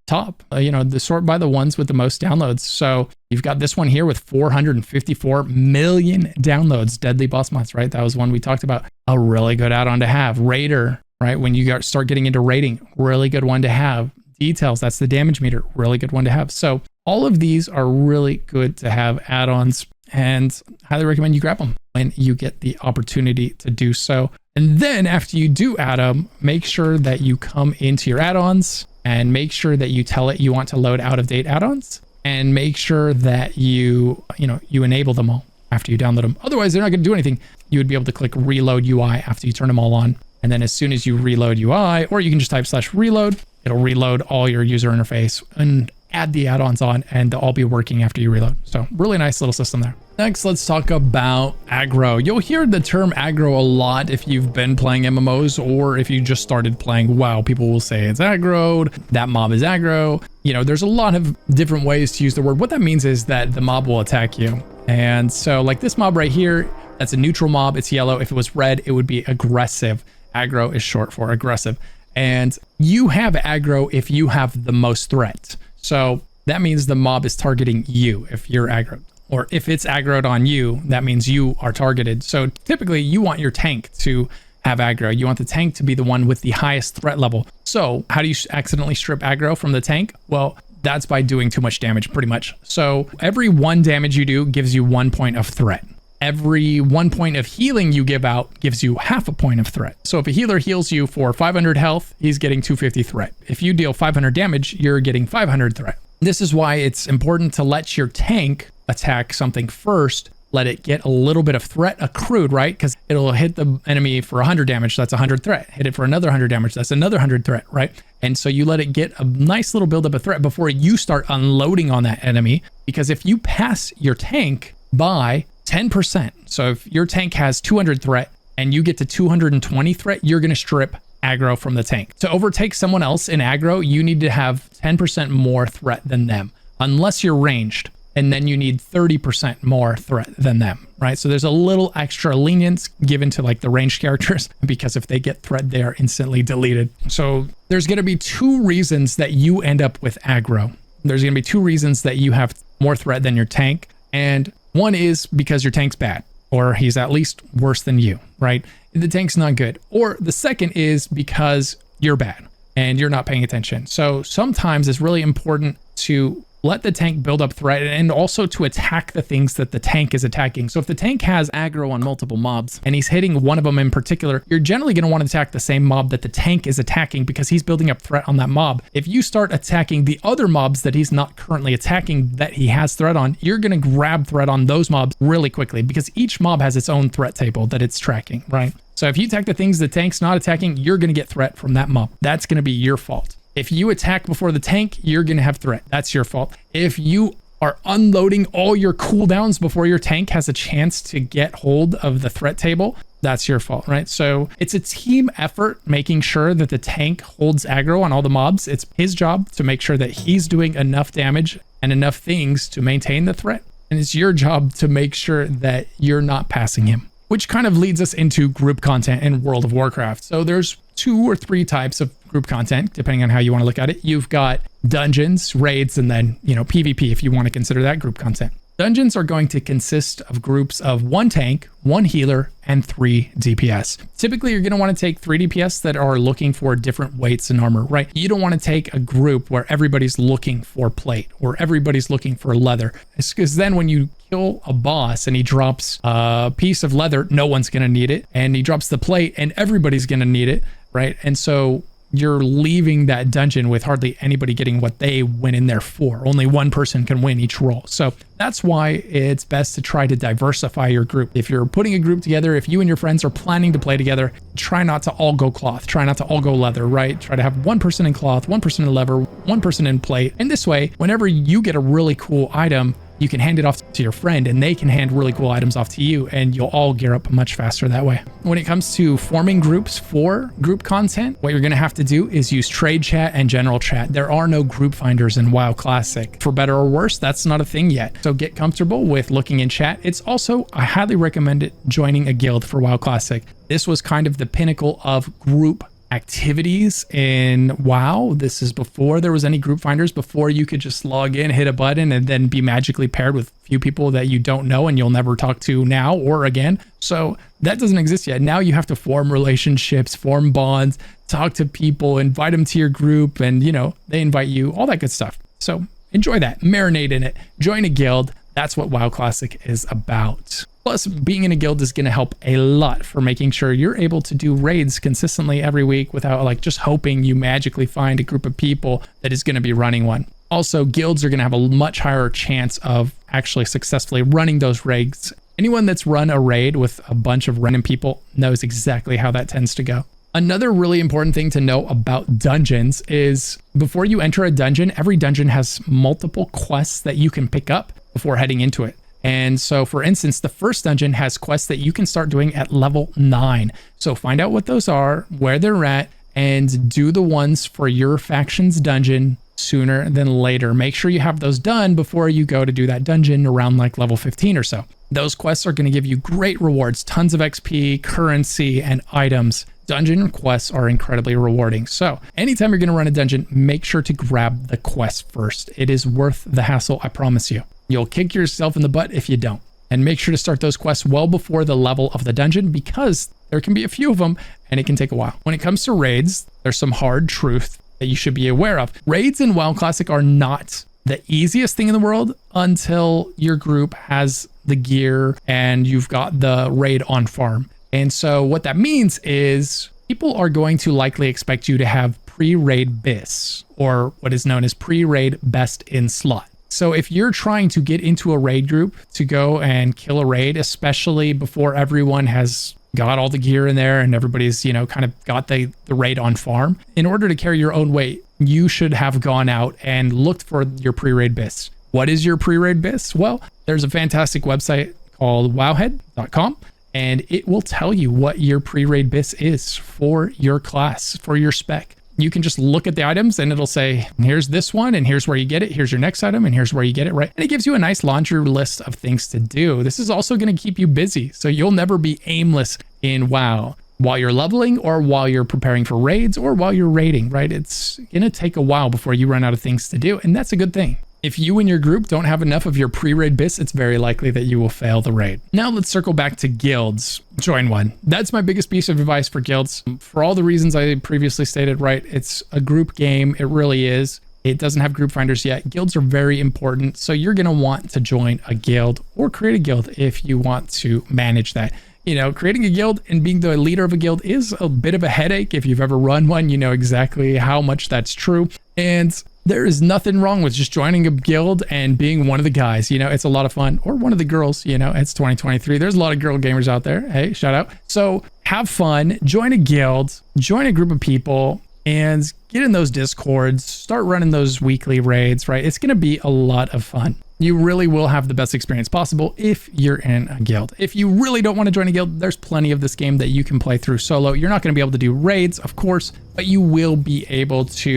top, the sort by the ones with the most downloads. So you've got this one here with 454 million downloads, Deadly Boss Mods, right? That was one we talked about. A really good add-on to have. Raider, right? When you start getting into raiding, really good one to have. Details, that's the damage meter, really good one to have. So all of these are really good to have add-ons, and highly recommend you grab them when you get the opportunity to do so. And then after you do add them, make sure that you come into your add-ons and make sure that you tell it you want to load out-of-date add-ons, and make sure that you enable them all after you download them. Otherwise, they're not going to do anything. You would be able to click reload UI after you turn them all on. And then as soon as you reload UI, or you can just type /reload, it'll reload all your user interface and add the add-ons on, and they'll all be working after you reload. So really nice little system there. Next, let's talk about aggro. You'll hear the term aggro a lot if you've been playing MMOs, or if you just started playing WoW. People will say it's aggroed, that mob is aggro. There's a lot of different ways to use the word. What that means is that the mob will attack you. And so like this mob right here, that's a neutral mob, it's yellow. If it was red, it would be aggressive. Aggro is short for aggressive. And you have aggro if you have the most threat. So that means the mob is targeting you if you're aggroed. Or if it's aggroed on you, that means you are targeted. So typically you want your tank to have aggro. You want the tank to be the one with the highest threat level. So how do you accidentally strip aggro from the tank? Well, that's by doing too much damage, pretty much. So every 1 damage you do gives you 1 point of threat. Every 1 point of healing you give out gives you half a point of threat. So if a healer heals you for 500 health, he's getting 250 threat. If you deal 500 damage, you're getting 500 threat. This is why it's important to let your tank attack something first, let it get a little bit of threat accrued, right? Because it'll hit the enemy for 100 damage, that's 100 threat. Hit it for another 100 damage, that's another 100 threat, right? And so you let it get a nice little buildup of threat before you start unloading on that enemy. Because if you pass your tank by 10%, so if your tank has 200 threat and you get to 220 threat, you're going to strip aggro from the tank. To overtake someone else in aggro, you need to have 10% more threat than them, unless you're ranged. And then you need 30% more threat than them, right? So there's a little extra lenience given to like the ranged characters, because if they get threat, they are instantly deleted. So there's going to be 2 reasons that you end up with aggro. There's going to be 2 reasons that you have more threat than your tank. And one is because your tank's bad, or he's at least worse than you, right? The tank's not good. Or the second is because you're bad and you're not paying attention. So sometimes it's really important to let the tank build up threat, and also to attack the things that the tank is attacking. So if the tank has aggro on multiple mobs and he's hitting one of them in particular, you're generally going to want to attack the same mob that the tank is attacking, because he's building up threat on that mob. If you start attacking the other mobs that he's not currently attacking that he has threat on, you're going to grab threat on those mobs really quickly, because each mob has its own threat table that it's tracking, right? So if you attack the things the tank's not attacking, you're going to get threat from that mob. That's going to be your fault. If you attack before the tank, you're going to have threat. That's your fault. If you are unloading all your cooldowns before your tank has a chance to get hold of the threat table, that's your fault, right? So it's a team effort making sure that the tank holds aggro on all the mobs. It's his job to make sure that he's doing enough damage and enough things to maintain the threat. And it's your job to make sure that you're not passing him. Which kind of leads us into group content in World of Warcraft. So there's 2 or 3 types of group content, depending on how you want to look at it. You've got dungeons, raids, and then, PvP, if you want to consider that group content. Dungeons are going to consist of groups of 1 tank, 1 healer, and 3 DPS. Typically, you're going to want to take 3 DPS that are looking for different weights and armor, right? You don't want to take a group where everybody's looking for plate or everybody's looking for leather. It's because then when you kill a boss and he drops a piece of leather, no one's going to need it. And he drops the plate and everybody's going to need it, right? And so you're leaving that dungeon with hardly anybody getting what they went in there for. Only one person can win each role. So that's why it's best to try to diversify your group. If you're putting a group together, if you and your friends are planning to play together, try not to all go cloth. Try not to all go leather, right? Try to have 1 person in cloth, 1 person in leather, 1 person in plate. And this way, whenever you get a really cool item, you can hand it off to your friend and they can hand really cool items off to you, and you'll all gear up much faster that way. When it comes to forming groups for group content, what you're going to have to do is use trade chat and general chat. There are no group finders in WoW Classic. For better or worse, that's not a thing yet. So get comfortable with looking in chat. It's also, I highly recommend it, joining a guild for WoW Classic. This was kind of the pinnacle of group activities in WoW. This is before there was any group finders, before you could just log in, hit a button, and then be magically paired with a few people that you don't know and you'll never talk to now or again. So that doesn't exist yet. Now you have to form relationships, form bonds, talk to people, invite them to your group, and you know, they invite you, all that good stuff. So enjoy that, marinate in it, join a guild. That's what WoW Classic is about. Plus, being in a guild is going to help a lot for making sure you're able to do raids consistently every week without like just hoping you magically find a group of people that is going to be running one. Also, guilds are going to have a much higher chance of actually successfully running those raids. Anyone that's run a raid with a bunch of random people knows exactly how that tends to go. Another really important thing to know about dungeons is before you enter a dungeon, every dungeon has multiple quests that you can pick up before heading into it. And so, for instance, the first dungeon has quests that you can start doing at level 9. So find out what those are, where they're at, and do the ones for your faction's dungeon sooner than later. Make sure you have those done before you go to do that dungeon around like level 15 or so. Those quests are going to give you great rewards, tons of XP, currency, and items. Dungeon quests are incredibly rewarding. So anytime you're going to run a dungeon, make sure to grab the quest first. It is worth the hassle, I promise you. You'll kick yourself in the butt if you don't. And make sure to start those quests well before the level of the dungeon, because there can be a few of them and it can take a while. When it comes to raids, there's some hard truth that you should be aware of. Raids in WoW Classic are not the easiest thing in the world until your group has the gear and you've got the raid on farm. And so what that means is people are going to likely expect you to have pre-raid BIS, or what is known as pre-raid best in slot. So if you're trying to get into a raid group to go and kill a raid, especially before everyone has got all the gear in there and everybody's, you know, kind of got the raid on farm, in order to carry your own weight, you should have gone out and looked for your pre-raid BIS. What is your pre-raid BIS? Well, there's a fantastic website called wowhead.com, and it will tell you what your pre-raid BIS is for your class, for your spec. You can just look at the items and it'll say, here's this one and here's where you get it. Here's your next item and here's where you get it, right? And it gives you a nice laundry list of things to do. This is also going to keep you busy. So you'll never be aimless in WoW while you're leveling or while you're preparing for raids or while you're raiding, right? It's going to take a while before you run out of things to do. And that's a good thing. If you and your group don't have enough of your pre-raid BIS, it's very likely that you will fail the raid. Now let's circle back to guilds. Join one. That's my biggest piece of advice for guilds. For all the reasons I previously stated, right? It's a group game. It really is. It doesn't have group finders yet. Guilds are very important. So you're going to want to join a guild or create a guild if you want to manage that. You know, creating a guild and being the leader of a guild is a bit of a headache. If you've ever run one, you know exactly how much that's true. And there is nothing wrong with just joining a guild and being one of the guys. You know, it's a lot of fun. Or one of the girls, you know, it's 2023. There's a lot of girl gamers out there. Hey, shout out. So have fun, join a guild, join a group of people, and get in those discords, start running those weekly raids, right? It's going to be a lot of fun. You really will have the best experience possible if you're in a guild. If you really don't want to join a guild, there's plenty of this game that you can play through solo. You're not going to be able to do raids, of course, but you will be able to,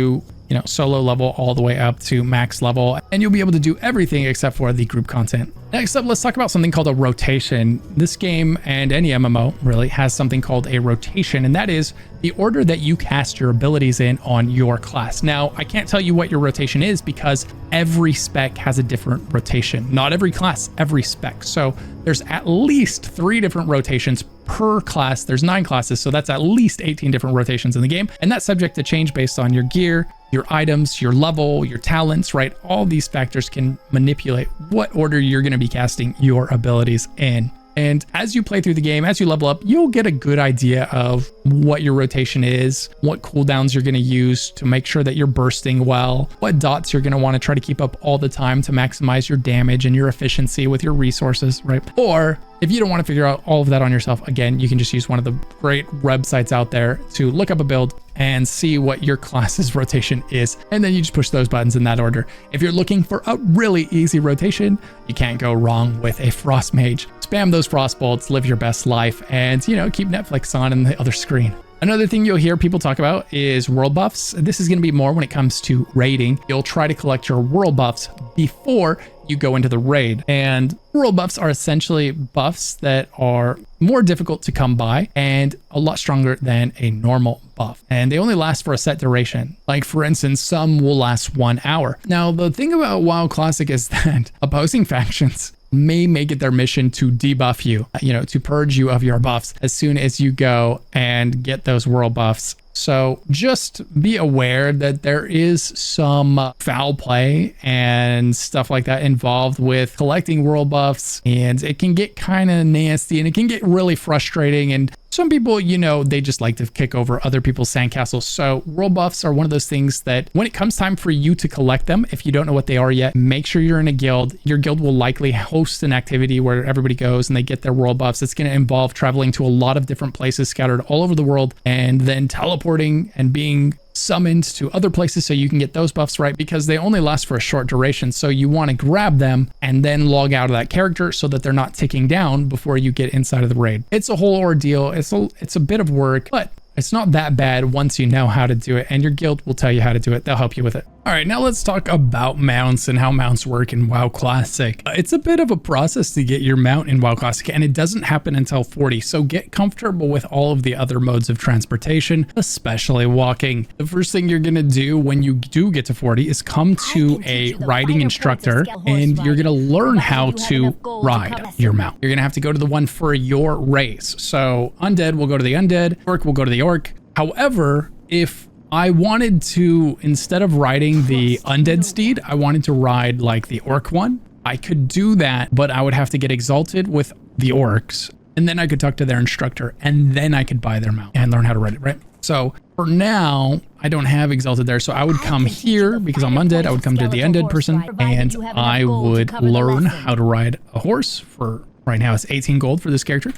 you know, solo level all the way up to max level, and you'll be able to do everything except for the group content. Next up, let's talk about something called a rotation. This game, and any MMO really, has something called a rotation, and that is the order that you cast your abilities in on your class. Now, I can't tell you what your rotation is because every spec has a different rotation. Not every class, every spec. So there's at least 3 different rotations per class. There's 9 classes, so that's at least 18 different rotations in the game, and that's subject to change based on your gear, your items, your level, your talents, right? All these factors can manipulate what order you're going to be casting your abilities in. And as you play through the game, as you level up, you'll get a good idea of what your rotation is, what cooldowns you're going to use to make sure that you're bursting well, what dots you're going to want to try to keep up all the time to maximize your damage and your efficiency with your resources, right? Or If you don't want to figure out all of that on yourself, again, you can just use one of the great websites out there to look up a build and see what your class's rotation is. And then you just push those buttons in that order. If you're looking for a really easy rotation, you can't go wrong with a Frost Mage. Spam those Frost Bolts, live your best life, and, you know, keep Netflix on the other screen. Another thing you'll hear people talk about is world buffs. This is going to be more when it comes to raiding. You'll try to collect your world buffs before you go into the raid. And world buffs are essentially buffs that are more difficult to come by and a lot stronger than a normal buff. And they only last for a set duration. Like, for instance, some will last 1 hour. Now, the thing about WoW Classic is that opposing factions may make it their mission to debuff you, to purge you of your buffs as soon as you go and get those world buffs. So just be aware that there is some foul play and stuff like that involved with collecting world buffs, and it can get kind of nasty and it can get really frustrating. And some people, they just like to kick over other people's sandcastles. So world buffs are one of those things that when it comes time for you to collect them, if you don't know what they are yet, make sure you're in a guild. Your guild will likely host an activity where everybody goes and they get their world buffs. It's going to involve traveling to a lot of different places scattered all over the world and then teleporting and being summoned to other places so you can get those buffs, right? Because they only last for a short duration. So you want to grab them and then log out of that character so that they're not ticking down before you get inside of the raid. It's a whole ordeal. It's a bit of work, but it's not that bad once you know how to do it, and your guild will tell you how to do it. They'll help you with it. All right, now let's talk about mounts and how mounts work in WoW Classic. It's a bit of a process to get your mount in WoW Classic, and it doesn't happen until 40. So get comfortable with all of the other modes of transportation, especially walking. The first thing you're gonna do when you do get to 40 is come to a riding instructor, and you're gonna learn how to ride your mount. You're gonna have to go to the one for your race. So Undead will go to the Undead, Orc will go to the Orc. However, if I wanted to, instead of riding the Undead steed, I wanted to ride like the Orc one, I could do that, but I would have to get exalted with the Orcs, and then I could talk to their instructor, and then I could buy their mount and learn how to ride it, right? So for now, I don't have exalted there, so I would come here because I'm Undead. I would come to the Undead person, and I would learn how to ride a horse. For right now, it's 18 gold for this character.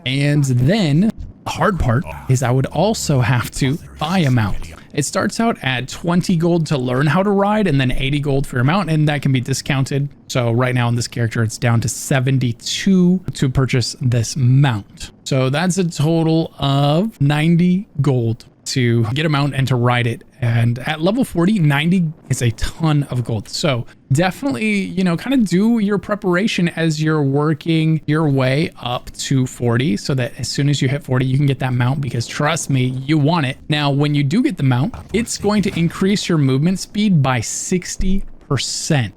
And then the hard part is I would also have to buy a mount. It starts out at 20 gold to learn how to ride, and then 80 gold for your mount, and that can be discounted. So right now in this character, it's down to 72 to purchase this mount. So that's a total of 90 gold to get a mount and to ride it. And at level 40, 90 is a ton of gold. So definitely, kind of do your preparation as you're working your way up to 40 so that as soon as you hit 40, you can get that mount, because trust me, you want it. Now, when you do get the mount, it's going to increase your movement speed by 60%.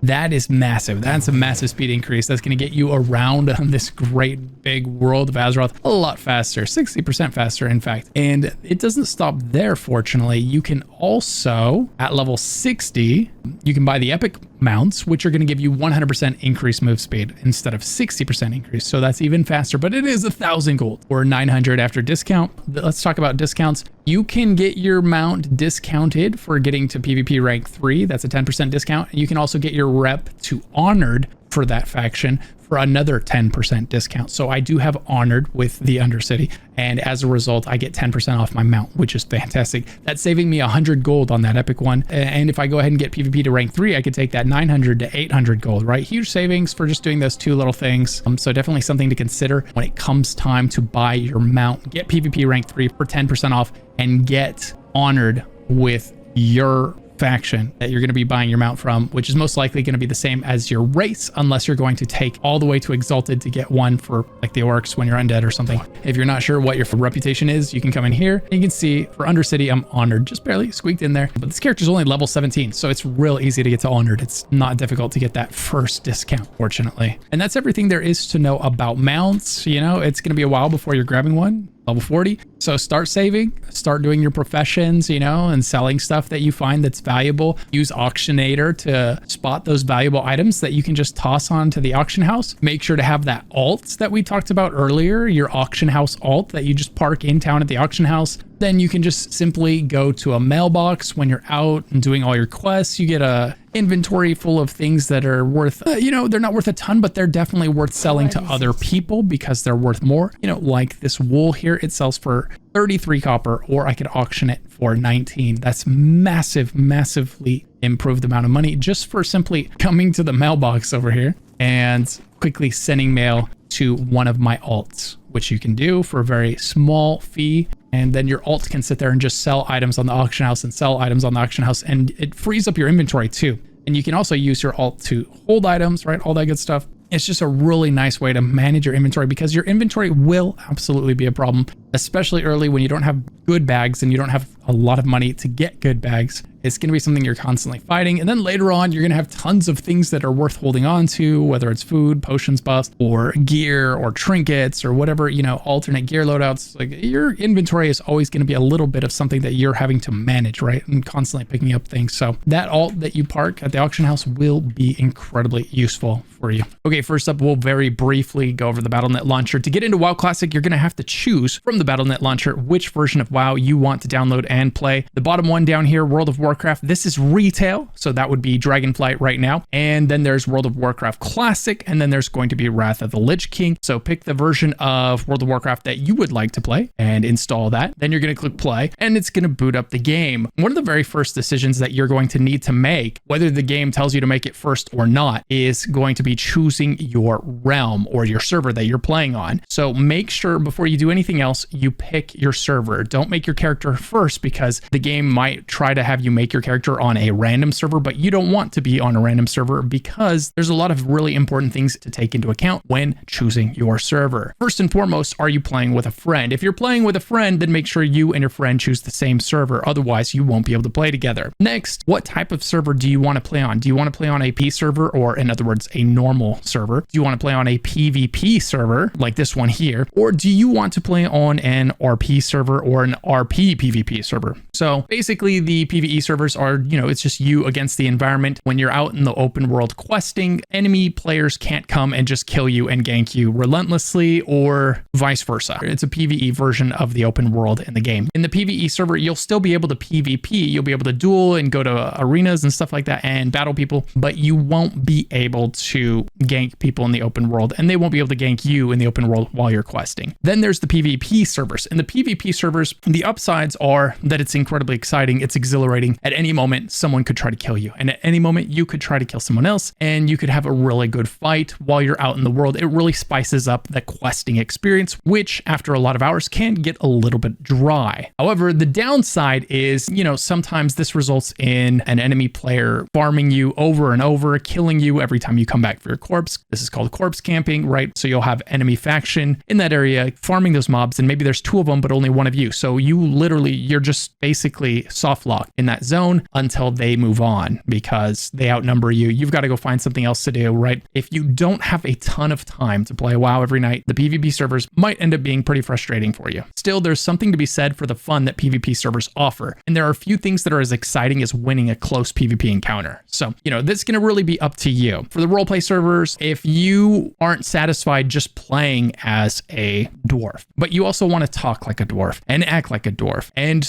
That is massive. That's a massive speed increase. That's going to get you around this great big world of Azeroth a lot faster, 60% faster, in fact. And it doesn't stop there, fortunately. You can also, at level 60, you can buy the epic mounts, which are going to give you 100% increased move speed instead of 60% increase. So that's even faster, but it is 1,000 gold or 900 after discount. Let's talk about discounts. You can get your mount discounted for getting to PvP rank 3. That's a 10% discount. You can also get your rep to honored for that faction for another 10% discount. So I do have honored with the Undercity, and as a result, I get 10% off my mount, which is fantastic. That's saving me 100 gold on that epic one. And if I go ahead and get PvP to rank 3, I could take that 900 to 800 gold, right? Huge savings for just doing those two little things. So definitely something to consider when it comes time to buy your mount. Get PvP rank 3 for 10% off and get honored with your faction that you're going to be buying your mount from, which is most likely going to be the same as your race, unless you're going to take all the way to exalted to get one for like the Orcs when you're Undead or something. If you're not sure what your reputation is, you can come in here and you can see for Undercity, I'm honored, just barely squeaked in there, but this character is only level 17, so it's real easy to get to honored. It's not difficult to get that first discount, fortunately. And that's everything there is to know about mounts. It's going to be a while before you're grabbing one. Level 40. So start saving, start doing your professions, and selling stuff that you find that's valuable. Use Auctionator to spot those valuable items that you can just toss onto the auction house. Make sure to have that alt that we talked about earlier, your auction house alt that you just park in town at the auction house. then you can just simply go to a mailbox when you're out and doing all your quests. You get a inventory full of things that are worth, they're not worth a ton, but they're definitely worth selling to other people because they're worth more. Like this wool here, it sells for 33 copper, or I could auction it for 19. That's massively improved amount of money just for simply coming to the mailbox over here and quickly sending mail to one of my alts, which you can do for a very small fee. And then your alt can sit there and just sell items on the auction house and sell items on the auction house. And it frees up your inventory too. And you can also use your alt to hold items, right? All that good stuff. It's just a really nice way to manage your inventory, because your inventory will absolutely be a problem, especially early when you don't have good bags and you don't have a lot of money to get good bags. It's going to be something you're constantly fighting. And then later on, you're going to have tons of things that are worth holding on to, whether it's food, potions, buffs, or gear, or trinkets, or whatever, alternate gear loadouts. Like, your inventory is always going to be a little bit of something that you're having to manage, right? And constantly picking up things. So that alt that you park at the auction house will be incredibly useful for you. Okay, first up, we'll very briefly go over the Battle.net launcher. To get into WoW Classic, you're going to have to choose from the Battle.net launcher which version of WoW you want to download and play. The bottom one down here, World of Warcraft, this is retail, so that would be Dragonflight right now. And then there's World of Warcraft Classic, and then there's going to be Wrath of the Lich King. So pick the version of World of Warcraft that you would like to play and install that. Then you're going to click play, and it's going to boot up the game. One of the very first decisions that you're going to need to make, whether the game tells you to make it first or not, is going to be choosing your realm or your server that you're playing on. So make sure before you do anything else, you pick your server. Don't make your character first, because the game might try to have you make your character on a random server, but you don't want to be on a random server, because there's a lot of really important things to take into account when choosing your server. First and foremost, are you playing with a friend? If you're playing with a friend, then make sure you and your friend choose the same server. Otherwise, you won't be able to play together. Next, what type of server do you want to play on? Do you want to play on a P server, or in other words, a normal server? Do you want to play on a PvP server like this one here? Or do you want to play on an RP server or an RP PvP server? So basically, the PvE servers are, it's just you against the environment. When you're out in the open world questing, enemy players can't come and just kill you and gank you relentlessly, or vice versa. It's a PvE version of the open world in the game. In the PvE server, you'll still be able to PvP. You'll be able to duel and go to arenas and stuff like that and battle people, but you won't be able to gank people in the open world, and they won't be able to gank you in the open world while you're questing. Then there's the PvP servers. In the PvP servers, the upsides are that it's incredibly exciting. It's exhilarating. At any moment, someone could try to kill you, and at any moment, you could try to kill someone else, and you could have a really good fight while you're out in the world. It really spices up the questing experience, which after a lot of hours can get a little bit dry. However, the downside is, sometimes this results in an enemy player farming you over and over, killing you every time you come back for your corpse. This is called corpse camping, right? So you'll have enemy faction in that area farming those mobs, and maybe there's two of them, but only one of you. So you're just basically soft locked in that zone until they move on, because they outnumber you. You've got to go find something else to do, right? If you don't have a ton of time to play WoW every night, the PvP servers might end up being pretty frustrating for you. Still, there's something to be said for the fun that PvP servers offer. And there are a few things that are as exciting as winning a close PvP encounter. So, this is going to really be up to you. For the roleplay servers, if you aren't satisfied just playing as a dwarf, but you also want to talk like a dwarf and act like a dwarf and,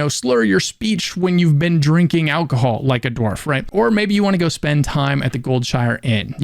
slur your speech when you've been drinking alcohol like a dwarf, right? Or maybe you want to go spend time at the Goldshire Inn,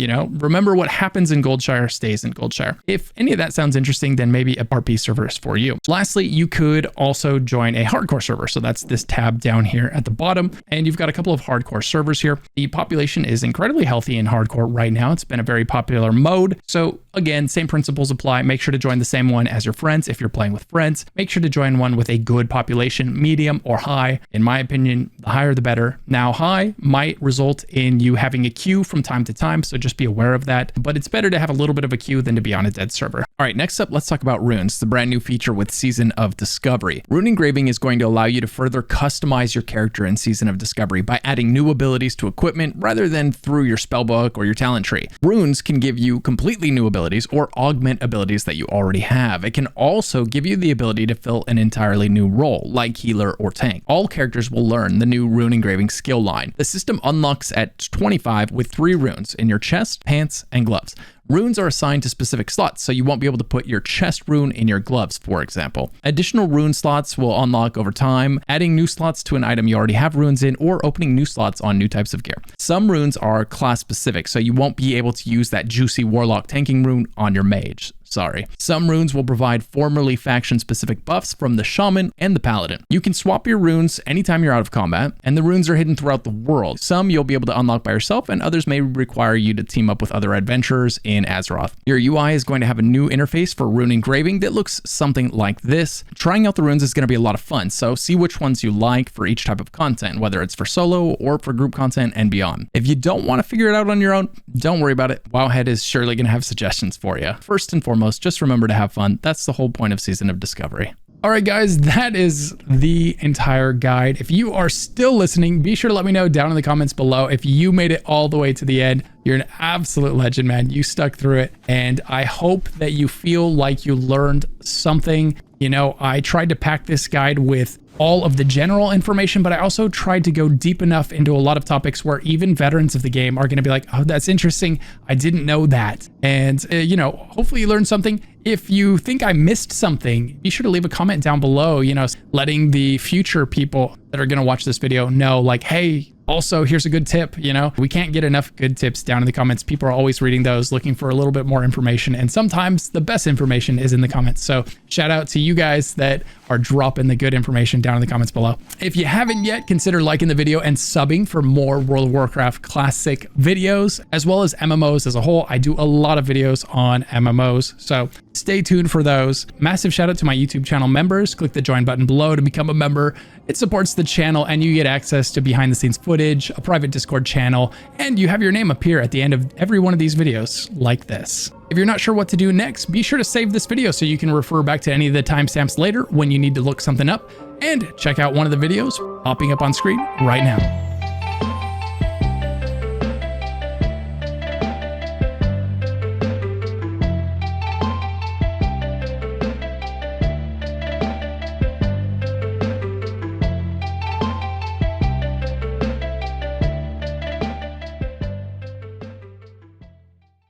remember what happens in Goldshire stays in Goldshire. If any of that sounds interesting, then maybe a RP server is for you. Lastly, you could also join a hardcore server. So that's this tab down here at the bottom, and you've got a couple of hardcore servers here. The population is incredibly healthy in hardcore right now. It's been a very popular mode. So again, same principles apply. Make sure to join the same one as your friends. If you're playing with friends, make sure to join one with a good population, medium or high. In my opinion, the higher the better. Now, high might result in you having a queue from time to time, so just be aware of that. But it's better to have a little bit of a queue than to be on a dead server. All right, next up, let's talk about runes, the brand new feature with Season of Discovery. Rune engraving is going to allow you to further customize your character in Season of Discovery by adding new abilities to equipment rather than through your spellbook or your talent tree. Runes can give you completely new abilities or augment abilities that you already have. It can also give you the ability to fill an entirely new role, like healer or tank. All characters will learn the new rune engraving skill line. The system unlocks at 25 with 3 runes in your chest, pants, and gloves. Runes are assigned to specific slots, so you won't be able to put your chest rune in your gloves, for example. Additional rune slots will unlock over time, adding new slots to an item you already have runes in, or opening new slots on new types of gear. Some runes are class specific, so you won't be able to use that juicy Warlock tanking rune on your Mage. Sorry. Some runes will provide formerly faction-specific buffs from the Shaman and the Paladin. You can swap your runes anytime you're out of combat, and the runes are hidden throughout the world. Some you'll be able to unlock by yourself, and others may require you to team up with other adventurers in Azeroth. Your UI is going to have a new interface for rune engraving that looks something like this. Trying out the runes is going to be a lot of fun, so see which ones you like for each type of content, whether it's for solo or for group content and beyond. If you don't want to figure it out on your own, don't worry about it. Wowhead is surely going to have suggestions for you. First and foremost, just remember to have fun. That's the whole point of Season of Discovery. All right, guys, that is the entire guide. If you are still listening, be sure to let me know down in the comments below. If you made it all the way to the end, you're an absolute legend, man. You stuck through it. And I hope that you feel like you learned something. You know, I tried to pack this guide with all of the general information, but I also tried to go deep enough into a lot of topics where even veterans of the game are going to be like, oh, that's interesting. I didn't know that. And, you know, hopefully you learned something. If you think I missed something, be sure to leave a comment down below, you know, letting the future people that are going to watch this video know, like, hey, also, here's a good tip. You know, we can't get enough good tips down in the comments. People are always reading those, looking for a little bit more information. And sometimes the best information is in the comments. So shout out to you guys that are dropping the good information down in the comments below. If you haven't yet, consider liking the video and subbing for more World of Warcraft Classic videos, as well as MMOs as a whole. I do a lot of videos on MMOs, so stay tuned for those. Massive shout out to my YouTube channel members. Click the join button below to become a member. It supports the channel and you get access to behind the scenes footage, a private Discord channel, and you have your name appear at the end of every one of these videos like this. If you're not sure what to do next, be sure to save this video so you can refer back to any of the timestamps later when you need to look something up, and check out one of the videos popping up on screen right now.